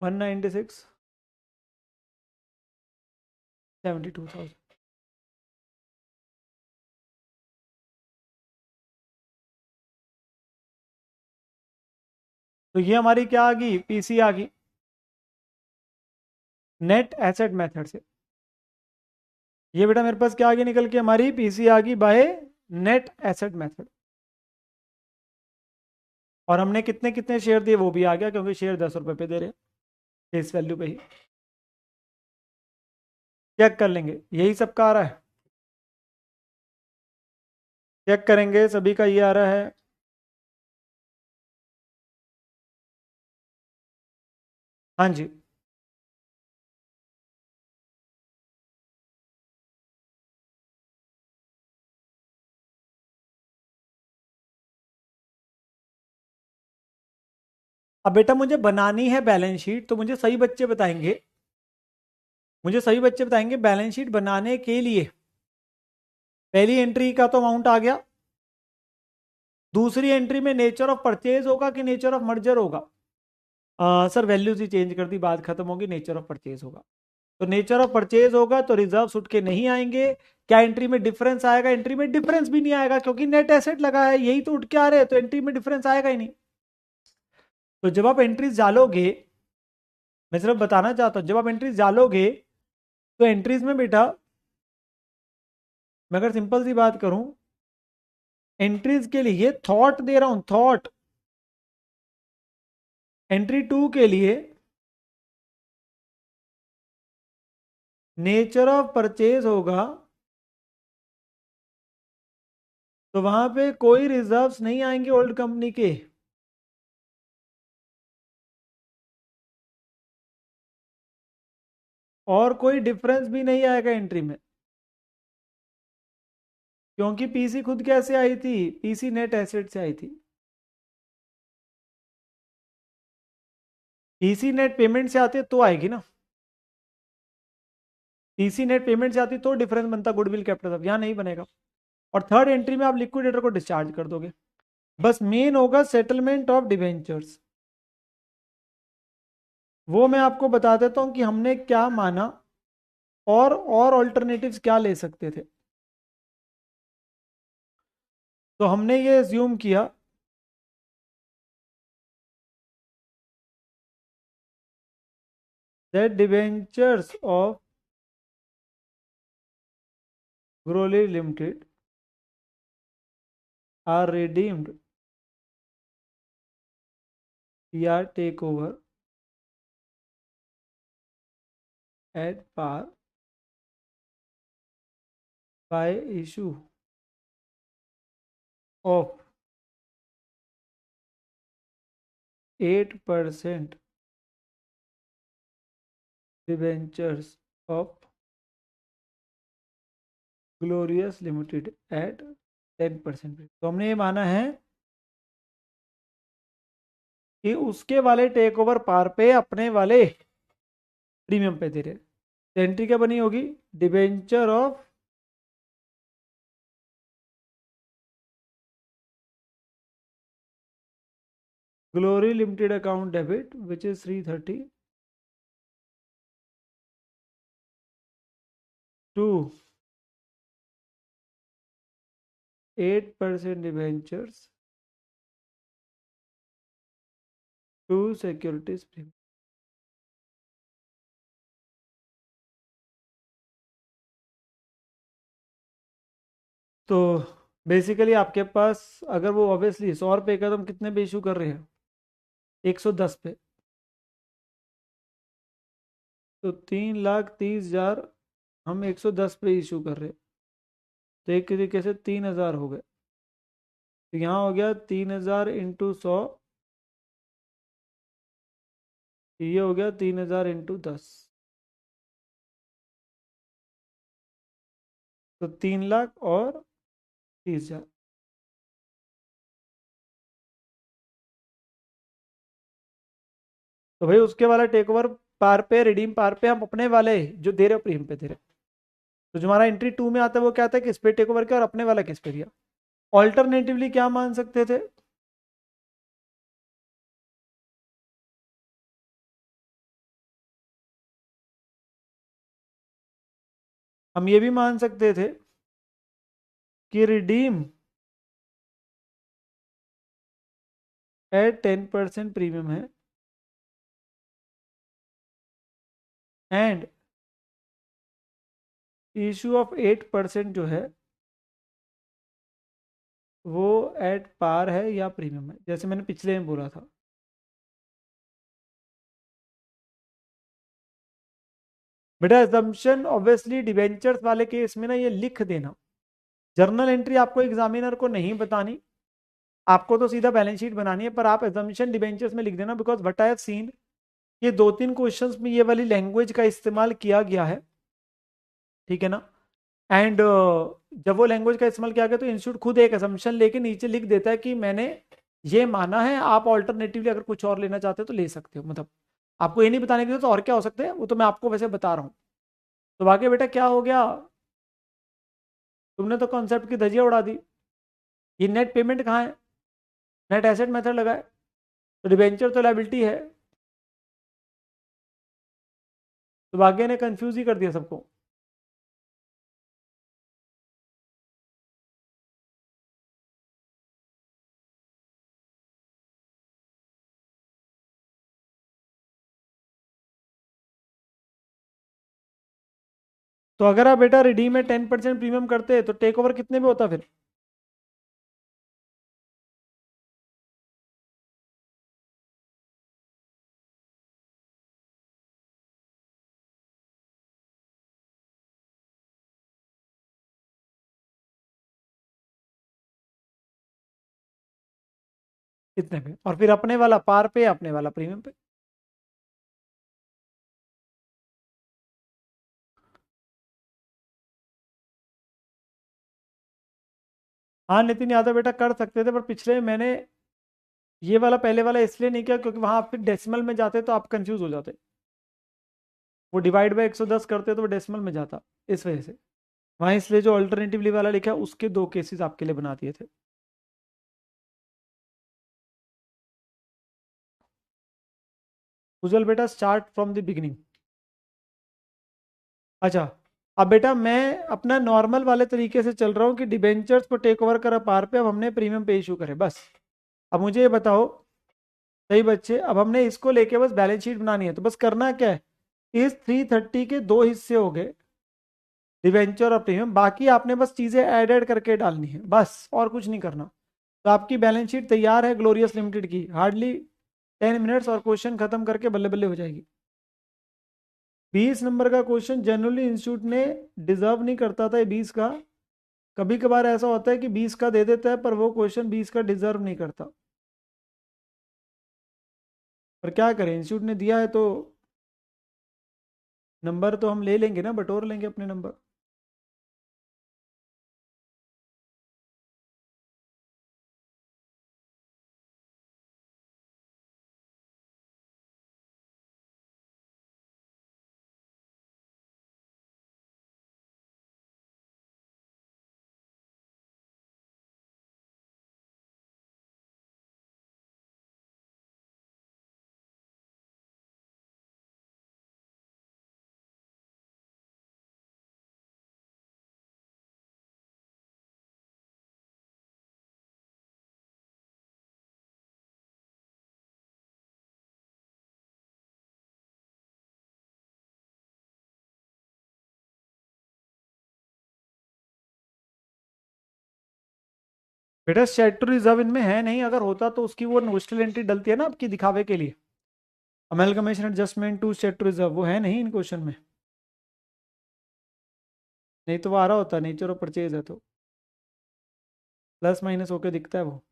Speaker 1: 196, 72,000। तो ये हमारी क्या आ गई, पीसी आ गई नेट एसेट मेथड से। ये बेटा मेरे पास क्या आ गई निकल के, हमारी पीसी आ गई बाय नेट एसेट मेथड। और हमने कितने कितने शेयर दिए वो भी आ गया, क्योंकि शेयर 10 रुपए पे दे रहे हैं, इस वैल्यू पे ही। चेक कर लेंगे, यही सबका आ रहा है। चेक करेंगे, सभी का ये आ रहा है। हाँ जी। अब बेटा मुझे बनानी है बैलेंस शीट, तो मुझे सही बच्चे बताएंगे, मुझे सही बच्चे बताएंगे बैलेंस शीट बनाने के लिए। पहली एंट्री का तो अमाउंट आ गया, दूसरी एंट्री में नेचर ऑफ परचेज होगा कि नेचर ऑफ मर्जर होगा? सर वैल्यूज ही चेंज कर दी, बात खत्म होगी, नेचर ऑफ परचेज होगा। तो नेचर ऑफ परचेज होगा तो रिजर्व उठ के नहीं आएंगे। क्या एंट्री में डिफरेंस आएगा? एंट्री में डिफरेंस भी नहीं आएगा, क्योंकि नेट एसेट लगा है, यही तो उठ के आ रहे हैं, तो एंट्री में डिफरेंस आएगा ही नहीं। तो जब आप एंट्रीज डालोगे, मैं सिर्फ बताना चाहता हूं, जब आप एंट्रीज डालोगे तो एंट्रीज में बेटा, मैं अगर सिंपल सी बात करूं, एंट्रीज के लिए थॉट दे रहा हूं, थॉट। एंट्री 2 के लिए नेचर ऑफ परचेज होगा, तो वहां पे कोई रिजर्व्स नहीं आएंगे ओल्ड कंपनी के। और कोई डिफरेंस भी नहीं आएगा एंट्री में, क्योंकि पीसी खुद कैसे आई थी, पीसी नेट एसेट से आई थी। पीसी नेट पेमेंट से आते तो आएगी ना, पीसी नेट पेमेंट से आती तो डिफरेंस बनता गुडविल कैपिटल, यहाँ नहीं बनेगा। और थर्ड एंट्री में आप लिक्विडेटर को डिस्चार्ज कर दोगे, बस मेन होगा सेटलमेंट ऑफ डिवेंचर्स। वो मैं आपको बता देता हूं कि हमने क्या माना, और ऑल्टरनेटिव्स क्या ले सकते थे। तो हमने ये एज्यूम किया दैट डिवेंचर्स ऑफ ग्रोली लिमिटेड आर रिडीम्ड या take over at par by issue of 8% debentures of Glorious limited at 10%। तो हमने ये माना है कि उसके वाले टेक ओवर पार पे अपने वाले प्रीमियम पे दे रहे। तो एंट्री क्या बनी होगी, debenture of Glory limited account debit which is 330 to 8% debentures to securities premium. तो बेसिकली आपके पास अगर वो ऑब्वियसली 100 रुपये का, तो हम कितने पे इशू कर रहे हैं, 110 पे। तो 3,30,000 हम 110 पे इशू कर रहे हैं, तो एक तरीके से 3,000 हो गए। तो यहाँ हो गया 3,000 इंटू 100, ये हो गया 3,000 इंटू 10, तो 3,00,000 और 30,000। तो भाई उसके वाला टेक ओवर पार पे, रिडीम पार पे हम अपने वाले जो दे रहे हो प्रीमियम पे दे रहे। तो जो हमारा एंट्री 2 में आता है वो क्या आता है, किस पे टेक ओवर किया और अपने वाला किस पे दिया। ऑल्टरनेटिवली क्या मान सकते थे, हम ये भी मान सकते थे कि रिडीम एट 10% प्रीमियम है एंड इशू ऑफ 8% जो है वो एट पार है या प्रीमियम है, जैसे मैंने पिछले में बोला था। बेटा एजम्पशन ऑब्वियसली डिवेंचर्स वाले केस में ना ये लिख देना, जर्नल एंट्री आपको एग्जामिनर को नहीं बतानी, आपको तो सीधा बैलेंस शीट बनानी है, पर आप एजम्पशन डिवेंचर्स में लिख देना, because what I have seen ये 2-3 क्वेश्चंस में ये वाली लैंग्वेज का इस्तेमाल किया गया है, ठीक है ना। एंड जब वो लैंग्वेज का इस्तेमाल किया गया तो इंस्टीट्यूट खुद एक असम्पशन लेके नीचे लिख देता है कि मैंने ये माना है, आप ऑल्टरनेटिवली अगर कुछ और लेना चाहते हो तो ले सकते हो। मतलब आपको ये नहीं बताने की जरूरत और क्या हो सकते हैं, वो तो मैं आपको वैसे बता रहा हूँ। तो बाकी बेटा क्या हो गया, तुमने तो कॉन्सेप्ट की धजिया उड़ा दी। ये नेट पेमेंट कहाँ है, नेट एसेट मेथड लगाए, तो डिबेंचर तो लाइबिलिटी है। तो भाग्य ने कंफ्यूज ही कर दिया सबको। तो अगर आप बेटा रिडीम में 10% प्रीमियम करते तो टेक ओवर कितने में होता फिर, कितने पे, और फिर अपने वाला पार पे, अपने वाला प्रीमियम पे। हाँ नितिन यादव बेटा कर सकते थे, पर पिछले में मैंने ये वाला पहले वाला इसलिए नहीं किया क्योंकि वहां आप फिर डेसिमल में जाते तो आप कंफ्यूज हो जाते, वो डिवाइड बाय 110 करते तो वो डेसिमल में जाता, इस वजह से वहां इसलिए जो अल्टरनेटिवली वाला लिखा है उसके 2 केसेस आपके लिए बना दिए थे। उज्जवल बेटा स्टार्ट फ्रॉम द बिगिनिंग। अच्छा, अब बेटा मैं अपना नॉर्मल वाले तरीके से चल रहा हूँ कि डिबेंचर्स को टेक ओवर करा पार पे, अब हमने प्रीमियम पे इशू करे बस। अब मुझे ये बताओ सही बच्चे, अब हमने इसको लेके बस बैलेंस शीट बनानी है, तो बस करना क्या है, इस 330 के 2 हिस्से हो गए, डिवेंचर और प्रीमियम, बाकी आपने बस चीजें ऐड ऐड करके डालनी है बस, और कुछ नहीं करना। तो आपकी बैलेंस शीट तैयार है ग्लोरियस लिमिटेड की, हार्डली 10 मिनट्स और क्वेश्चन खत्म करके बल्ले बल्ले हो जाएगी। 20 नंबर का क्वेश्चन जनरली इंस्टीट्यूट ने डिजर्व नहीं करता था ये 20 का। कभी कभार ऐसा होता है कि 20 का दे देता है पर वो क्वेश्चन 20 का डिजर्व नहीं करता। पर क्या करें, इंस्टीट्यूट ने दिया है तो नंबर तो हम ले लेंगे ना, बटोर लेंगे अपने नंबर। बेटा स्टेटू रिजर्व इनमें है नहीं, अगर होता तो उसकी वो नोस्टल एंट्री डलती है ना आपकी दिखावे के लिए, अमेलगमेशन एडजस्टमेंट टू स्टेटू रिजर्व, वो है नहीं इन क्वेश्चन में। नहीं तो वो आ रहा होता, नेचर ऑफ परचेज है तो प्लस माइनस होके दिखता है वो।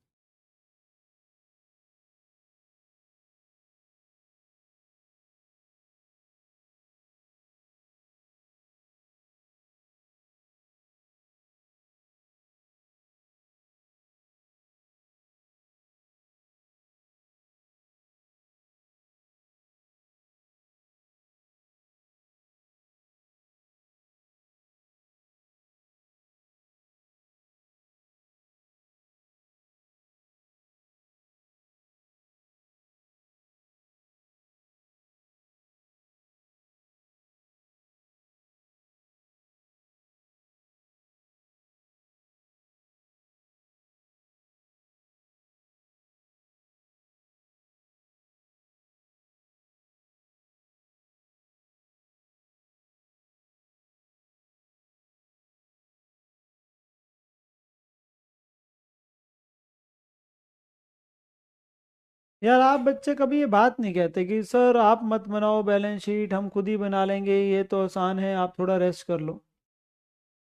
Speaker 1: यार आप बच्चे कभी ये बात नहीं कहते कि सर आप मत बनाओ बैलेंस शीट, हम खुद ही बना लेंगे, ये तो आसान है, आप थोड़ा रेस्ट कर लो।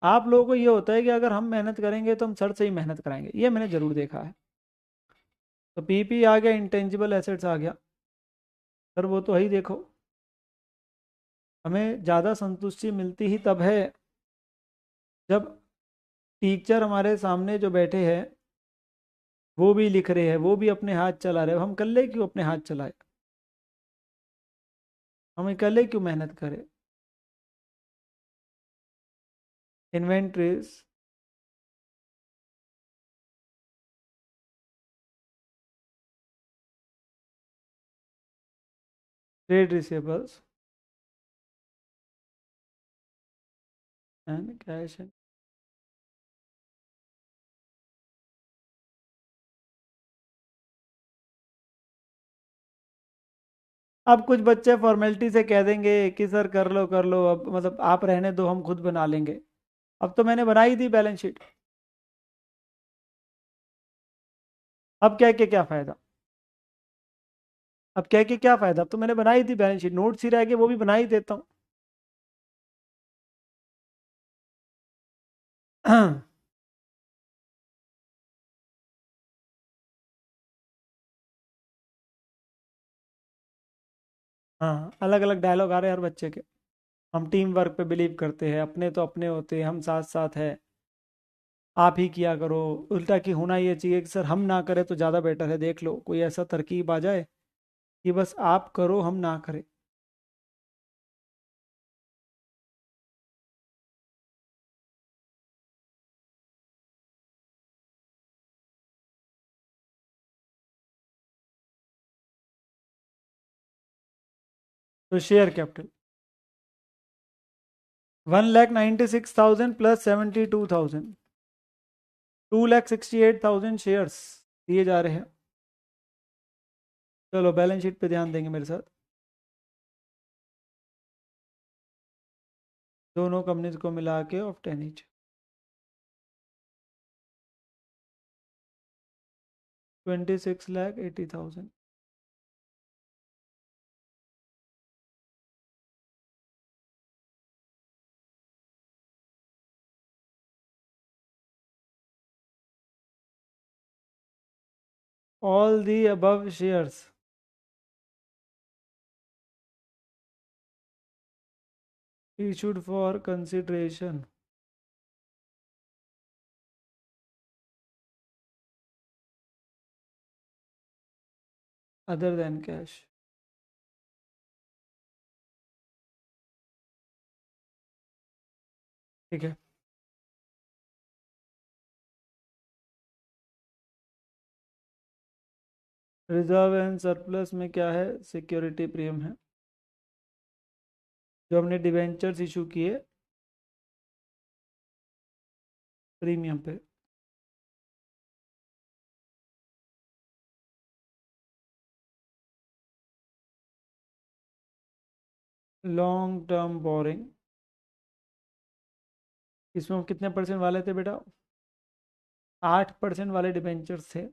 Speaker 1: आप लोगों को ये होता है कि अगर हम मेहनत करेंगे तो हम सर से ही मेहनत कराएंगे, ये मैंने जरूर देखा है। तो पीपी आ गया, इंटेंजिबल एसेट्स आ गया, सर वो तो है ही देखो। हमें ज़्यादा संतुष्टि मिलती ही तब है जब टीचर हमारे सामने जो बैठे हैं वो भी लिख रहे हैं, वो भी अपने हाथ चला रहे हैं, हम अकेले क्यों अपने हाथ चलाए, हम अकेले क्यों मेहनत करें। Inventories, trade receivables and cash. अब कुछ बच्चे फॉर्मेलिटी से कह देंगे कि सर कर लो, अब मतलब आप रहने दो, हम खुद बना लेंगे। अब तो मैंने बनाई थी बैलेंस शीट, अब कह के क्या फायदा, अब कह के क्या फायदा, अब तो मैंने बनाई थी बैलेंस शीट, नोट्स ही रह गए वो भी बना ही देता हूँ। हाँ, अलग अलग डायलॉग आ रहे हैं हर बच्चे के। हम टीम वर्क पे बिलीव करते हैं, अपने तो अपने होते हैं, हम साथ साथ है, आप ही किया करो। उल्टा की होना ये चाहिए कि सर हम ना करें तो ज़्यादा बेटर है, देख लो कोई ऐसा तरकीब आ जाए कि बस आप करो हम ना करें। तो शेयर कैपिटल 1,96,000 प्लस 72,000, 2,68,000 शेयर्स दिए जा रहे हैं। चलो बैलेंस शीट पे ध्यान देंगे मेरे साथ, दोनों कंपनीज को मिला के of 10 each. 26,80,000. All the above shares issued for consideration other than cash. ठीक है. रिजर्व एंड सरप्लस में क्या है? सिक्योरिटी प्रीमियम है जो हमने डिवेंचर्स इशू किए प्रीमियम पे. लॉन्ग टर्म बोरिंग, इसमें हम कितने परसेंट वाले थे बेटा? 8% वाले डिबेंचर्स थे,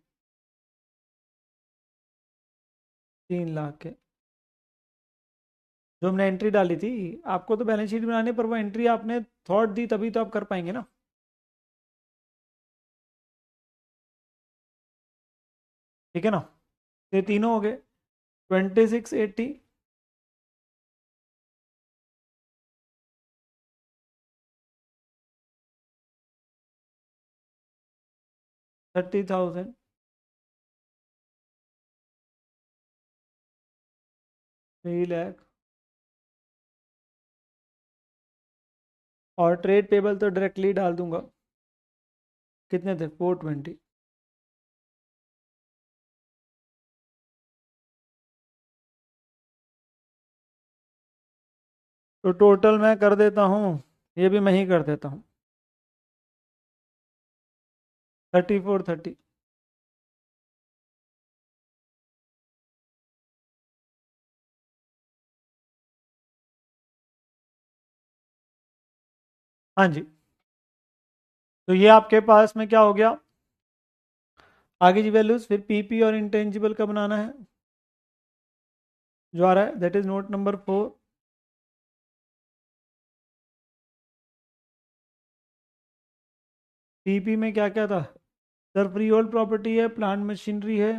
Speaker 1: 3 लाख के, जो हमने एंट्री डाली थी. आपको तो बैलेंस शीट बनाने पर वो एंट्री आपने थॉट दी तभी तो आप कर पाएंगे ना. ठीक है ना. ये तीनों हो गए. 2680, 30,000, 3 लाख. और ट्रेड पेबल तो डायरेक्टली डाल दूंगा. कितने थे? 420. तो टोटल मैं कर देता हूँ, ये भी मैं ही कर देता हूँ, 3430. हाँ जी. तो ये आपके पास में क्या हो गया? आगे जी वैल्यूज. फिर पीपी और इंटेंजिबल का बनाना है जो आ रहा है, that is note number 4. PP में क्या क्या था सर? फ्री होल्ड प्रॉपर्टी है, प्लांट मशीनरी है,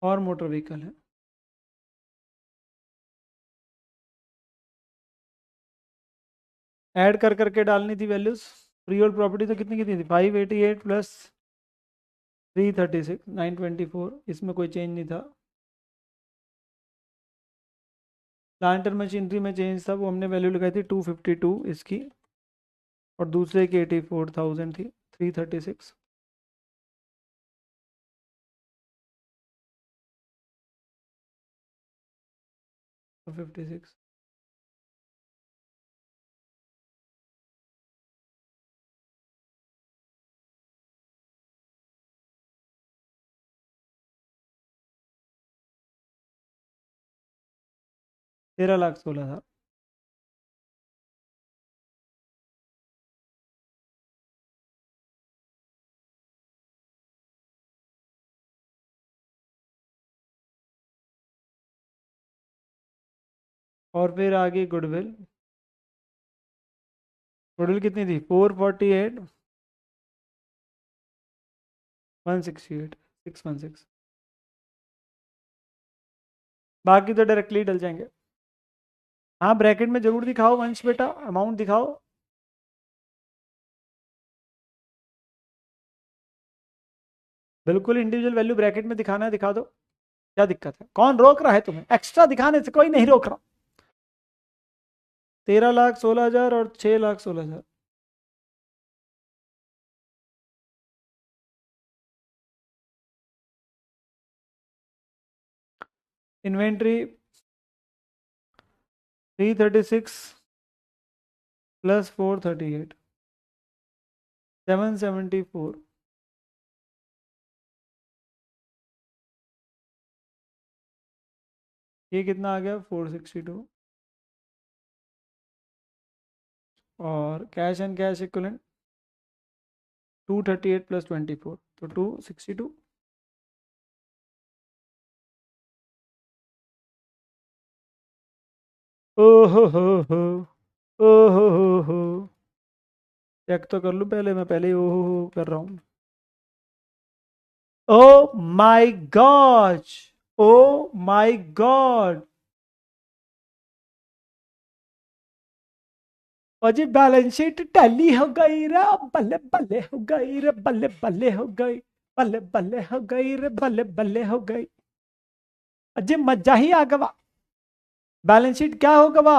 Speaker 1: और मोटर व्हीकल है. ऐड कर करके डालनी थी वैल्यूज. फ्री होल्ड प्रॉपर्टी तो कितनी कितनी थी? 588 प्लस 336, 924. इसमें कोई चेंज नहीं था. प्लांट और मशीनरी में चेंज था, वो हमने वैल्यू लगाई थी 252 इसकी, और दूसरे की 84,000 थी, 336. 56. 13,16,000. और फिर आगे गुडविल. गुडविल कितनी थी? 448, 168, 616. बाकी तो डायरेक्टली डल जाएंगे. हाँ, ब्रैकेट में जरूर दिखाओ वंश बेटा, अमाउंट दिखाओ. बिल्कुल इंडिविजुअल वैल्यू ब्रैकेट में दिखाना है, दिखा दो. क्या दिक्कत है? कौन रोक रहा है तुम्हें? एक्स्ट्रा दिखाने से कोई नहीं रोक रहा. 13,16,000 और 6,16,000. Inventory 336 plus 438, 774. ये कितना आ गया 462, और cash and cash equivalent 238 plus 24, तो 262। ओहो हो, ओहो हो, चेक तो कर लूं पहले, मैं पहले ही ओहो हो कर रहा हूँ। ओ my God, O my God, और जी बैलेंस शीट टैली हो गई रे, बल्ले बल्ले हो गई रे, बल्ले बल्ले हो गई, बल्ले बल्ले हो गई रे, बल्ले बल्ले हो गई। अजय मजा ही आ गवा। बैलेंस शीट क्या हो गवा?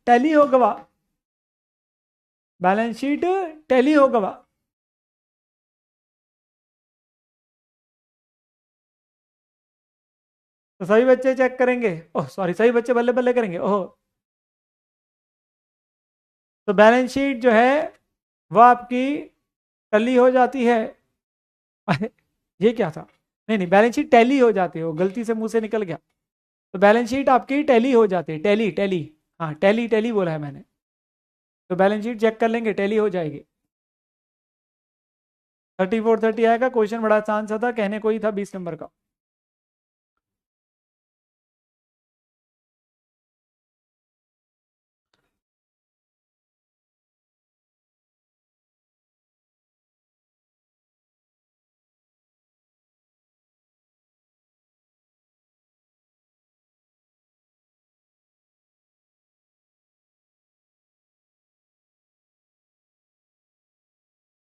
Speaker 1: टैली हो गवा। बैलेंस शीट टैली हो गवा। तो सभी बच्चे चेक करेंगे, ओह सॉरी, सभी बच्चे बल्ले बल्ले करेंगे, ओह। तो बैलेंस शीट जो है वो आपकी टैली हो जाती है। अरे, ये क्या था? नहीं नहीं, बैलेंस शीट टैली हो जाती है, वो गलती से मुंह से निकल गया। तो बैलेंस शीट आपकी टैली हो जाती है, टैली टैली। हाँ, टैली टैली बोला है मैंने। तो बैलेंस शीट चेक कर लेंगे, टैली हो जाएगी। 3430 आएगा। क्वेश्चन बड़ा आसान सा था, कहने को ही था 20 नंबर का।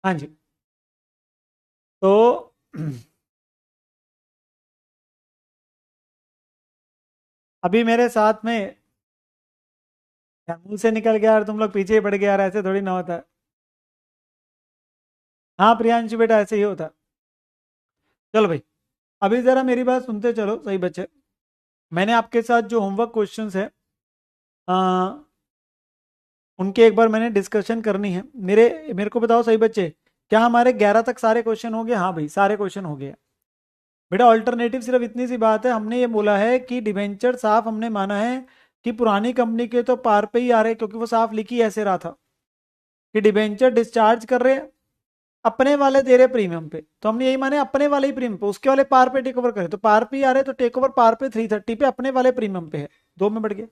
Speaker 1: हाँ जी। तो अभी मेरे साथ में, क्या मुंह से निकल गया और तुम लोग पीछे ही पड़ गए यार, ऐसे थोड़ी ना होता है। हाँ प्रियांशु बेटा, ऐसे ही होता है। चलो भाई, अभी जरा मेरी बात सुनते चलो सही बच्चे। मैंने आपके साथ जो होमवर्क क्वेश्चंस है, आ, उनके एक बार मैंने डिस्कशन करनी है। मेरे मेरे को बताओ सही बच्चे, क्या हमारे 11 तक सारे क्वेश्चन हो गए? हाँ भाई, सारे क्वेश्चन हो गए। बेटा ऑल्टरनेटिव सिर्फ इतनी सी बात है, हमने ये बोला है कि डिबेंचर साफ हमने माना है कि पुरानी कंपनी के तो पार पे ही आ रहे, क्योंकि वो साफ लिखी ऐसे रहा था कि डिबेंचर डिस्चार्ज कर रहे हैं, अपने वाले दे रहे प्रीमियम पे, तो हमने यही माने अपने वाले ही प्रीमियम पे, उसके वाले पार पे टेक ओवर करे, तो पार पे ही आ रहे, तो टेक ओवर पार पे 330 पे अपने वाले प्रीमियम पे है, दो में बढ़ गए।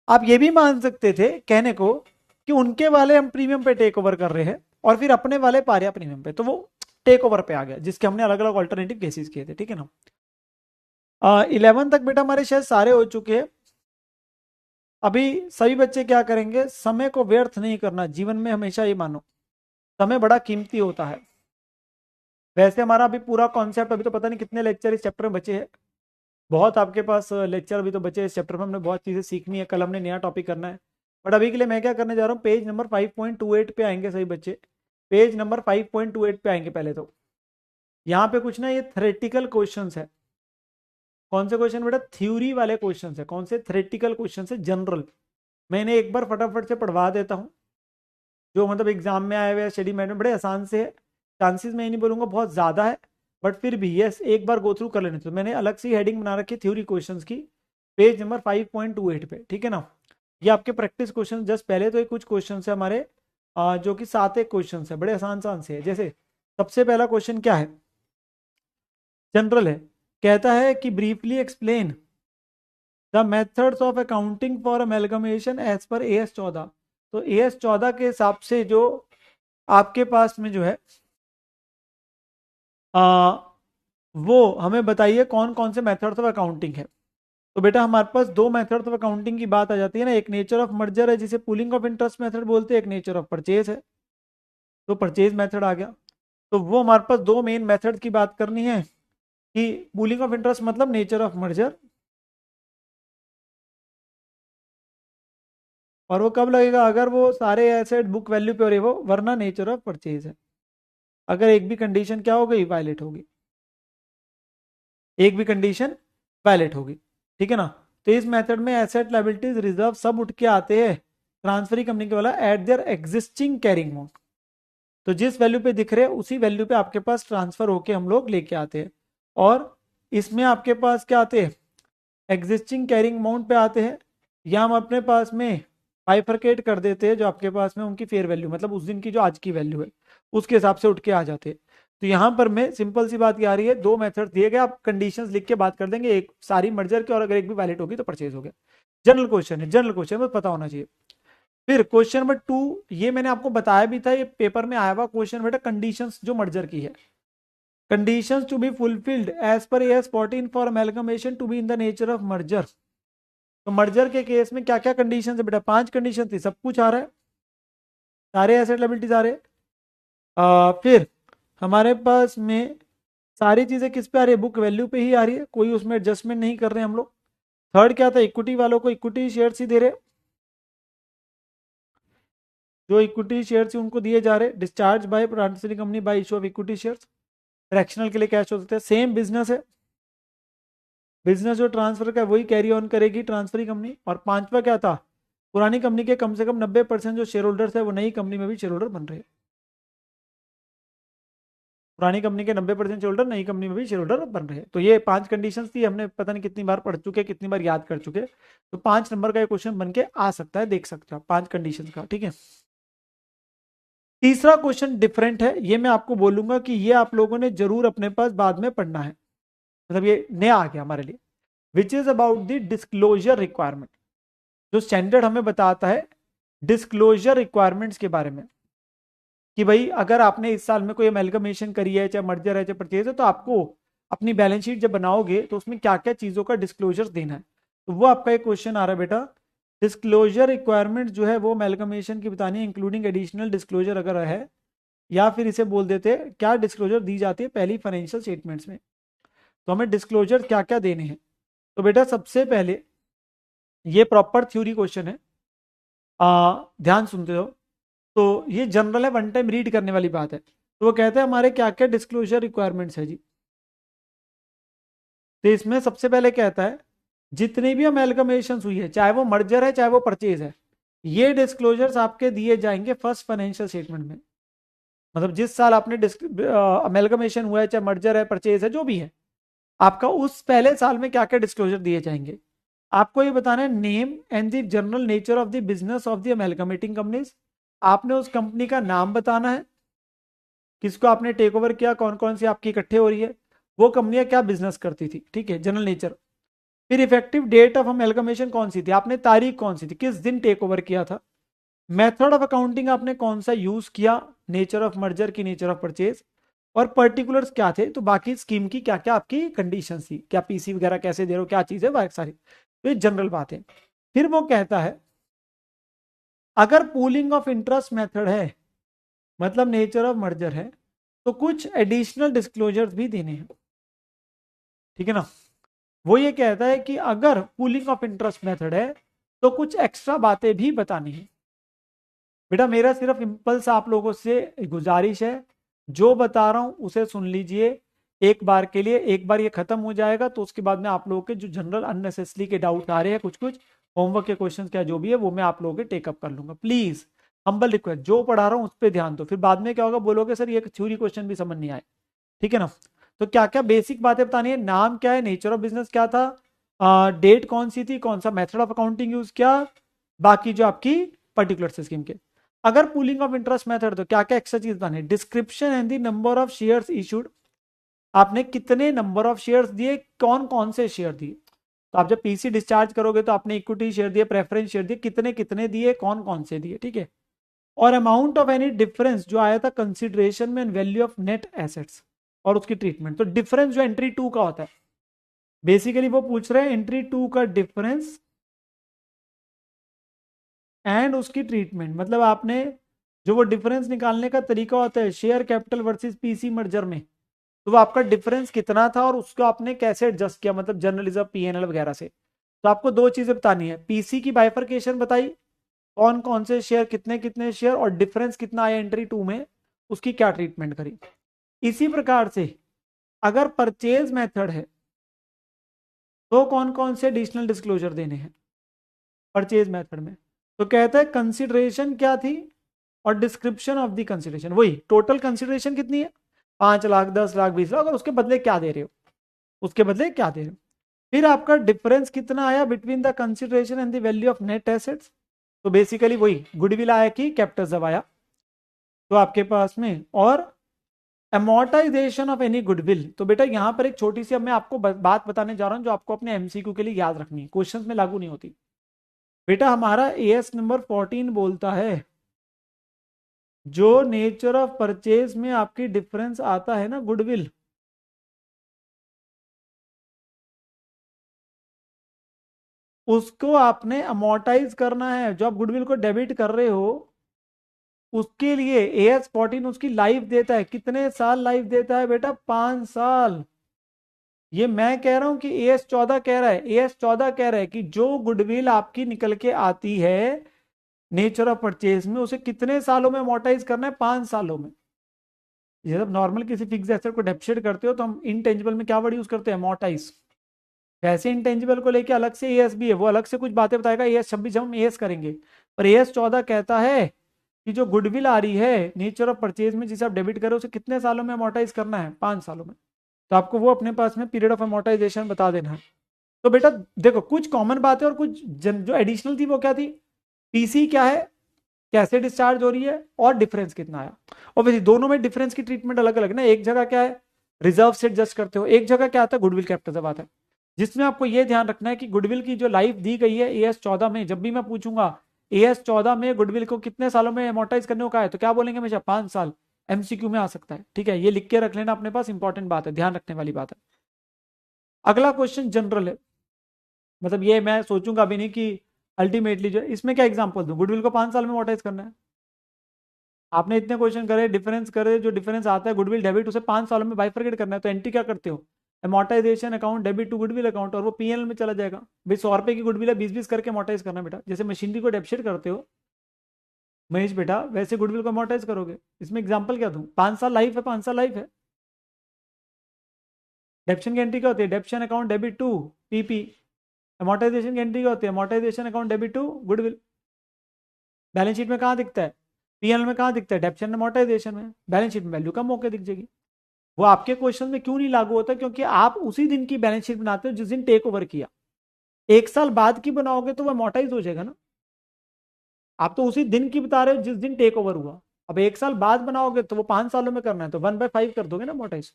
Speaker 1: आप ये भी मान सकते थे कहने को कि उनके वाले हम प्रीमियम पे टेक ओवर कर रहे हैं और फिर अपने वाले पारिया प्रीमियम पे, तो वो टेक ओवर पे आ गया, जिसके हमने अलग अलग ऑल्टरनेटिव केसेस किए थे, ठीक है ना। 11 तक बेटा हमारे शायद सारे हो चुके हैं। अभी सभी बच्चे क्या करेंगे, समय को व्यर्थ नहीं करना जीवन में, हमेशा ये मानो समय बड़ा कीमती होता है। वैसे हमारा अभी पूरा कॉन्सेप्ट, अभी तो पता नहीं कितने लेक्चर इस चैप्टर में बचे हैं, बहुत आपके पास लेक्चर अभी तो बचे हैं इस चैप्टर में, हमने बहुत चीज़ें सीखनी है, कल हमने नया टॉपिक करना है। बट अभी के लिए मैं क्या करने जा रहा हूँ, पेज नंबर 5.28 पे आएंगे सही बच्चे, पेज नंबर 5.28 पे आएंगे पहले तो। यहाँ पे कुछ ना ये थ्योरेटिकल क्वेश्चंस है। कौन से क्वेश्चन बेटा? थ्योरी वाले क्वेश्चन है। कौन से? थ्योरेटिकल क्वेश्चन है, जनरल। मैंने एक बार फटाफट से पढ़वा देता हूँ, जो मतलब एग्जाम में आए हुए स्टडी मैटर बड़े आसान से है। चांसेस मैं ये नहीं बोलूंगा बहुत ज़्यादा है, बट फिर भी यस एक बार गो थ्रू कर लेने, तो मैंने अलग से हेडिंग बना रखी है थ्योरी क्वेश्चंस की, पेज नंबर 5.28 पे, ठीक है ना। ये आपके प्रैक्टिस क्वेश्चन जस्ट पहले तो एक कुछ क्वेश्चन है हमारे, जो कि 7 एक क्वेश्चन है, बड़े आसान आसान से है। जैसे सबसे पहला क्वेश्चन क्या है, जनरल है, कहता है कि briefly explain the methods of accounting for amalgamation as per AS 14। तो AS 14 के हिसाब से जो आपके पास में जो है, आ, वो हमें बताइए कौन कौन से मेथड्स ऑफ अकाउंटिंग है। तो बेटा हमारे पास दो मेथड्स ऑफ अकाउंटिंग की बात आ जाती है ना, एक नेचर ऑफ मर्जर है जिसे पूलिंग ऑफ इंटरेस्ट मेथड बोलते हैं, एक नेचर ऑफ परचेज है, तो परचेज मेथड आ गया। तो वो हमारे पास दो मेन मेथड की बात करनी है, कि पूलिंग ऑफ इंटरेस्ट मतलब नेचर ऑफ मर्जर, और वो कब लगेगा, अगर वो सारे एसेट बुक वैल्यू पे हो रहे वो, वरना नेचर ऑफ परचेज है। अगर एक भी कंडीशन क्या हो गई, वायलेट होगी, एक भी कंडीशन वायलेट होगी, ठीक है ना। तो इस मेथड में एसेट लायबिलिटीज रिजर्व सब उठ के आते हैं ट्रांसफरी कंपनी के वाला eight their existing carrying amount. तो जिस वैल्यू पे दिख रहे हैं उसी वैल्यू पे आपके पास ट्रांसफर होके हम लोग लेके आते हैं। और इसमें आपके पास क्या आते हैं, एग्जिस्टिंग कैरिंग अमाउंट पे आते हैं, या हम अपने पास में बाइफरकेट कर देते हैं जो आपके पास में उनकी फेयर वैल्यू, मतलब उस दिन की जो आज की वैल्यू है उसके हिसाब से उठ के आ जाते हैं। तो यहाँ पर मैं सिंपल सी बात क्या आ रही है, दो मेथड दिए गए, आप कंडीशंस लिख के बात कर देंगे, एक सारी मर्जर की, और अगर एक भी वैलिड होगी तो परचेज हो गया। जनरल क्वेश्चन है, जनरल क्वेश्चन में पता होना चाहिए। फिर क्वेश्चन नंबर 2, ये मैंने आपको बताया भी था, ये पेपर में आया हुआ क्वेश्चन बेटा, कंडीशंस जो मर्जर की है, conditions to be fulfilled as per AS 14 for amalgamation to be in the nature of merger. तो मर्जर के केस में क्या क्या कंडीशन है बेटा, 5 कंडीशन थी, सब कुछ आ रहा है, सारे एसेट लायबिलिटीज आ रहे। फिर हमारे पास में सारी चीजें किस पे आ रही है, बुक वैल्यू पे ही आ रही है, कोई उसमें एडजस्टमेंट नहीं कर रहे हम लोग। थर्ड क्या था, इक्विटी वालों को इक्विटी शेयर्स ही दे रहे, जो इक्विटी शेयर्स उनको दिए जा रहे। Discharge by transferring company by issue of equity shares, fractional के लिए कैश हो सकते हैं। सेम बिजनेस है, बिजनेस जो ट्रांसफर का वही कैरी ऑन करेगी ट्रांसफरिंग कंपनी। और पांचवा क्या था, पुरानी कंपनी के कम से कम 90% जो शेयर होल्डर्स है वो नई कंपनी में भी शेयर होल्डर बन रहे हैं। पुरानी कंपनी के 90% शेयर होल्डर नई कंपनी में भी शेयर होल्डर बन रहे हैं। तो ये 5 कंडीशंस थी, हमने पता नहीं कितनी बार पढ़ चुके, कितनी बार याद कर चुके। तो 5 नंबर का क्वेश्चन बन के आ सकता है, देख सकते हो 5 कंडीशन का, ठीक है। तीसरा क्वेश्चन डिफरेंट है, ये मैं आपको बोलूंगा कि ये आप लोगों ने जरूर अपने पास बाद में पढ़ना है, मतलब ये नया आ गया हमारे लिए। Which is about the disclosure requirement, जो स्टैंडर्ड हमें बताता है डिस्क्लोजर रिक्वायरमेंट्स के बारे में, कि भाई अगर आपने इस साल में कोई अमेलगमेशन करी है, चाहे मर्जर है चाहे परचेज है, तो आपको अपनी बैलेंस शीट जब बनाओगे तो उसमें क्या क्या चीजों का डिस्क्लोजर देना है। तो वो आपका एक क्वेश्चन आ रहा है बेटा, डिस्क्लोजर रिक्वायरमेंट जो है वो अमेलगमेशन की बतानी है, इंक्लूडिंग एडिशनल डिस्क्लोजर अगर है, या फिर इसे बोल देते हैं क्या डिस्क्लोजर दी जाती है पहली फाइनेंशियल स्टेटमेंट्स में। तो हमें डिस्क्लोजर क्या क्या देने हैं। तो बेटा सबसे पहले ये प्रॉपर थ्योरी क्वेश्चन है, ध्यान सुनते हो। तो ये जनरल है, वन टाइम रीड करने वाली बात है। तो वो कहते हैं हमारे क्या क्या डिस्क्लोजर रिक्वायरमेंट्स है जी। तो इसमें सबसे पहले कहता है जितनी भी अमेलगमेशन हुई है, चाहे वो मर्जर है चाहे वो परचेज है, ये डिस्क्लोजर्स आपके दिए जाएंगे फर्स्ट फाइनेंशियल स्टेटमेंट में। मतलब जिस साल आपने अमेलगमेशन हुआ है, चाहे मर्जर है परचेज है जो भी है, आपका उस पहले साल में क्या क्या डिस्क्लोजर दिए जाएंगे। आपको ये बताना है name and the general nature of the business of the amalgamating companies. आपने उस कंपनी का नाम बताना है, किसको आपने टेक ओवर किया, कौन कौन सी आपकी इकट्ठे हो रही है, वो कंपनियां क्या बिजनेस करती थी, ठीक है, जनरल नेचर। फिर इफेक्टिव डेट ऑफ अमेलगमेशन कौन सी थी, आपने तारीख कौन सी थी, किस दिन टेक ओवर किया था। मेथड ऑफ अकाउंटिंग आपने कौन सा यूज किया, नेचर ऑफ मर्जर की नेचर ऑफ परचेज, और पर्टिकुलर्स क्या थे। तो बाकी स्कीम की क्या क्या आपकी कंडीशन थी, क्या पीसी वगैरह कैसे दे रहे हो, क्या चीज है सारी, तो ये जनरल बात है। फिर वो कहता है अगर पूलिंग ऑफ इंटरेस्ट मेथड है, मतलब नेचर ऑफ मर्जर है, तो कुछ एडिशनल डिस्क्लोजर्स भी देने हैं, ठीक है ना। वो ये कहता है कि अगर पूलिंग ऑफ इंटरेस्ट मेथड है तो कुछ एक्स्ट्रा बातें भी बतानी है। बेटा मेरा सिर्फ इम्पल्स आप लोगों से गुजारिश है, जो बता रहा हूं उसे सुन लीजिए एक बार के लिए। एक बार ये खत्म हो जाएगा तो उसके बाद में आप लोगों के जो जनरल अननेसेसरी के डाउट आ रहे हैं, कुछ कुछ होमवर्क के क्वेश्चंस क्या जो भी है, वो मैं आप लोगों के टेकअप कर लूंगा। प्लीज हम्बल रिक्वेस्ट, जो पढ़ा रहा हूँ उस पर ध्यान दो, फिर बाद में क्या होगा, बोलोगे सर ये थ्योरी क्वेश्चन भी समझ नहीं आए, ठीक है ना। तो क्या क्या बेसिक बातें बतानी है, नाम क्या है, नेचर ऑफ बिजनेस क्या था, डेट कौन सी थी, कौन सा मेथड ऑफ अकाउंटिंग यूज किया, बाकी जो आपकी पर्टिकुलर स्कीम के। अगर पूलिंग ऑफ इंटरेस्ट मेथड तो क्या क्या एक्स्ट्रा चीज बतानी है, description and the number of shares issued, आपने कितने नंबर ऑफ शेयर्स दिए, कौन कौन से शेयर दिए। तो आप जब पीसी डिस्चार्ज करोगे तो आपने इक्विटी शेयर दिए, प्रेफरेंस शेयर दिए, कितने कितने दिए, कौन कौन से दिए, ठीक है। और अमाउंट ऑफ एनी डिफरेंस जो आया था कंसिडरेशन में, वैल्यू ऑफ नेट एसेट्स और उसकी ट्रीटमेंट। तो डिफरेंस जो एंट्री 2 का होता है, बेसिकली वो पूछ रहे हैं एंट्री 2 का डिफरेंस एंड उसकी ट्रीटमेंट। मतलब आपने जो वो डिफरेंस निकालने का तरीका होता है share capital versus PC merger में, तो वो आपका डिफरेंस कितना था और उसको आपने कैसे एडजस्ट किया, मतलब जर्नलिज्म पीएनएल वगैरह से। तो आपको दो चीजें बतानी है, पीसी की बाइफरकेशन बताई, कौन कौन से शेयर कितने कितने शेयर, और डिफरेंस कितना आया एंट्री 2 में, उसकी क्या ट्रीटमेंट करी। इसी प्रकार से अगर परचेज मेथड है तो कौन कौन से एडिशनल डिस्क्लोजर देने हैं परचेज मेथड में। तो कहता है कंसिडरेशन क्या थी और डिस्क्रिप्शन ऑफ द कंसिडरेशन, वही टोटल कंसिडरेशन कितनी है, 5 लाख 10 लाख 20 लाख, और उसके बदले क्या दे रहे हो, उसके बदले क्या दे रहे हो। फिर आपका डिफरेंस कितना आया between the consideration and the value of net assets, तो बेसिकली वही गुडविल आया कि कैपिटल जब आया, तो आपके पास में, और अमोर्टाइजेशन ऑफ एनी गुडविल। तो बेटा यहां पर एक छोटी सी अब मैं आपको बात बताने जा रहा हूं जो आपको अपने एमसीक्यू के लिए याद रखनी है, क्वेश्चंस में लागू नहीं होती। बेटा हमारा एएस नंबर 14 बोलता है जो नेचर ऑफ परचेज में आपकी डिफरेंस आता है ना गुडविल, उसको आपने अमोर्टाइज करना है। जो आप गुडविल को डेबिट कर रहे हो उसके लिए एएस 14 उसकी लाइफ देता है। कितने साल लाइफ देता है बेटा? 5 साल। ये मैं कह रहा हूं कि एएस 14 कह रहा है, एएस 14 कह रहा है कि जो गुडविल आपकी निकल के आती है नेचर ऑफ परचेज में, उसे कितने सालों में अमोर्टाइज करना है? 5 सालों में। ये जब नॉर्मल किसी फिक्स एसेट को डेप्रिशिएट करते हो तो हम इनटेंजिबल में क्या वर्ड यूज करते हैं? अमोर्टाइज। वैसे इंटेंजिबल को लेके अलग से एएस भी है, वो अलग से कुछ बातें बताएगा एएस 26 जब हम एएस करेंगे। पर एएस 14 कहता है कि जो गुडविल आ रही है नेचर ऑफ परचेज में जिसे आप डेबिट करो उसे कितने सालों में अमोर्टाइज करना है? 5 सालों में। तो आपको वो अपने पास में पीरियड ऑफ अमोर्टाइजेशन बता देना है। तो बेटा देखो कुछ कॉमन बातें और कुछ जो एडिशनल थी वो क्या थी? पीसी क्या है, कैसे डिस्चार्ज हो रही है, और डिफरेंस कितना आया। ऑब्वियसली दोनों में डिफरेंस की ट्रीटमेंट अलग अलग ना। एक जगह क्या है रिजर्व से एडजस्ट करते हो, एक जगह क्या आता है गुडविल कैपिटल जब आता है। जिसमें आपको यह ध्यान रखना है कि गुडविल की जो लाइफ दी गई है एएस 14 में, जब भी मैं पूछूंगा एएस 14 में गुडविल को कितने सालों में अमोर्टाइज करने को कहा है तो क्या बोलेंगे हमेशा? 5 साल। एमसीक्यू में आ सकता है, ठीक है, ये लिख के रख लेना अपने पास, इंपॉर्टेंट बात है, ध्यान रखने वाली बात है। अगला क्वेश्चन जनरल है, मतलब ये मैं सोचूंगा अभी नहीं कि अल्टीमेटली जो इसमें क्या एग्जांपल दूं, गुडविल को 5 साल में अमोर्टाइज करना है। आपने इतने क्वेश्चन करे, डिफरेंस करे, जो डिफरेंस आता है गुडविल डेबिट उसे 5 सालों में बाइफरकेट करना है, तो एंट्री क्या करते हो? Amortization account debit to goodwill account, और वो पीएल में चला जाएगा। भाई 100 रुपए की गुडविल है, 20-20 करके अमोर्टाइज करना बेटा, जैसे मशीनरी को डेप्रिशिएट करते हो महेश बेटा, वैसे गुडविल को अमोर्टाइज करोगे। इसमें एग्जाम्पल क्या दूं? 5 साल लाइफ है, 5 साल लाइफ है। डेप्शन की एंट्री क्या होती है? Depreciation account debit to PP. Amortization की एंट्री क्या होती है? Amortization account debit to goodwill. Balance sheet में कहाँ दिखता है? पीएल में कहाँ दिखता है? डेप्शन अमोर्टाइजेशन में। बैलेंस शीट में वैल्यू कम होकर दिख जाएगी। वो आपके क्वेश्चन में क्यों नहीं लागू होता? क्योंकि आप उसी दिन की बैलेंस शीट बनाते हो जिस दिन टेक ओवर किया। 1 साल बाद की बनाओगे तो वो अमोर्टाइज हो जाएगा ना। आप तो उसी दिन की बता रहे हो जिस दिन टेक ओवर हुआ। अब 1 साल बाद बनाओगे तो वो 5 सालों में करना है, तो 1/5 कर दोगे ना अमोर्टाइज।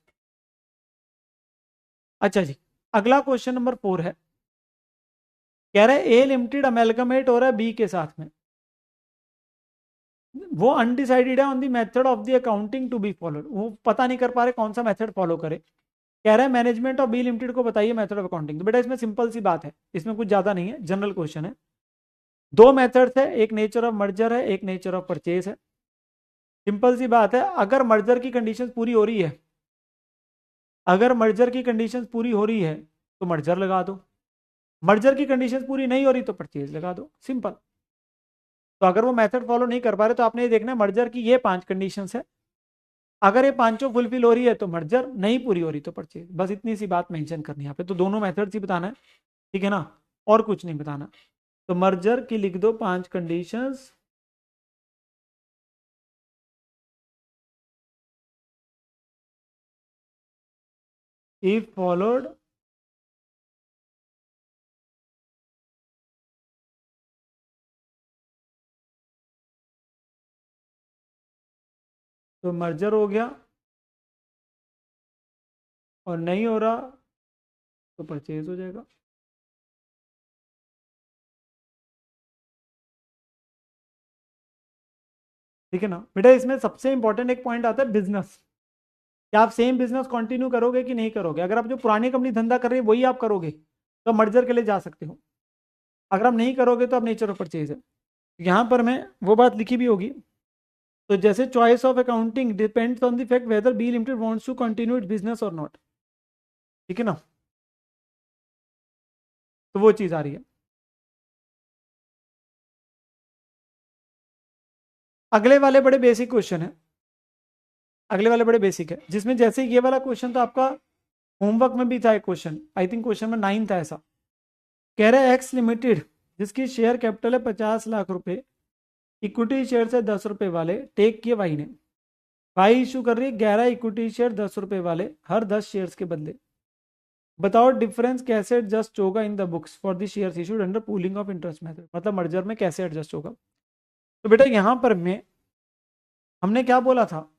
Speaker 1: अच्छा जी, अगला क्वेश्चन नंबर 4 है, कह रहा है ए लिमिटेड अमेलगमेट हो रहा है बी के साथ में। वो अनडिसाइडेड है on the method of the accounting to be followed, वो पता नहीं कर पा रहे कौन सा मेथड फॉलो करे। कह रहा है मैनेजमेंट ऑफ बी लिमिटेड को बताइए मेथड ऑफ अकाउंटिंग। तो बेटा इसमें सिंपल सी बात है, इसमें कुछ ज्यादा नहीं है, जनरल क्वेश्चन है। दो मेथड्स है, एक नेचर ऑफ मर्जर है, एक नेचर ऑफ परचेज है। सिंपल सी बात है, अगर मर्जर की कंडीशन पूरी हो रही है, अगर मर्जर की कंडीशन पूरी हो रही है तो मर्जर लगा दो, मर्जर की कंडीशन पूरी नहीं हो रही तो परचेज लगा दो, सिंपल। तो अगर वो मेथड फॉलो नहीं कर पा रहे तो आपने ये देखना है मर्जर की ये 5 कंडीशंस है, अगर ये पांचों फुलफिल हो रही है तो मर्जर, नहीं पूरी हो रही तो परचेज। बस इतनी सी बात मेंशन करनी है यहाँ पे, तो दोनों मेथड्स ही बताना है, ठीक है ना, और कुछ नहीं बताना। तो मर्जर की लिख दो 5 कंडीशंस, इफ फॉलोड तो मर्जर हो गया, और नहीं हो रहा तो परचेज हो जाएगा। ठीक है ना बेटा, इसमें सबसे इंपॉर्टेंट एक पॉइंट आता है बिजनेस, कि आप सेम बिजनेस कंटिन्यू करोगे कि नहीं करोगे। अगर आप जो पुरानी कंपनी धंधा कर रही है वही आप करोगे तो मर्जर के लिए जा सकते हो, अगर आप नहीं करोगे तो आप नेचर ऑफ परचेज है। यहाँ पर मैं वो बात लिखी भी होगी, तो जैसे choice of accounting depends on the fact whether B limited wants to continue it business और नॉट, ठीक है ना, तो वो चीज आ रही है। अगले वाले बड़े बेसिक क्वेश्चन है, अगले वाले बड़े बेसिक है, जिसमें जैसे ये वाला क्वेश्चन तो आपका होमवर्क में भी था एक क्वेश्चन, आई थिंक क्वेश्चन में 9 था ऐसा। कह रहा है एक्स लिमिटेड जिसकी शेयर कैपिटल है 50 लाख रुपए, इक्विटी शेयर से 10 रुपए वाले टेक किए वाई ने, वाई इशू कर रही है 11 इक्विटी शेयर 10 रुपए वाले हर 10 शेयर्स के बदले। बताओ डिफरेंस कैसे एडजस्ट होगा इन the books for the shares issued under pooling of interest method, मतलब मर्जर में कैसे एडजस्ट होगा। तो बेटा यहां पर में हमने क्या बोला था,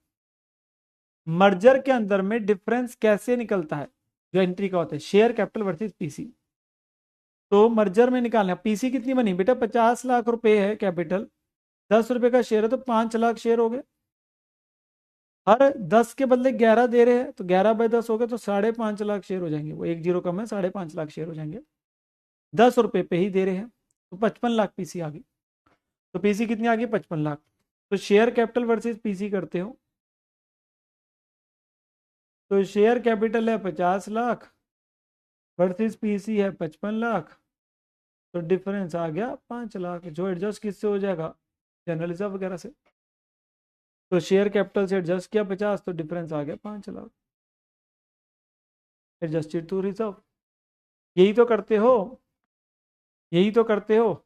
Speaker 1: मर्जर के अंदर में डिफरेंस कैसे निकलता है, जो एंट्री का होता है शेयर कैपिटल वर्सेस पीसी। तो मर्जर में निकालना, पीसी कितनी बनी बेटा, 50 लाख रुपए है कैपिटल, 10 रुपए का शेयर है तो 5 लाख शेयर हो गए। हर 10 के बदले 11 दे रहे हैं तो 11/10 हो गए, तो 5.5 लाख शेयर हो जाएंगे, वो एक जीरो कम है, 5.5 लाख शेयर हो जाएंगे। 10 रुपए पे ही दे रहे हैं तो 55 लाख पीसी आ गई। तो पीसी कितनी आ गई, 55 लाख। तो शेयर कैपिटल वर्सेस पीसी करते हो, तो शेयर कैपिटल है 50 लाख वर्सेस पीसी है 55 लाख, तो डिफरेंस आ गया 5 लाख, जो एडजस्ट किससे हो जाएगा, जनरल रिजर्व वगैरह से। तो शेयर कैपिटल से एडजस्ट किया 50, तो डिफरेंस आ गया 5 लाख, एडजस्टेड टू रिजर्व। यही तो करते हो, यही तो करते हो।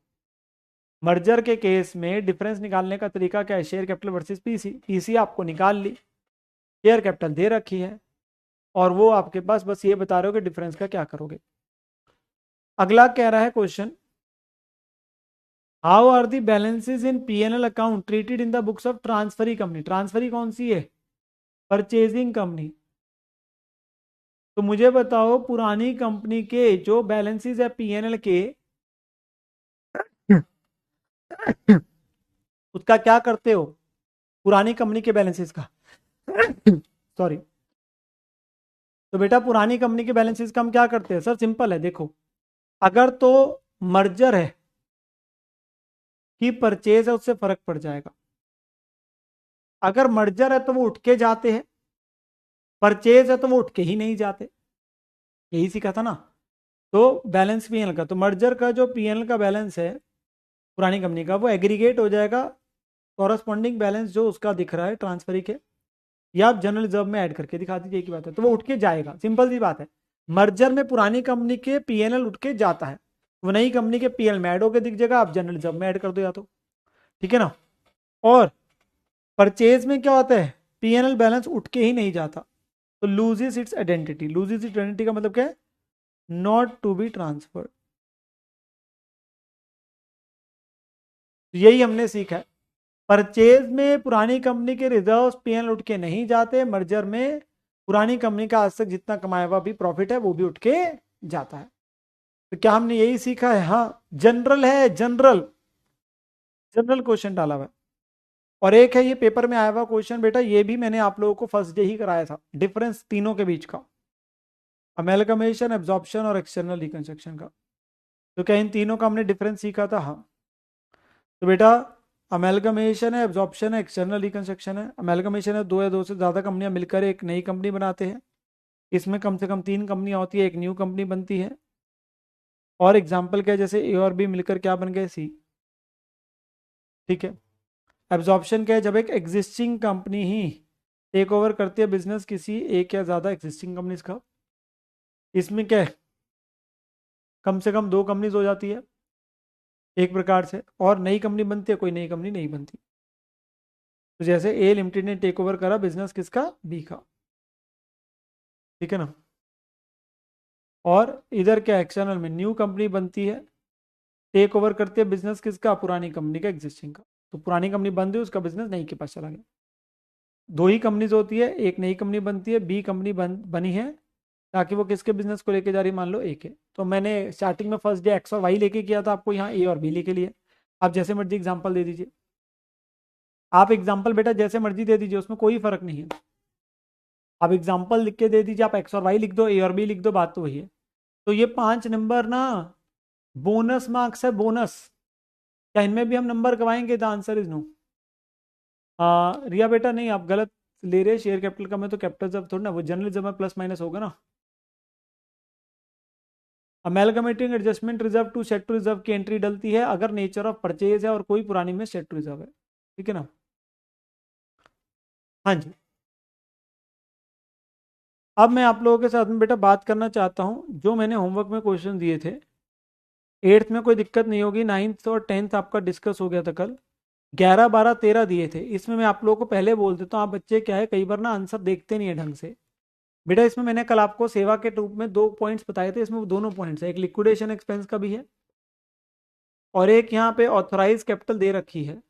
Speaker 1: मर्जर के केस में डिफरेंस निकालने का तरीका क्या है, share capital versus PC. PC आपको निकाल ली, शेयर कैपिटल दे रखी है, और वो आपके पास बस ये बता रहे हो कि डिफरेंस का क्या करोगे। अगला कह रहा है question, how are the balances in PNL account treated in the books of transferee company. Transferee कौन सी है, परचेजिंग कंपनी। तो मुझे बताओ पुरानी कंपनी के जो बैलेंसेज है पीएनएल के, उसका क्या करते हो, पुरानी कंपनी के बैलेंसेस का सॉरी। तो बेटा पुरानी कंपनी के बैलेंसेस का हम क्या करते हैं, सर सिंपल है, देखो अगर तो मर्जर है कि परचेज है उससे फर्क पड़ जाएगा। अगर मर्जर है तो वो उठ के जाते हैं, परचेज है तो वो उठ के ही नहीं जाते, यही सीखा था ना। तो बैलेंस पीएनएल का, तो मर्जर का जो पीएनएल का बैलेंस है पुरानी कंपनी का, वो एग्रीगेट हो जाएगा कॉरस्पॉन्डिंग बैलेंस जो उसका दिख रहा है ट्रांसफरी के, या आप जनरल रिजर्व में ऐड करके दिखा दीजिए, की बात है, तो वो उठ के जाएगा, सिंपल सी बात है। मर्जर में पुरानी कंपनी के पीएनएल उठ के जाता है, वो नई कंपनी के पीएल में ऐड होकर दिख जाएगा, आप जनरल रिजर्व में ऐड कर दो या तो, ठीक है ना। और परचेज में क्या होता है, पीएनएल बैलेंस उठ के ही नहीं जाता, तो loses it's identity. Loses it's identity का मतलब क्या है, नॉट टू बी ट्रांसफर्ड। यही हमने सीखा है, परचेज में पुरानी कंपनी के रिजर्व्स पीएनएल उठ के नहीं जाते, मर्जर में पुरानी कंपनी का आज तक जितना कमाया हुआ भी प्रॉफिट है वो भी उठ के जाता है। तो क्या हमने यही सीखा है, हाँ जनरल है, जनरल जनरल क्वेश्चन डाला हुआ है। और एक है ये पेपर में आया हुआ क्वेश्चन बेटा, ये भी मैंने आप लोगों को फर्स्ट डे ही कराया था, डिफरेंस तीनों के बीच का, अमेलगमेशन, एब्जॉर्प्शन और एक्सटर्नल रिकंस्ट्रक्शन का। तो क्या इन तीनों का हमने डिफरेंस सीखा था, हाँ। तो बेटा अमेलगमेशन है, एब्जॉर्प्शन है, एक्सटर्नल रिकंस्ट्रक्शन है। अमेलगमेशन है, दो या दो से ज़्यादा कंपनियां मिलकर एक नई कंपनी बनाते हैं, इसमें कम से कम 3 कंपनियां होती है, एक न्यू कंपनी बनती है। और एग्जाम्पल क्या है, जैसे ए और बी मिलकर क्या बन गए, सी, ठीक है। एब्जॉर्प्शन क्या है, जब एक एग्जिस्टिंग कंपनी ही टेक ओवर करती है बिजनेस किसी एक या ज़्यादा एग्जिस्टिंग कंपनीज का। इसमें क्या है, कम से कम 2 कंपनीज हो जाती है एक प्रकार से, और नई कंपनी बनती है, कोई नई कंपनी नहीं बनती। तो जैसे ए लिमिटेड ने टेक ओवर करा बिजनेस किसका, बी का, ठीक है ना। और इधर क्या, एक्सटर्नल में न्यू कंपनी बनती है, टेक ओवर करती है बिजनेस किसका, पुरानी कंपनी का, एग्जिस्टिंग का। तो पुरानी कंपनी बंद हुई, उसका बिजनेस नई के पास चला गया। 2 ही कंपनीज होती है, एक नई कंपनी बनती है, बी कंपनी बनी है ताकि वो किसके बिजनेस को लेके जा रही है, मान लो ए के। तो मैंने स्टार्टिंग में फर्स्ट डे एक्स और वाई लेके किया था, आपको यहाँ ए और बी लेके लिए। आप जैसे मर्जी एग्जाम्पल दे दीजिए, आप एग्जाम्पल बेटा जैसे मर्जी दे दीजिए, उसमें कोई फर्क नहीं है। आप एग्जाम्पल लिख के दे दीजिए, आप एक्स और वाई लिख दो, ए और बी लिख दो, बात तो वही है। तो ये 5 नंबर ना बोनस मार्क्स है, बोनस। क्या इनमें भी हम नंबर कमाएंगे, द आंसर इज नो। रिया बेटा नहीं, आप गलत ले रहे, शेयर कैपिटल का में तो कैपिटल जब थोड़ा ना, वो जनरल जब में प्लस माइनस होगा ना। Amalgamating adjustment reserve to set to reserve की एंट्री डलती है अगर नेचर ऑफ परचेज है और कोई पुरानी में सेट टू रिजर्व है, ठीक है ना। हाँ जी। अब मैं आप लोगों के साथ में बेटा बात करना चाहता हूँ, जो मैंने होमवर्क में क्वेश्चन दिए थे, 8th में कोई दिक्कत नहीं होगी, 9th और 10th आपका डिस्कस हो गया था कल, 11 12 13 दिए थे। इसमें मैं आप लोगों को पहले बोल देता हूँ, आप बच्चे क्या है कई बार ना आंसर देखते नहीं है ढंग से। बेटा इसमें मैंने कल आपको सेवा के रूप में 2 पॉइंट्स बताए थे, इसमें वो दोनों पॉइंट्स है, एक लिक्विडेशन एक्सपेंस का भी है और एक यहाँ पे ऑथराइज कैपिटल दे रखी है।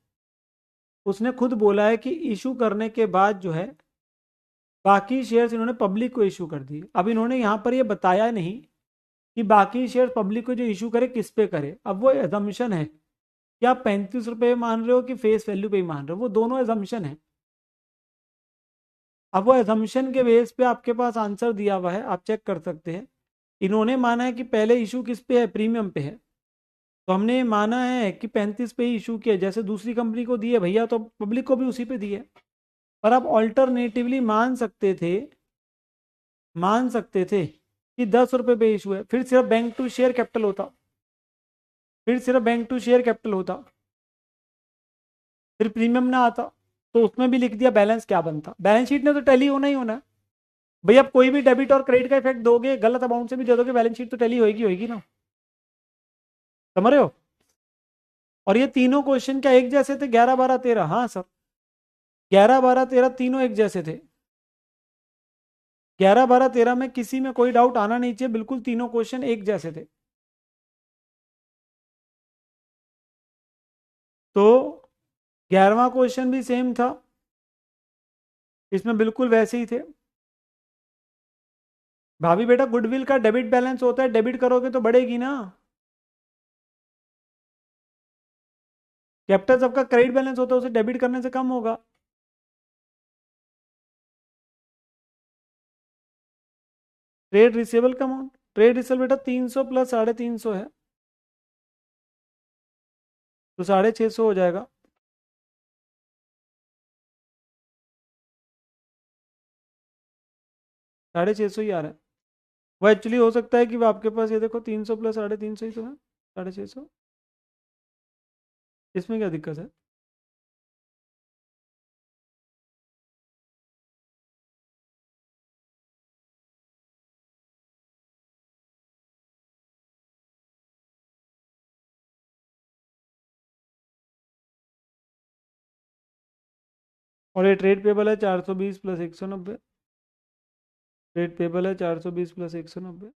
Speaker 1: उसने खुद बोला है कि इशू करने के बाद जो है बाकी शेयर्स इन्होंने पब्लिक को इशू कर दिए। अब इन्होंने यहाँ पर ये बताया नहीं कि बाकी शेयर पब्लिक को जो इशू करे किस पे करे। अब वो एजम्पशन है कि आप 35 रुपये मान रहे हो कि फेस वैल्यू पे ही मान रहे हो, वो दोनों एजम्पशन है। अब वो एजम्पशन के बेस पे आपके पास आंसर दिया हुआ है, आप चेक कर सकते हैं। इन्होंने माना है कि पहले इशू किस पे है, प्रीमियम पे है, तो हमने माना है कि 35 पे ही इशू किया, जैसे दूसरी कंपनी को दिए भैया तो पब्लिक को भी उसी पे दिए। पर आप ऑल्टरनेटिवली मान सकते थे कि 10 रुपये पे इशू है, फिर सिर्फ बैंक टू शेयर कैपिटल होता, फिर प्रीमियम ना आता, तो उसमें भी लिख दिया बैलेंस क्या बनता। बैलेंस शीट में तो टैली होना ही होना है भैया। आप कोई भी डेबिट और क्रेडिट का इफेक्ट दोगे, गलत अमाउंट से भी दे दोगे, बैलेंस शीट तो टैली होगी होगी ना, समझ रहे हो। और ये तीनों क्वेश्चन क्या एक जैसे थे, 11 12 13? हाँ सर, 11 12 13 तीनों एक जैसे थे। 11 12 13 में किसी में कोई डाउट आना नहीं चाहिए, बिल्कुल तीनों क्वेश्चन एक जैसे थे। तो 11वां क्वेश्चन भी सेम था, इसमें बिल्कुल वैसे ही थे। भाभी बेटा गुडविल का डेबिट बैलेंस होता है, डेबिट करोगे तो बढ़ेगी ना। कैपिटल सबका क्रेडिट बैलेंस होता है, उसे डेबिट करने से कम होगा। ट्रेड रिसीवेबल का अमाउंट, ट्रेड रिसीवेबल बेटा 300 प्लस 350 है, तो 650 हो जाएगा। 650 ही आ रहा है। वो एक्चुअली हो सकता है कि वो आपके पास, ये देखो 300 प्लस 350 ही तो है, 650। इसमें क्या दिक्कत है। और ये ट्रेड पेबल है 420 प्लस 190, ट्रेड पेबल है 420 प्लस 190।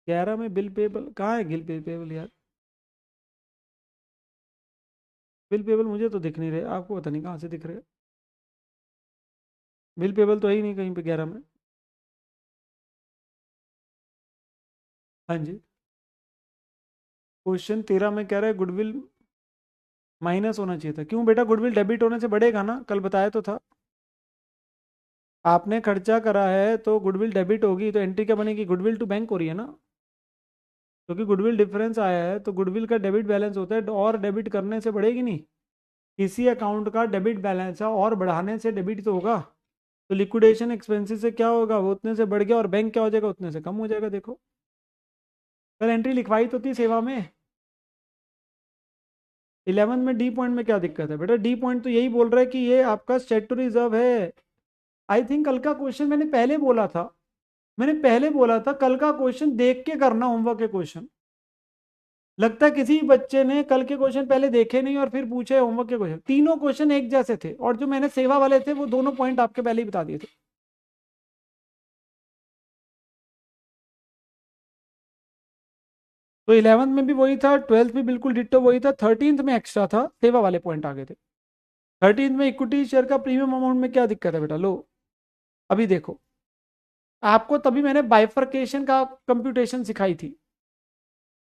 Speaker 1: 11 में बिल पेबल कहाँ है, बिल पेबल यार, बिल पेबल मुझे तो दिख नहीं रहे, आपको पता नहीं कहाँ से दिख रहे। बिल पेबल तो है ही नहीं कहीं पे 11 में। हाँ जी, क्वेश्चन 13 में कह रहा है गुडविल माइनस होना चाहिए था। क्यों बेटा, गुडविल डेबिट होने से बढ़ेगा ना, कल बताया तो था। आपने खर्चा करा है तो गुडविल डेबिट होगी, तो एंट्री क्या बनेगी, गुडविल टू बैंक हो रही है ना, क्योंकि गुडविल डिफरेंस आया है तो गुडविल का डेबिट बैलेंस होता है, और डेबिट करने से बढ़ेगी नहीं। किसी अकाउंट का डेबिट बैलेंस है और बढ़ाने से डेबिट तो होगा। तो लिक्विडेशन एक्सपेंसेस से क्या होगा, वो उतने से बढ़ गया, और बैंक क्या हो जाएगा, उतने से कम हो जाएगा। देखो कल एंट्री लिखवाई तो थी सेवा में। 11 में डी पॉइंट में क्या दिक्कत है बेटा, डी पॉइंट तो यही बोल रहा है कि ये आपका स्टेटरी रिजर्व है। आई थिंक कल का क्वेश्चन मैंने पहले बोला था, कल का क्वेश्चन देख के करना होमवर्क के क्वेश्चन। लगता है किसी बच्चे ने कल के क्वेश्चन पहले देखे नहीं और फिर पूछे होमवर्क के क्वेश्चन। तीनों क्वेश्चन एक जैसे थे, और जो मैंने सेवा वाले थे वो दोनों पॉइंट आपके पहले ही बता दिए थे। तो 11th में भी वही था, 12th में बिल्कुल डिट्टो वही था, 13th में एक्स्ट्रा था, सेवा वाले पॉइंट आ गए थे। 13th में इक्विटी शेयर का प्रीमियम अमाउंट में क्या दिक्कत है बेटा, लो अभी देखो। आपको तभी मैंने बाइफर्केशन का कंप्यूटेशन सिखाई थी,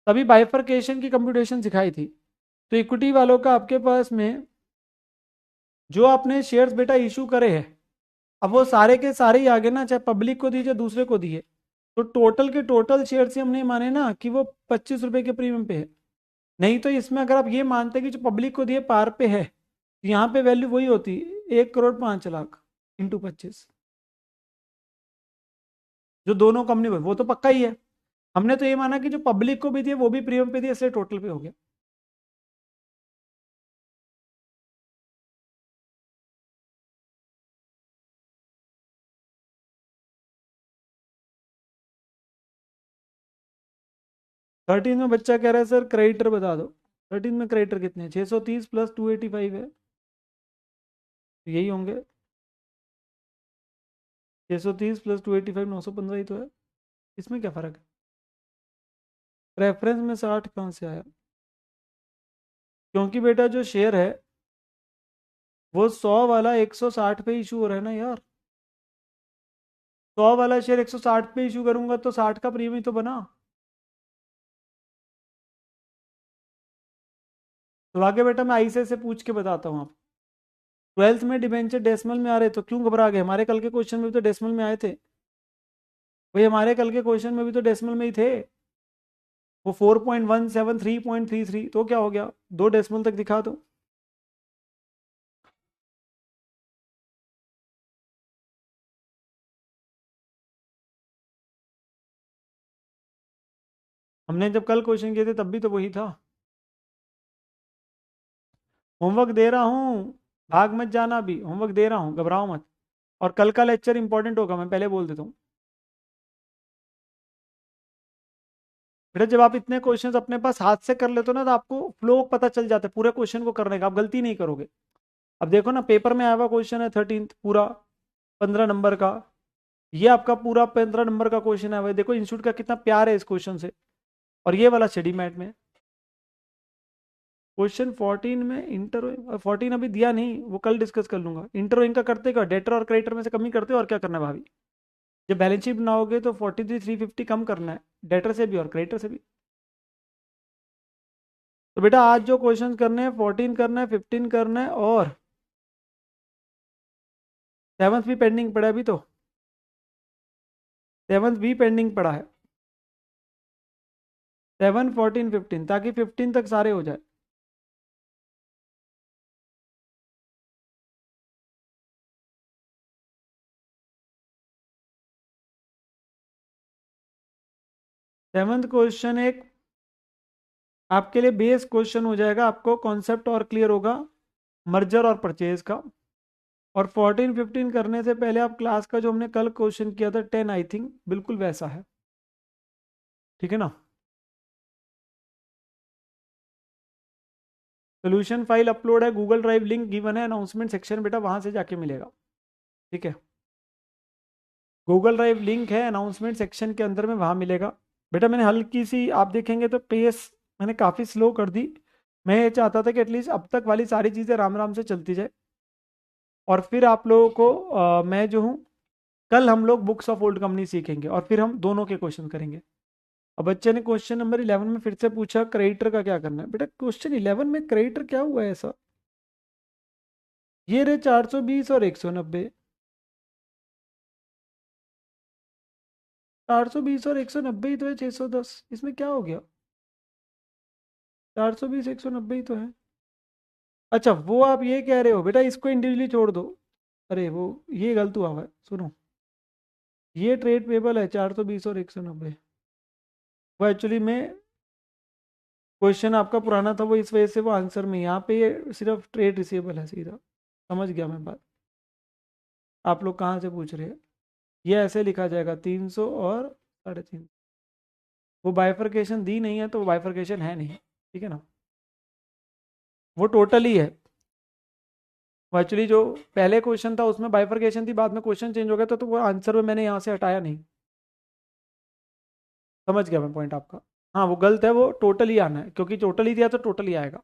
Speaker 1: तभी बाइफर्केशन की कंप्यूटेशन सिखाई थी। तो इक्विटी वालों का आपके पास में जो आपने शेयर्स बेटा इशू करे हैं, अब वो सारे के सारे ही आगे ना, चाहे पब्लिक को दिए चाहे दूसरे को दिए, तो टोटल के टोटल शेयर से हमने माने ना कि वो 25 रुपए के प्रीमियम पे है। नहीं तो इसमें अगर आप ये मानते कि जो पब्लिक को दिए पार पे है, तो यहाँ पे वैल्यू वही होती, 1,05,00,000 इंटू 25, जो दोनों कंपनी को, वो तो पक्का ही है। हमने तो ये माना कि जो पब्लिक को भी दिए वो भी प्रीमियम पे दिए, इसलिए टोटल पे हो गया। थर्टीन में बच्चा कह रहा है सर क्रेडिटर बता दो। 13 में क्रेडिटर कितने हैं? 630 प्लस 285 है, तो यही होंगे। 630 प्लस 285 915 ही तो है। इसमें क्या फ़र्क है? रेफरेंस में 60 कहाँ से आया? क्योंकि बेटा जो शेयर है वो 100 वाला 160 पे इशू हो रहा है ना यार। 100 वाला शेयर 160 पे इशू करूंगा तो 60 का प्रीमियम ही तो बना। तो आगे बेटा मैं आईसीआईसीआई से पूछ के बताता हूँ आप। 12th में डिबेंचर डेसिमल में आ रहे तो क्यों घबरा गए? हमारे कल के क्वेश्चन में भी तो डेसिमल में आए थे भाई, हमारे कल के क्वेश्चन में भी तो डेसिमल में ही थे। वो 4.17 3.33, तो क्या हो गया? दो डेसिमल तक दिखा दो। हमने जब कल क्वेश्चन किए थे तब भी तो वही था। होमवर्क दे रहा हूँ, भाग मत जाना, अभी होमवर्क दे रहा हूँ, घबराओ मत। और कल का लेक्चर इंपॉर्टेंट होगा, मैं पहले बोल देता हूँ। बेटा जब आप इतने क्वेश्चंस अपने पास हाथ से कर लेते हो ना तो आपको फ्लो पता चल जाता है पूरे क्वेश्चन को करने का, आप गलती नहीं करोगे। अब देखो ना, पेपर में आया हुआ क्वेश्चन है 13 पूरा 15 नंबर का। ये आपका पूरा 15 नंबर का क्वेश्चन है। देखो इंस्टीट्यूट का कितना प्यार है इस क्वेश्चन से। और ये वाला स्टडी मैट में क्वेश्चन 14 में इंटर 14 अभी दिया नहीं, वो कल डिस्कस कर लूंगा। इंटर इनका करते क्या, डेटर और क्रेडिटर में से कमी करते हो और क्या करना है भाभी? जब बैलेंस शीट बनाओगे तो 43,350 कम करना है, डेटर से भी और क्रेडिटर से भी। तो बेटा आज जो क्वेश्चन करने हैं 14 करना है, 15 करना है, और 7th भी पेंडिंग पड़ा है अभी तो। 7th भी पेंडिंग पड़ा है। 7 14 15, ताकि 15 तक सारे हो जाए। सेवन्थ क्वेश्चन एक आपके लिए बेस क्वेश्चन हो जाएगा, आपको कॉन्सेप्ट और क्लियर होगा मर्जर और परचेज का। और 14 15 करने से पहले आप क्लास का जो हमने कल क्वेश्चन किया था 10 आई थिंक बिल्कुल वैसा है। ठीक है ना? सोल्यूशन फाइल अपलोड है, गूगल ड्राइव लिंक गिवन है अनाउंसमेंट सेक्शन, बेटा वहां से जाके मिलेगा। ठीक है, गूगल ड्राइव लिंक है अनाउंसमेंट सेक्शन के अंदर में, वहां मिलेगा। बेटा मैंने हल्की सी आप देखेंगे तो पेस मैंने काफ़ी स्लो कर दी। मैं ये चाहता था कि एटलीस्ट अब तक वाली सारी चीज़ें राम राम से चलती जाए। और फिर आप लोगों को मैं जो हूँ, कल हम लोग बुक्स ऑफ ओल्ड कंपनी सीखेंगे और फिर हम दोनों के क्वेश्चन करेंगे। अब बच्चे ने क्वेश्चन नंबर 11 में फिर से पूछा क्रेडिटर का क्या करना है। बेटा क्वेश्चन 11 में क्रेडिटर क्या हुआ है ऐसा? ये रहे 420 और 190। 420 और 190 ही तो है, 610 इसमें क्या हो गया? 420 190 ही तो है। अच्छा वो आप ये कह रहे हो बेटा इसको इंडिविजुअली छोड़ दो। अरे वो ये गलत हुआ है, सुनो। ये ट्रेड पेबल है 420 और 190। वो एक्चुअली में क्वेश्चन आपका पुराना था, वो इस वजह से वो आंसर में यहाँ पे ये सिर्फ ट्रेड रिसीवेबल है सीधा। समझ गया मैं बात। आप लोग कहाँ से पूछ रहे हैं? ये ऐसे लिखा जाएगा 300 और 350। वो बाइफरकेशन दी नहीं है तो वो बाइफरकेशन है नहीं। ठीक है ना? वो टोटल ही है। वो एक्चुअली जो पहले क्वेश्चन था उसमें बाइफरकेशन थी, बाद में क्वेश्चन चेंज हो गया तो वो आंसर में मैंने यहाँ से हटाया नहीं। समझ गया मैं पॉइंट आपका। हाँ वो गलत है, वो टोटल ही आना है, क्योंकि टोटल ही दिया तो टोटल ही आएगा।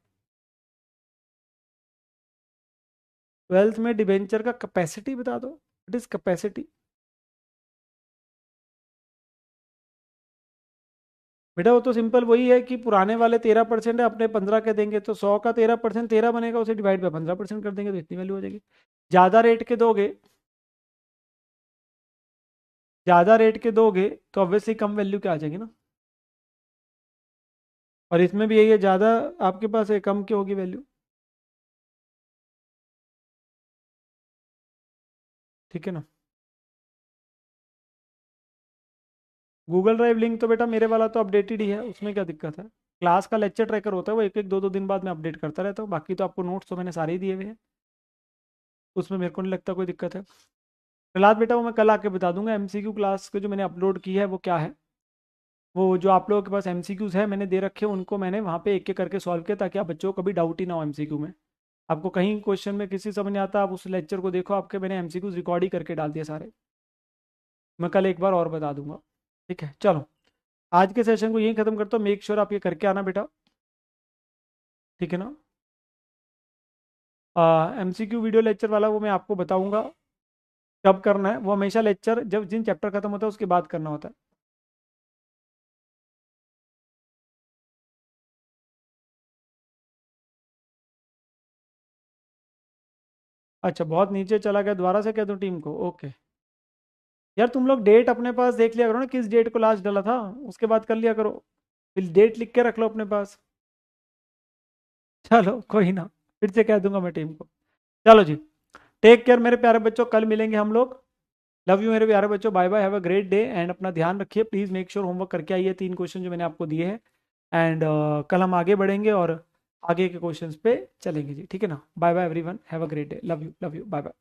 Speaker 1: 12th में डिबेंचर का कैपेसिटी बता दो। It is capacity. बेटा वो तो सिंपल वही है कि पुराने वाले 13% है, अपने 15 के देंगे तो 100 का 13% 13 बनेगा, उसे डिवाइड बाय 15% कर देंगे तो इतनी वैल्यू हो जाएगी। ज़्यादा रेट के दोगे, ज़्यादा रेट के दोगे तो ऑब्वियसली कम वैल्यू के आ जाएगी ना। और इसमें भी यही है, ज़्यादा आपके पास है कम की होगी वैल्यू। ठीक है ना? गूगल ड्राइव लिंक तो बेटा मेरे वाला तो अपडेटेड ही है, उसमें क्या दिक्कत है? क्लास का लेक्चर ट्रैकर होता है, वो एक एक दो दो दिन बाद मैं अपडेट करता रहता हूँ। बाकी तो आपको नोट्स तो मैंने सारे ही दिए हुए हैं, उसमें मेरे को नहीं लगता कोई दिक्कत है। प्रहलाद बेटा वो मैं कल आके बता दूंगा, एमसीक्यू क्लास को जो मैंने अपलोड की है वो क्या है। वो जो आप लोगों के पास एमसीक्यूज है मैंने दे रखे हैं, उनको मैंने वहाँ पे एक एक करके सॉल्व किया, ताकि आप बच्चों को कभी डाउट ही ना हो एमसीक्यू में। आपको कहीं क्वेश्चन में किसी समझ नहीं आता, आप उस लेक्चर को देखो, आपके मैंने एमसीक्यूज रिकॉर्ड ही करके डाल दिए सारे। मैं कल एक बार और बता दूंगा। ठीक है, चलो आज के सेशन को यहीं खत्म करता हूँ। मेक श्योर आप ये करके आना बेटा, ठीक है ना। एमसीक्यू वीडियो लेक्चर वाला वो मैं आपको बताऊंगा कब करना है। वो हमेशा लेक्चर जब जिन चैप्टर खत्म होता है उसके बाद करना होता है। अच्छा, बहुत नीचे चला गया, दोबारा से कह दूं टीम को? ओके। यार तुम लोग डेट अपने पास देख लिया करो ना, किस डेट को लास्ट डाला था, उसके बाद कर लिया करो। फिर डेट लिख के रख लो अपने पास। चलो कोई ना, फिर से कह दूंगा मैं टीम को। चलो जी, टेक केयर मेरे प्यारे बच्चों, कल मिलेंगे हम लोग। लव यू मेरे प्यारे बच्चों, bye bye, have a great day, and अपना ध्यान रखिए प्लीज़। मेक श्योर होमवर्क करके आइए, 3 क्वेश्चन जो मैंने आपको दिए हैं। एंड कल हम आगे बढ़ेंगे और आगे के क्वेश्चंस पे चलेंगे जी, ठीक है ना। Bye bye everyone, have a great day, love you bye bye.